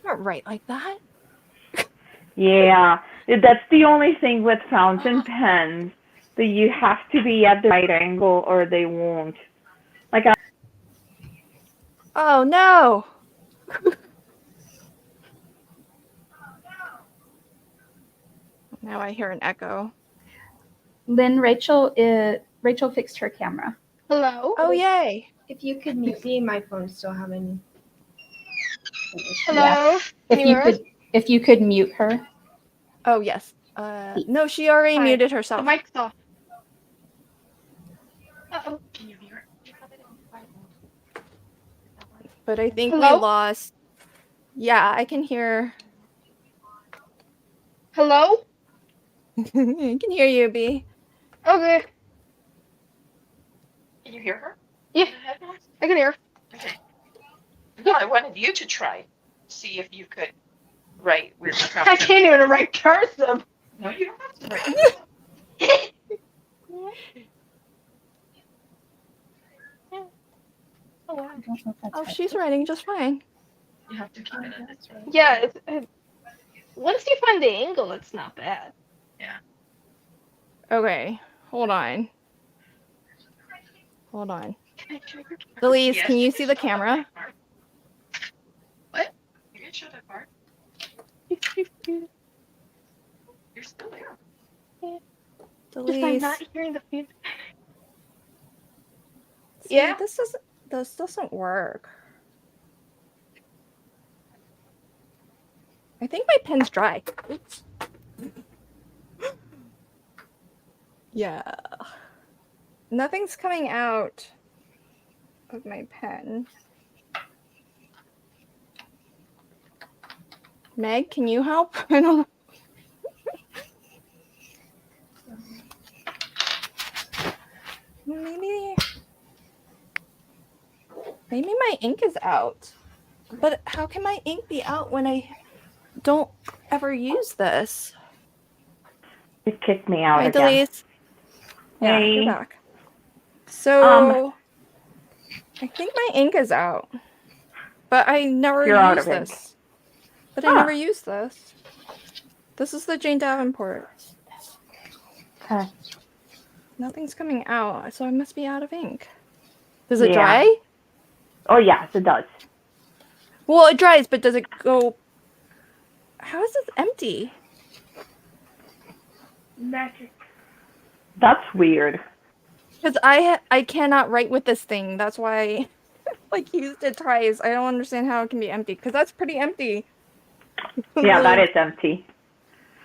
can't write like that. Yeah, that's the only thing with fountain pens, that you have to be at the right angle or they won't. Like Oh no. Now I hear an echo. Lynn, Rachel fixed her camera. Hello? Oh yay. If you could mute me, my phone's still having. Hello? If you could mute her. Oh yes. No, she already muted The herself. mic's off. Uh-oh. Can you hear it? But I think Hello? we lost. Yeah, I can hear. Hello? I can hear you, B. Okay. Can you hear her? Yeah, I can hear. Okay. No, I wanted you to try. see if you could write weird I crafting. can't even write cursive. No, you don't have to write. Oh wow. I don't know if that's Oh, right. she's writing just fine. You have to keep it in this. Yeah, once you find the angle, it's not bad. Okay, hold on. Hold on. Can I show your Delise, Yes, can you can see the show that camera? part. What? You can show that part. You're still there. If I'm Delise. not hearing the feedback. See, Yeah? this doesn't work. I think my pen's dry. Oops. Yeah. Nothing's coming out of my pen. Meg, can you help? I don't. Maybe my ink is out. But how can my ink be out when I don't ever use this? It kicked me out Hi, again. Delise. Yeah, Hey. you're back. So, I think my ink is out. But I never You're out use of ink. this. But I never use this. This is the Jane Davenport. Okay. Nothing's coming out, so I must be out of ink. Does it Yeah. dry? Oh, yes, it does. Well, it dries, but does it go... How is this empty? Magic. That's weird. Because I cannot write with this thing. That's why I like used it twice. I don't understand how it can be empty. Because that's pretty empty. Yeah, that is empty.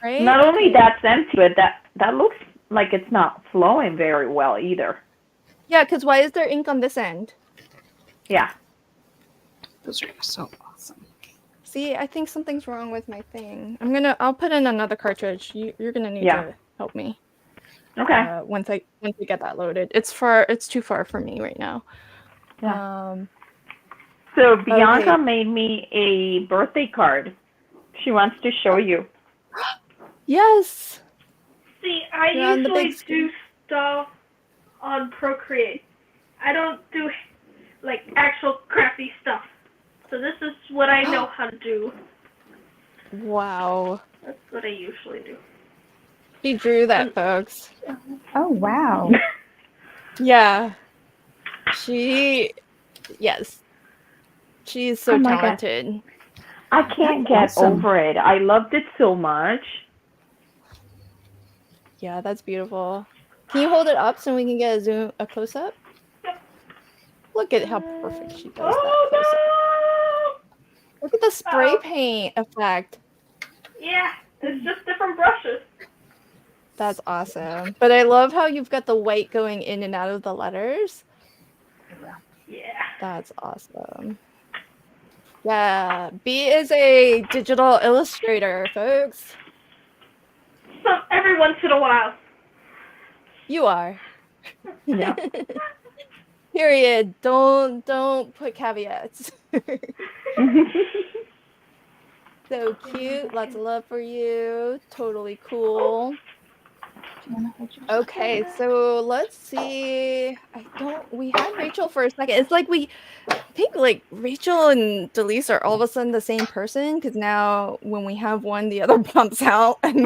Right? Not only that's empty, but that looks like it's not flowing very well either. Yeah, because why is there ink on this end? Yeah. Those are so awesome. See, I think something's wrong with my thing. I'll put in another cartridge. You're gonna need Yeah. to help me. Okay. Once we get that loaded. It's too far for me right now. Yeah. So Bianca okay. made me a birthday card. She wants to show you. Yes. See, I You're on the usually big screen. do stuff on Procreate. I don't do like actual crafty stuff. So this is what I know how to do. Wow. That's what I usually do. She drew that, folks. Oh wow. Yeah. Yes. She's so Oh my God. talented. I can't get awesome. over it. I loved it so much. Yeah, that's beautiful. Can you hold it up so we can get a close up? Look at how perfect she does that close up. Look at the spray paint effect. Yeah, it's just different brushes. That's awesome. But I love how you've got the white going in and out of the letters. Yeah. That's awesome. Yeah, B is a digital illustrator, folks. So every once in a while. You are. Yeah. Period. Don't put caveats. So cute. Lots of love for you. Totally cool. Okay, so let's see. We had Rachel for a second. It's like I think like Rachel and Delise are all of a sudden the same person because now when we have one, the other bumps out. And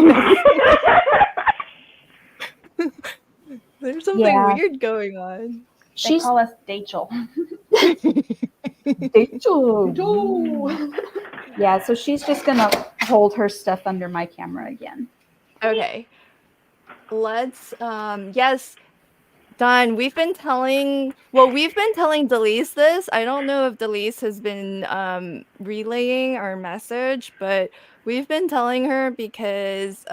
there's something weird going on. They call us Dachel. Dachel. Yeah, so she's just gonna hold her stuff under my camera again. Okay. Let's yes, Don, we've been telling Delise this. I don't know if Delise has been relaying our message, but we've been telling her because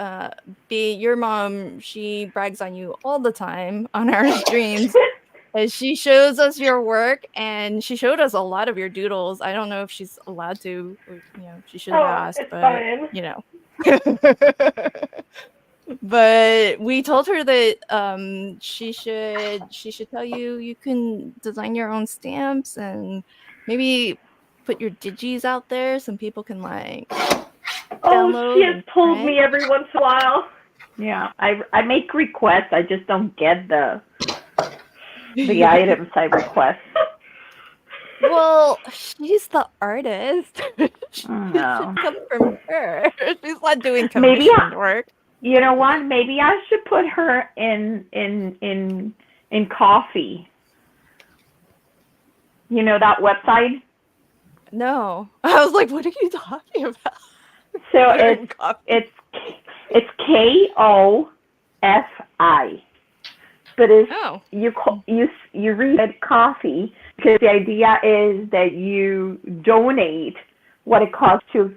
your mom, she brags on you all the time on our streams. And she shows us your work, and she showed us a lot of your doodles. I don't know if she's allowed to, or, she should have asked, it's but fine. But we told her that she should tell you can design your own stamps and maybe put your digis out there? Some people can like Oh, she download has and told print. me every once in a while. Yeah, I make requests. I just don't get the items I request. Well, she's the artist. It No. should come from her. She's not doing Maybe commissioned work. you know what? Maybe I should put her in coffee. You know that website? No. I was like, what are you talking about? So Put her in coffee. it's KOFI. But it's Oh. you read it coffee because the idea is that you donate what it costs to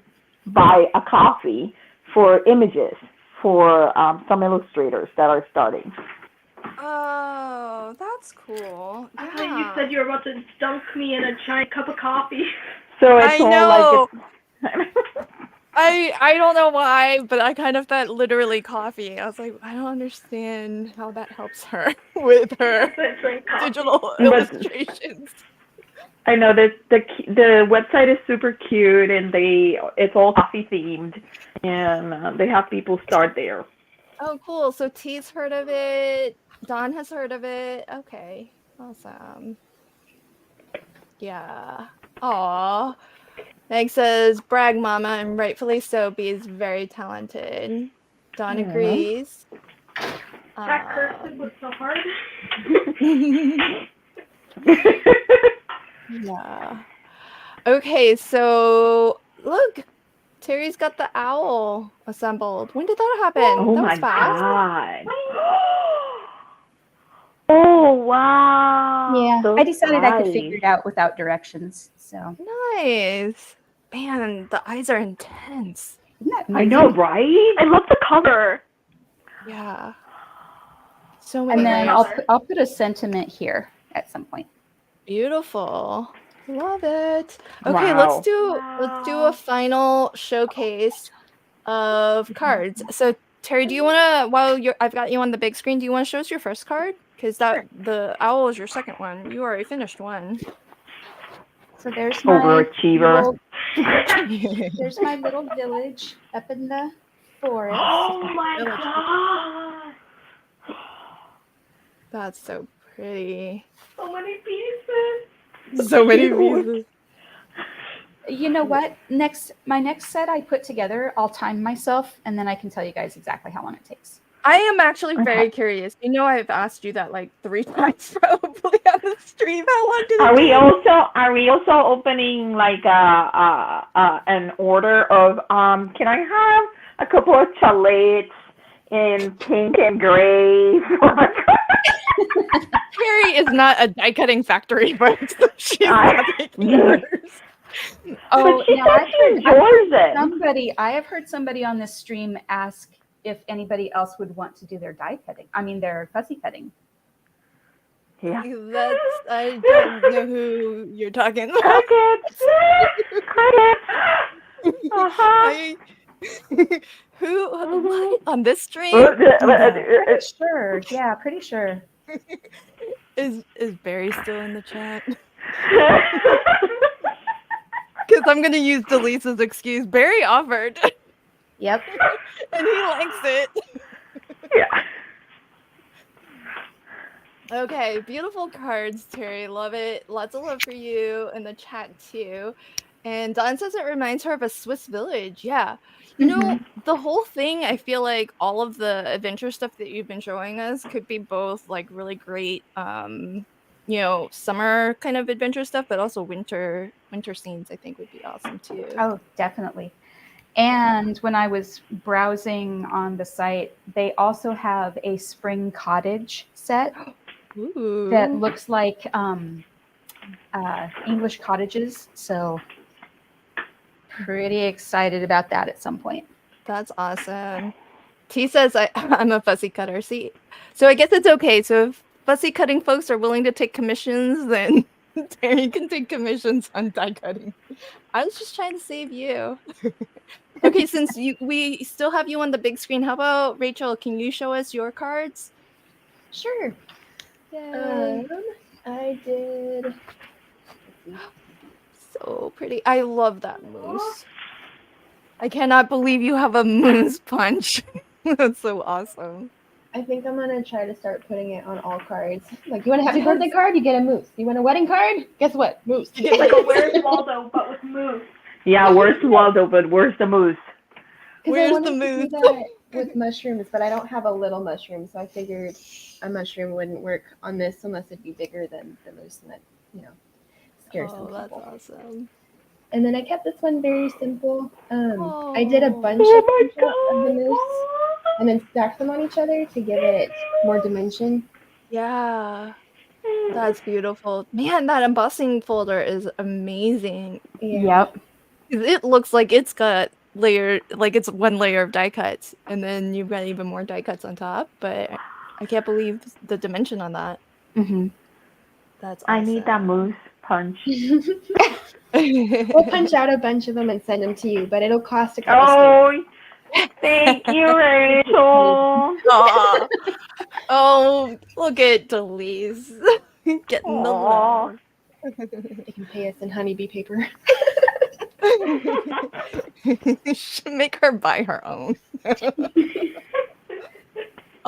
buy a coffee for images for some illustrators that are starting. Oh, that's cool. I thought you Yeah. said you were about to dunk me in a giant cup of coffee. So it's I all know. like I don't know why, but I kind of thought literally coffee. I was like, I don't understand how that helps her with her I drank coffee. digital But- illustrations. I know that the website is super cute and it's all coffee themed and they have people start there. Oh, cool. So T's heard of it. Dawn has heard of it. Okay. Awesome. Yeah. Aw. Meg says, brag mama, and rightfully so, B is very talented. Dawn Aw. agrees. That cursive was so hard. Yeah. Okay, so look, Terry's got the owl assembled. When did that happen? Oh that my was fast. god. Oh wow. Yeah, Those I decided I could eyes. figure it out without directions. So Nice. Man, the eyes are intense. isn't that I amazing? know, right? I love the color. Yeah. So many And then layers. I'll put a sentiment here at some point. Beautiful. Love it. Okay, Wow. let's do a final showcase of cards. So Terry, do you wanna I've got you on the big screen, do you wanna show us your first card? Because the owl is your second one. You already finished one. So there's my Overachiever. there's my little village up in the forest. Oh my god. That's so pretty. So many pieces. So many Cute. pieces. You know what? My next set I put together, I'll time myself, and then I can tell you guys exactly how long it takes. I am actually very curious. You know, I've asked you that like 3 times probably on the stream. How long did it take? Are we also opening like an order of can I have a couple of chocolates in pink and gray? Terry is not a die cutting factory, but she's not taking Yeah. orders. Oh, But she now said she enjoys it. I have heard somebody on this stream ask if anybody else would want to do their their fuzzy cutting. Yeah. I don't know who you're talking about. Crickets. Crickets. Uh-huh. Who? What? On this stream? Pretty sure. Yeah, pretty sure. Is Barry still in the chat? Because I'm gonna use Delisa's excuse. Barry offered, Yep. and he likes it. Yeah. Okay, beautiful cards, Terry. Love it. Lots of love for you in the chat too. And Dawn says it reminds her of a Swiss village. Yeah. You know, the whole thing, I feel like all of the adventure stuff that you've been showing us could be both like really great summer kind of adventure stuff, but also winter scenes I think would be awesome too. Oh, definitely. And when I was browsing on the site, they also have a spring cottage set Ooh. that looks like English cottages. So pretty excited about that at some point. That's awesome. T says I'm a fussy cutter. See, so I guess it's okay. So if fussy cutting folks are willing to take commissions, then Terry can take commissions on die cutting. I was just trying to save you. Okay, since we still have you on the big screen, how about Rachel? Can you show us your cards? I did. So pretty. I love that moose. I cannot believe you have a moose punch. That's so awesome. I think I'm gonna try to start putting it on all cards. Like, you want a happy birthday card? You get a moose. You want a wedding card? Guess what? Moose. It's like a Where's Waldo, but with moose. Yeah, where's Waldo, but where's the moose? 'Cause Where's I the wanted to moose? do that with mushrooms, but I don't have a little mushroom, so I figured a mushroom wouldn't work on this unless it'd be bigger than the moose, and that, scares some Oh, that's people. awesome. And then I kept this one very simple. I did a bunch of the moose and then stacked them on each other to give it more dimension. Yeah. That's beautiful. Man, that embossing folder is amazing. Yeah. It looks like it's got it's one layer of die cuts, and then you've got even more die cuts on top, but I can't believe the dimension on that. Mm-hmm. That's awesome. I need that moose punch. We'll punch out a bunch of them and send them to you, but it'll cost a couple Oh, thank you, Rachel. Aw. Oh, look at Delise getting the Aw. love. They can pay us in honeybee paper. Should make her buy her own.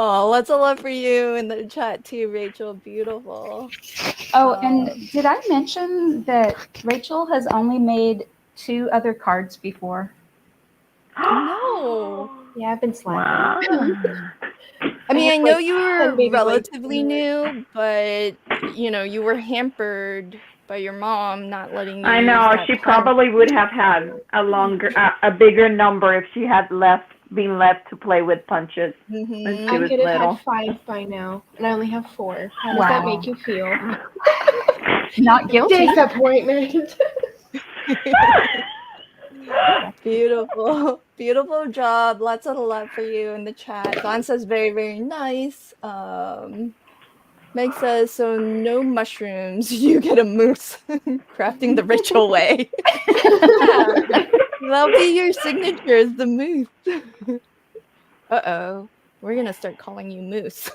Oh, lots of love for you in the chat too, Rachel. Beautiful. Oh, and did I mention that Rachel has only made 2 other cards before? No. Yeah, I've been slacking. Wow. I mean, I have, know like, you 10 were baby wipes relatively in new, but you were hampered by your mom not letting you I use know, that she pen. probably would have had a bigger number if she had been left to play with punches when Mhm. she I was could have little. had 5 by now, and I only have 4. How does that make you feel? Not guilty. Disappointment. Beautiful. Beautiful job. Lots of love for you in the chat. Don says very, very nice. Meg says, so no mushrooms, you get a moose. Crafting the Rachel way. Yeah. That'll be your signature is the moose. Uh-oh. We're gonna start calling you Moose.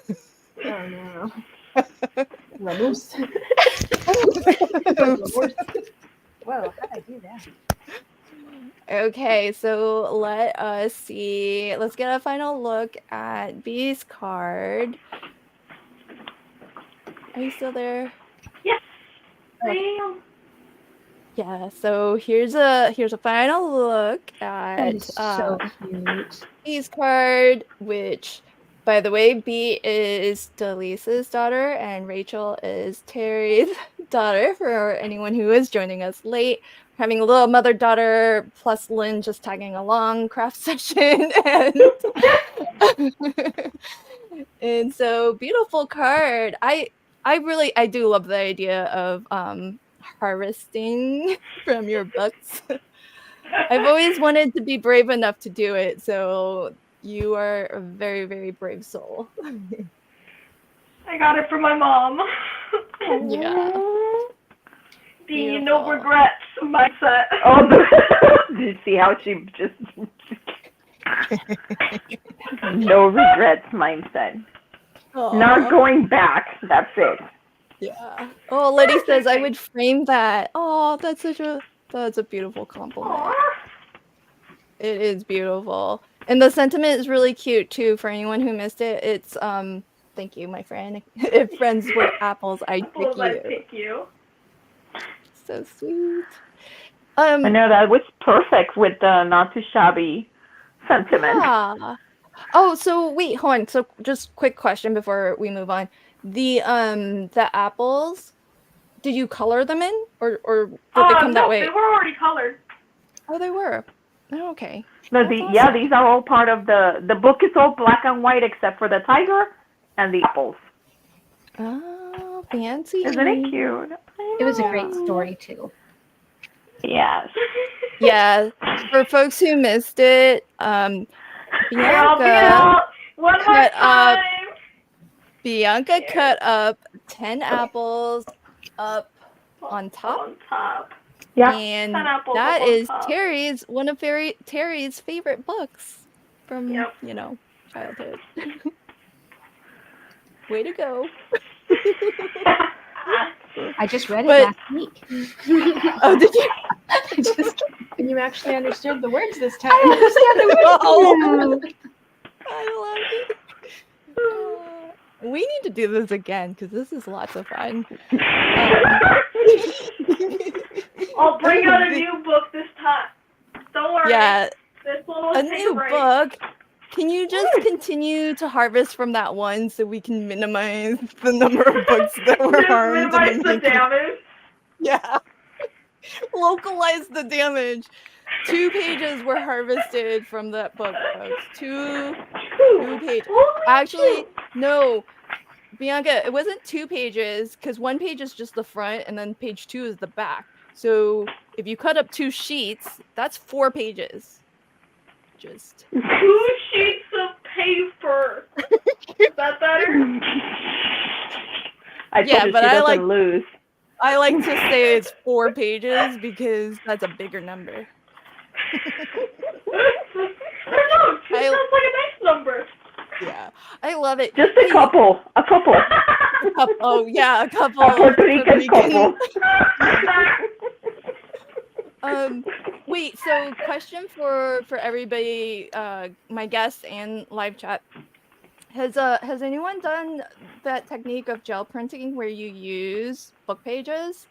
Oh no. Ramos. Whoa, how'd I do that? Okay, so let us see. Let's get a final look at B's card. Are you still there? Yes, I am. Yeah, so here's a final look That at is so cute. B's card, which, by the way, B is Delisa's daughter and Rachel is Terry's daughter, for anyone who is joining us late. Having a little mother-daughter plus Lynn just tagging along craft session. And so beautiful card. I do love the idea of harvesting from your books. I've always wanted to be brave enough to do it, so you are a very, very brave soul. I got it from my mom. Yeah. The no Beautiful. regrets mindset. Oh, did you see how she just no regrets mindset. Aw. Not going back. That's it. Yeah. Oh, Letty says I would frame that. Oh, that's a beautiful compliment. Aw. It is beautiful. And the sentiment is really cute too for anyone who missed it. It's thank you, my friend. If friends were apples, I'd pick Apples, I'd you. pick you. So sweet. I know that was perfect with the not too shabby sentiment. Yeah. Oh, so wait, hold on. So just quick question before we move on. The apples, did you color them in or did they come that No, way? they were already colored. Oh, they were. Oh, okay. No, That's yeah, awesome. these are all part of the book is all black and white except for the tiger and the apples. Oh, fancy. Isn't it cute? It was a great story too. Yes. Yeah. For folks who missed it, I'll be Bianca out one more cut up time. cut up 10 apples up on top. On top. Yeah. And 10 apples that up on is top. one of Terry's favorite books from, Yep. childhood. Way to go. I just read it But- last week. Oh, did you? And you actually understood the words this time. I understand the words. I love it. We need to do this again because this is lots of fun. I'll bring out a new book this time. Don't worry. Yeah, This one will a take a new break. book. Can you just continue to harvest from that one so we can minimize the number of books that were Just harmed? minimize the damage. Yeah. Localize the damage. 2 pages were harvested from that book, folks. 2 pages. Actually, no. Bianca, it wasn't 2 pages because 1 page is just the front and then page 2 is the back. So if you cut up 2 sheets, that's 4 pages. Just 2 sheets of paper. Is that better? I Yeah, told you but she I doesn't like- lose. I like to say it's 4 pages because that's a bigger number. I don't know. 2 sounds like a nice number. Yeah, I love it. Just a couple. A couple. Oh yeah, a couple. A Puerto Rican couple. Wait. So, question for everybody, my guests and live chat. Has anyone done that technique of gel printing where you use book pages?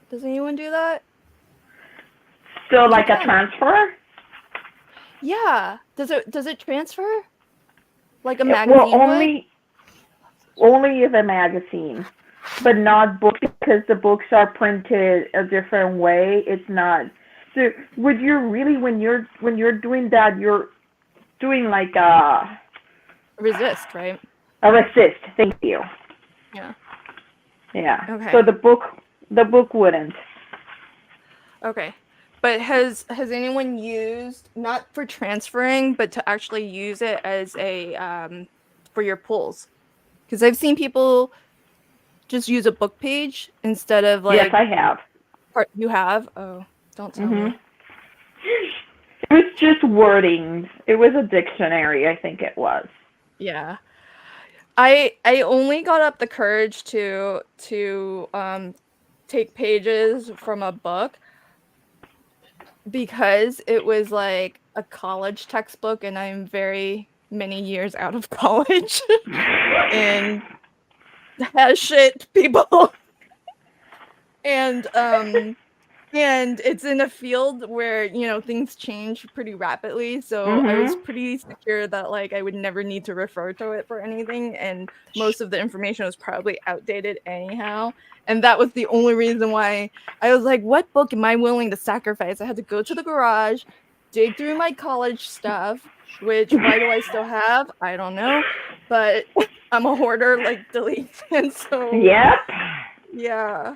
Does anyone do that? So like a transfer? Yeah. Does it transfer? Like a magazine Well, would? only if a magazine, but not books because the books are printed a different way. It's not. So would you really when you're doing that you're doing like a Resist, right? resist? Thank you. Yeah. Yeah. Okay. So the book wouldn't. Okay. But has anyone used, not for transferring, but to actually use it as a for your pulls? Because I've seen people just use a book page instead of like. Yes, I have. You have? Oh, don't tell me. It was just wording. It was a dictionary, I think it was. Yeah. I only got up the courage to take pages from a book because it was like a college textbook and I'm very many years out of college and has shit people and it's in a field where things change pretty rapidly, so I was pretty secure that like I would never need to refer to it for anything, and most of the information was probably outdated anyhow. And that was the only reason why I was like, what book am I willing to sacrifice? I had to go to the garage, dig through my college stuff, which why do I still have? I don't know. But I'm a hoarder like Delete. And so Yep. yeah.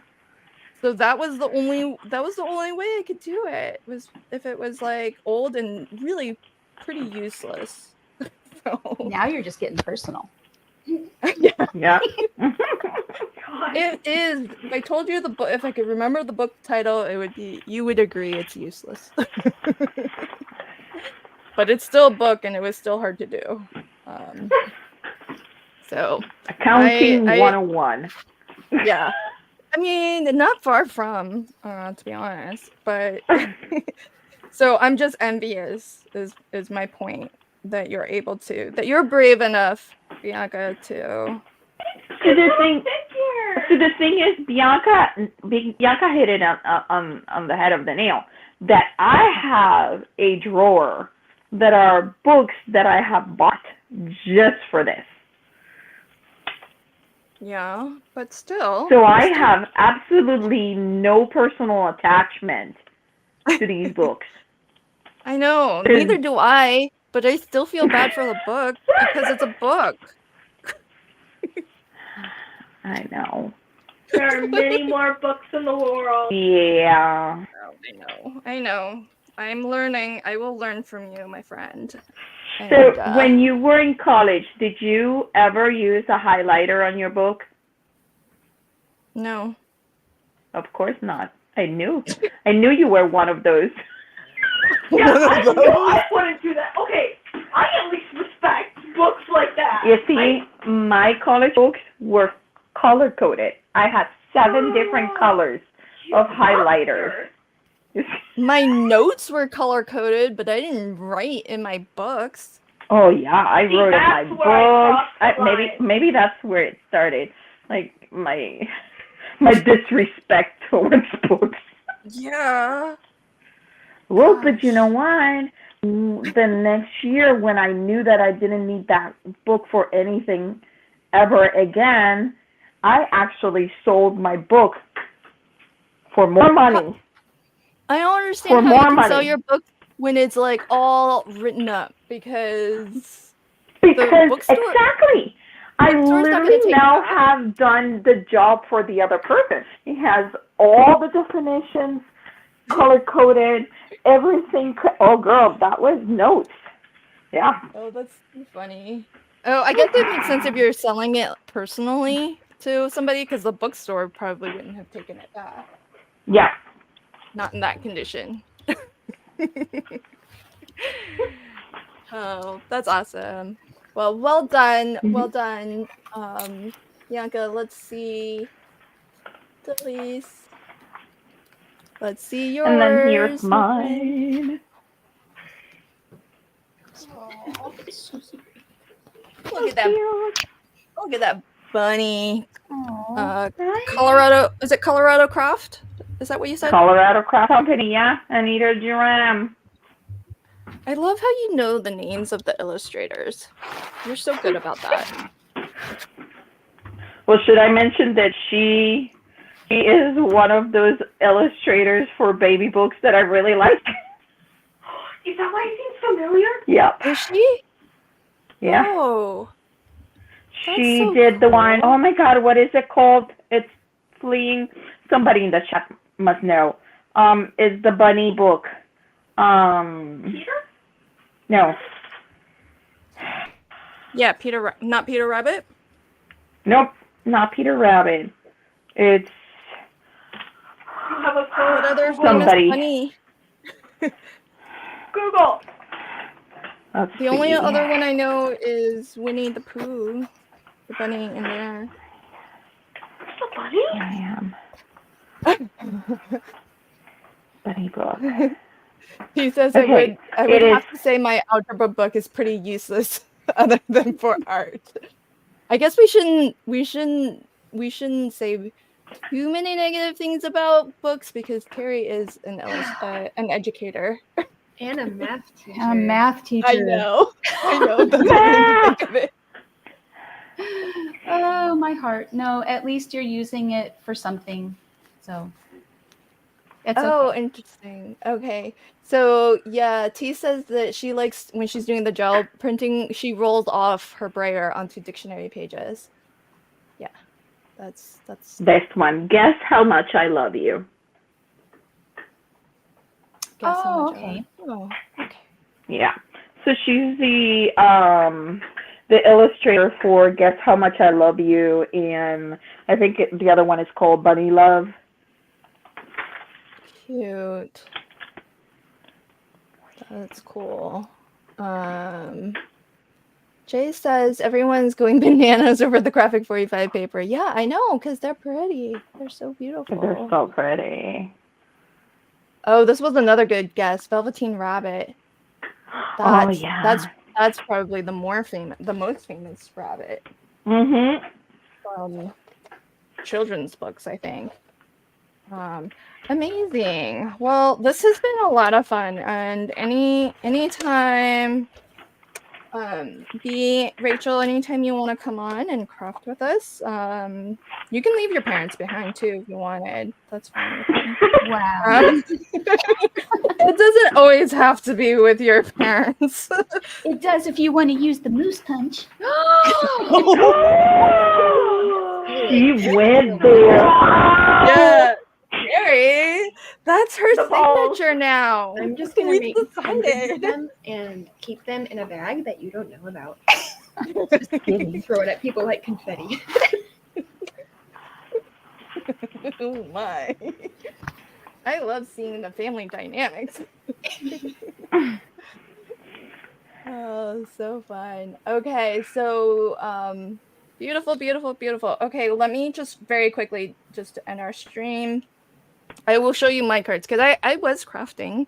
So that was the only way I could do it, was if it was like old and really pretty useless. So Now you're just getting personal. Yeah. it is. If I told you the book, if I could remember the book title, it would be, you would agree it's useless. But it's still a book and it was still hard to do. So Accounting 101. Yeah. I mean, not far from, to be honest, but so I'm just envious is my point, that you're brave enough, Bianca, to. So the thing is, Bianca hit it on the head of the nail. That I have a drawer that are books that I have bought just for this. Yeah, but still. So I have absolutely no personal attachment to these books. I know, neither do I, but I still feel bad for the book because it's a book. I know. There are many more books in the world. Yeah. I know. I'm learning. I will learn from you, my friend. So when you were in college, did you ever use a highlighter on your book? No. Of course not. I knew you were one of those. Yeah, I wouldn't do that. Okay, I at least respect books like that. You see, my college books were color-coded. I had 7 different colors of highlighters. My notes were color coded, but I didn't write in my books. Oh yeah, I See, wrote in my that's where I books. crossed the Maybe that's where it started. Like my disrespect towards books. Yeah. Well, but you know Gosh. what? The next year, when I knew that I didn't need that book for anything ever again, I actually sold my book for more money. I don't For understand how more you can sell money. your book when it's like all written up because Because bookstore exactly, I bookstore's not gonna literally take now that. have done the job for the other person. It has all the definitions, color coded, everything. Oh, girl, that was notes. Yeah. Oh, that's too funny. Oh, I guess it makes sense if you're selling it personally to somebody because the bookstore probably wouldn't have taken it back. Yeah. Not in that condition. Oh, that's awesome. Well, well done. Well done. Bianca, let's see. Delise. Let's see And then here's yours, my friend. mine. Aw, so sweet. So Look at that. cute. Look at that bunny. Aw. Colorado. Is it Colorado Craft? Is that what you said? Colorado Craft Company, yeah. Anita Duram. I love how you know the names of the illustrators. You're so good about that. Well, should I mention that she is one of those illustrators for baby books that I really like? Is that why it seems familiar? Yep. Is she? Yeah. Oh. She so did the one, cool. oh my God, what is it called? It's fleeing. Somebody in the chat must know. Is the bunny book. Peter? No. Yeah, not Peter Rabbit. Nope, not Peter Rabbit. It's You have a What other somebody. famous bunny? Google. Let's The only see. other one I know is Winnie the Pooh, the bunny in there. The bunny? Here I am. Bunny book. He says Okay, I would it have is- to say my algebra book is pretty useless other than for art. I guess we shouldn't say too many negative things about books because Terry is an educator. And a math teacher. A math teacher. I know. That's what made me think of it. Oh, my heart. No, at least you're using it for something. So it's Oh, okay. interesting. Okay. So yeah, T says that she likes when she's doing the gel printing, she rolls off her brayer onto dictionary pages. Yeah. That's Best one. Guess how much I love you. guess how Oh, much I okay. love- Oh, okay. Yeah. So she's the illustrator for Guess How Much I Love You, and I think the other one is called Bunny Love. Cute. That's cool. Jay says everyone's going bananas over the graphic 45 paper. Yeah, I know, because they're pretty. They're so beautiful. They're so pretty. Oh, this was another good guess. Velveteen Rabbit. Oh yeah. That's probably the most famous rabbit Mhm. from children's books, I think. Amazing. Well, this has been a lot of fun, and anytime, Rachel, anytime you want to come on and craft with us, you can leave your parents behind too if you wanted. That's fine with me. Wow. It doesn't always have to be with your parents. It does if you want to use the moose punch. She went there. Yeah, Mary, that's her The balls. signature now. I'm just gonna We make decided. hundreds of them and keep them in a bag that you don't know about. Just kidding. Throw it at people like confetti. Oh my. I love seeing the family dynamics. Oh, so fun. Okay, so beautiful, beautiful, beautiful. Okay, let me just very quickly just end our stream. I will show you my cards because I was crafting,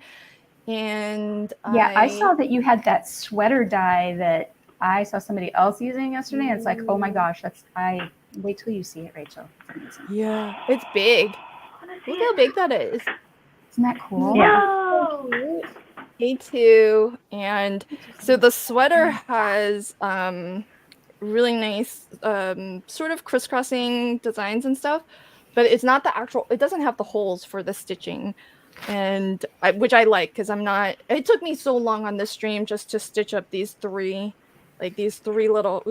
and Yeah, I saw that you had that sweater dye that I saw somebody else using yesterday. And it's like, oh my gosh, I wait till you see it, Rachel. It's amazing. Yeah, it's big. Look how big that is. Isn't that cool? Yeah. A2, and so the sweater has really nice sort of crisscrossing designs and stuff, but it's not the actual, it doesn't have the holes for the stitching, and which I like because I'm not, it took me so long on this stream just to stitch up these three little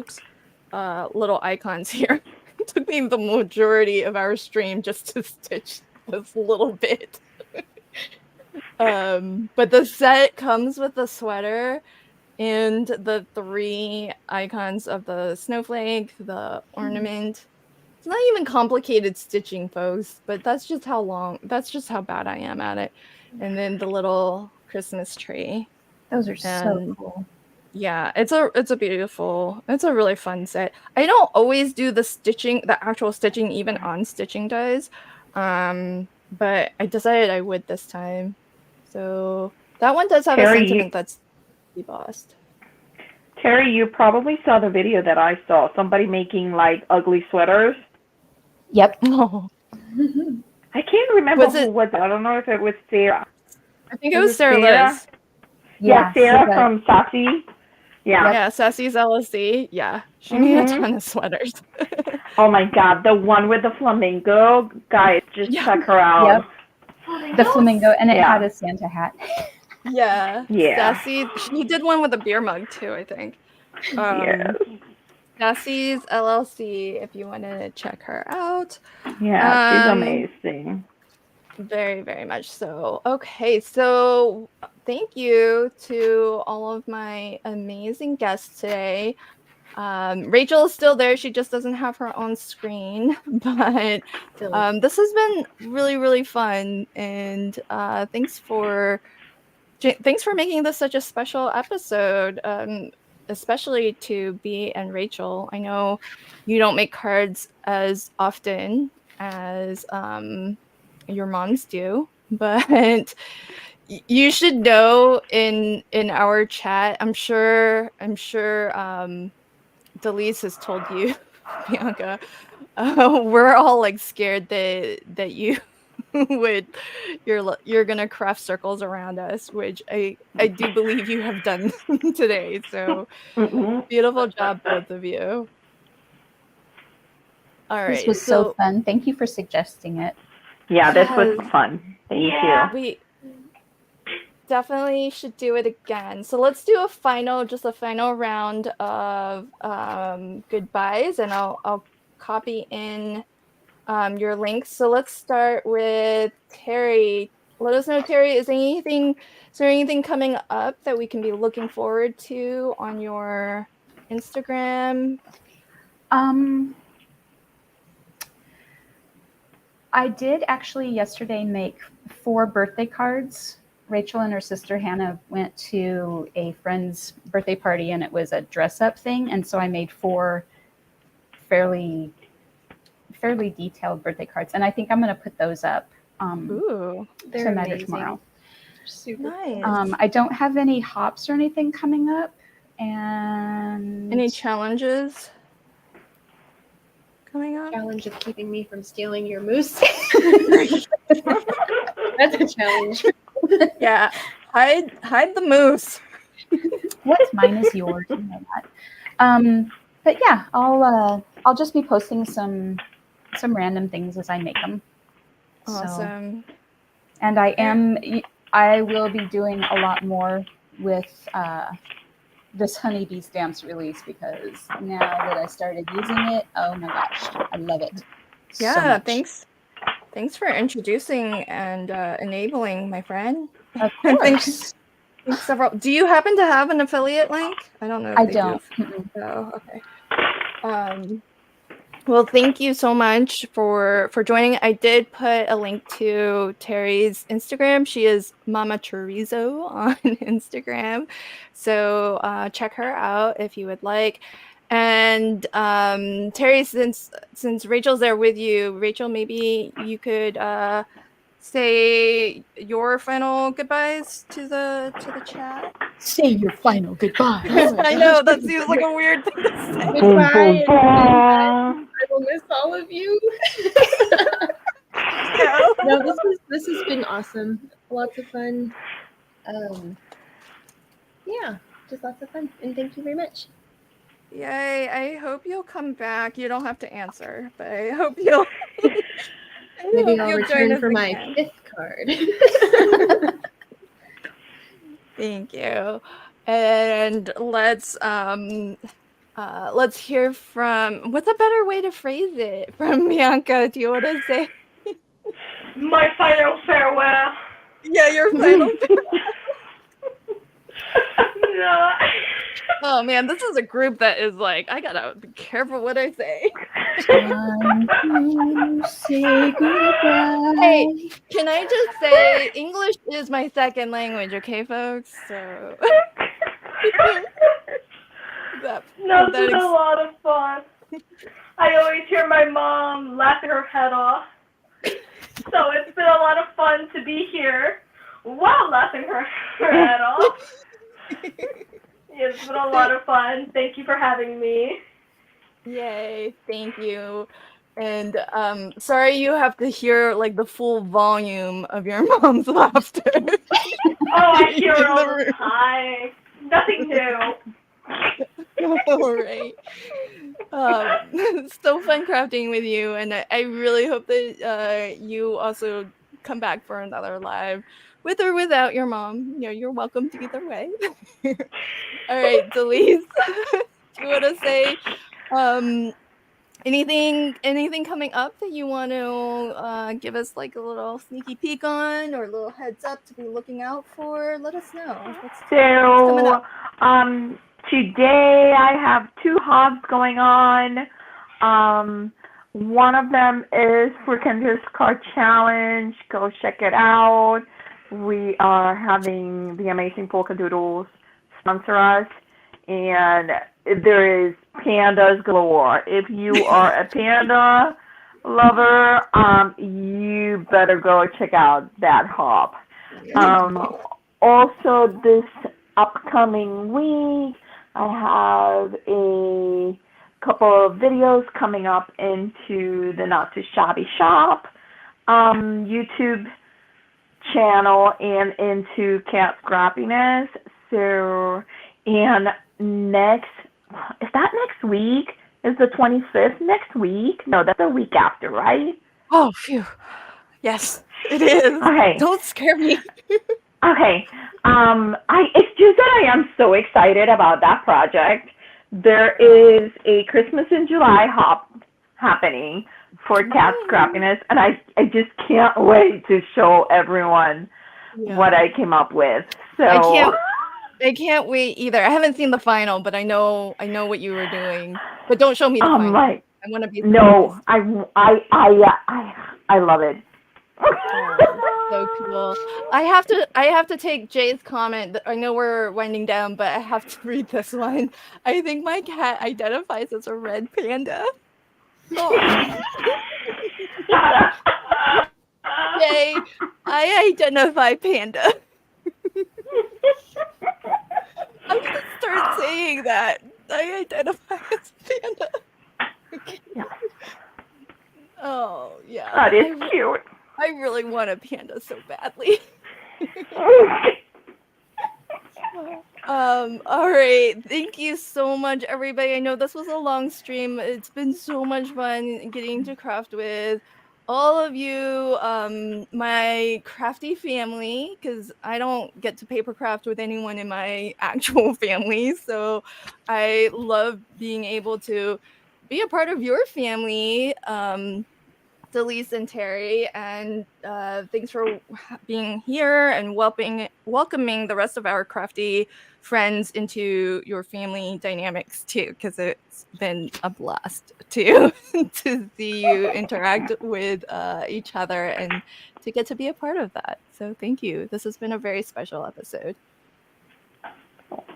little icons here. It took me the majority of our stream just to stitch this little bit. But the set comes with the sweater and the 3 icons of the snowflake, the ornament. It's not even complicated stitching, folks, but that's just how bad I am at it. And then the little Christmas tree. Those are so cool. Yeah, it's a really fun set. I don't always do the actual stitching even on stitching dies. But I decided I would this time. So that one does have a sentiment that's debossed. Terry, you probably saw the video that I saw. Somebody making like ugly sweaters. Yep. Oh. I can't remember who was it. I don't know if it was Sarah. I think it was Sarah Liz. Yeah, Sarah from Sassy. Yeah, Sassy's LSD. Yeah, she made a ton of sweaters. Oh my god, the one with the flamingo. Guys, just check her out. Yep. The flamingo, and it had a Santa hat. Yeah. Yeah. Sassy, she did one with a beer mug too, I think. Yes. Sassy's LLC, if you want to check her out. Yeah, she's amazing. Very, very much so. Okay, so thank you to all of my amazing guests today. Rachel is still there. She just doesn't have her own screen, but this has been really, really fun. And thanks for making this such a special episode, especially to B and Rachel. I know you don't make cards as often as your moms do, but you should know in our chat. I'm sure Delise has told you, Bianca. We're all like scared that you you're gonna craft circles around us, which I do believe you have done today. So beautiful job, both of you. All right, this was so fun. Thank you for suggesting it. Yeah, this was fun. Thank you. We definitely should do it again. So let's do a final round of goodbyes, and I'll copy in your links. So let's start with Terry. Let us know, Terry, is there anything coming up that we can be looking forward to on your Instagram? I did actually yesterday make 4 birthday cards. Rachel and her sister Hannah went to a friend's birthday party, and it was a dress-up thing, and so I made 4 fairly detailed birthday cards, and I think I'm going to put those up tonight or tomorrow. Super nice. I don't have any hops or anything coming up, and any challenges coming up? Challenge of keeping me from stealing your moose. That's a challenge. Yeah, hide the moose. What's mine is yours. You know that. But yeah, I'll just be posting some random things as I make them. Awesome. So, and I will be doing a lot more with this honeybee stamps release, because now that I started using it, oh my gosh, I love it. Yeah, so thanks for introducing and enabling, my friend. Of course. Thanks several. Do you happen to have an affiliate link? I don't know if I they don't. do. Oh, okay. Well, thank you so much for joining. I did put a link to Terry's Instagram. She is Mama Chorizo on Instagram. So check her out if you would like. And Terry, since Rachel's there with you, Rachel, maybe you could say your final goodbyes to the chat? Say your final goodbye. I know that seems like a weird thing to say. Goodbye, and I will miss all of you. No, this has been awesome. Lots of fun. Yeah, just lots of fun, and thank you very much. Yay! I hope you'll come back. You don't have to answer, but I hope you'll. Maybe I'll you'll return join us for my again. 5th card. Thank you. And let's hear from, what's a better way to phrase it? From Bianca, do you want to say? My final farewell. Yeah, your final. No. Oh man, this is a group that is like, I gotta be careful what I say. Time to say goodbye. Hey, can I just say English is my second language, okay, folks? So That's been a lot of fun. I always hear my mom laughing her head off. So it's been a lot of fun to be here while laughing her head off. It's been a lot of fun. Thank you for having me. Yay, thank you. And sorry you have to hear like the full volume of your mom's laughter. Oh, I hear it all the time. Nothing new. All right. So fun crafting with you, and I really hope that you also come back for another live, with or without your mom. You know, you're welcome to either way. All right, Delise, do you want to say anything coming up that you want to give us like a little sneaky peek on, or a little heads up to be looking out for? Let us know. What's coming up? Today I have 2 hobs going on. One of them is for Kendra's Card Challenge. Go check it out. We are having the amazing Polka Doodles sponsor us, and there is pandas galore. If you are a panda lover, you better go check out that hob. Also, this upcoming week, I have a couple of videos coming up into the Not Too Shabby Shop YouTube channel and into Cat Scrappiness. So, and is that next week? Is the 25th next week? No, that's the week after, right? Oh, phew. Yes, it is. Okay. Don't scare me. Okay. It's just that I am so excited about that project. There is a Christmas in July hop happening for Cat Scrappiness, and I just can't wait to show everyone what I came up with. So I can't wait either. I haven't seen the final, but I know what you were doing. But don't show me the final. I want to be surprised. No, I love it. So cool. I have to take Jay's comment. I know we're winding down, but I have to read this one. I think my cat identifies as a red panda. Oh. Jay, I identify panda. I'm gonna start saying that. I identify as panda. Okay. Yeah. Oh yeah. That is cute. I really want a panda so badly. All right. Thank you so much, everybody. I know this was a long stream. It's been so much fun getting to craft with all of you, my crafty family, because I don't get to paper craft with anyone in my actual family. So I love being able to be a part of your family. Delise and Terry, and thanks for being here and welcoming the rest of our crafty friends into your family dynamics too, because it's been a blast to see you interact with each other and to get to be a part of that. So thank you. This has been a very special episode.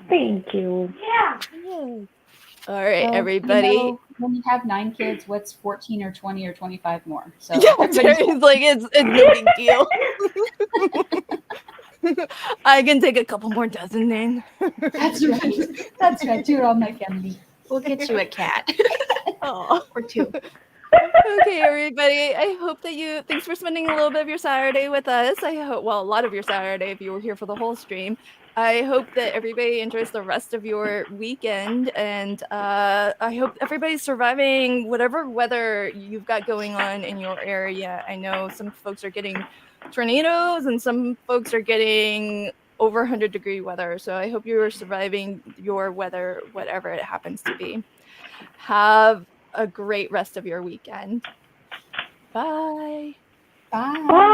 Thank you. Yeah. Yay. All right, Well, everybody. You know, when you have 9 kids, what's 14 or 20 or 25 more? So Yeah, everybody's Terry's like, it's no big deal. I can take a couple more dozen then. That's right. That's right. Do it all my family. We'll get you a cat Oh. or 2. Okay, everybody. I hope that thanks for spending a little bit of your Saturday with us. I hope, well, a lot of your Saturday if you were here for the whole stream. I hope that everybody enjoys the rest of your weekend, and I hope everybody's surviving whatever weather you've got going on in your area. I know some folks are getting tornadoes, and some folks are getting over 100-degree weather. So I hope you're surviving your weather, whatever it happens to be. Have a great rest of your weekend. Bye. Bye. Bye.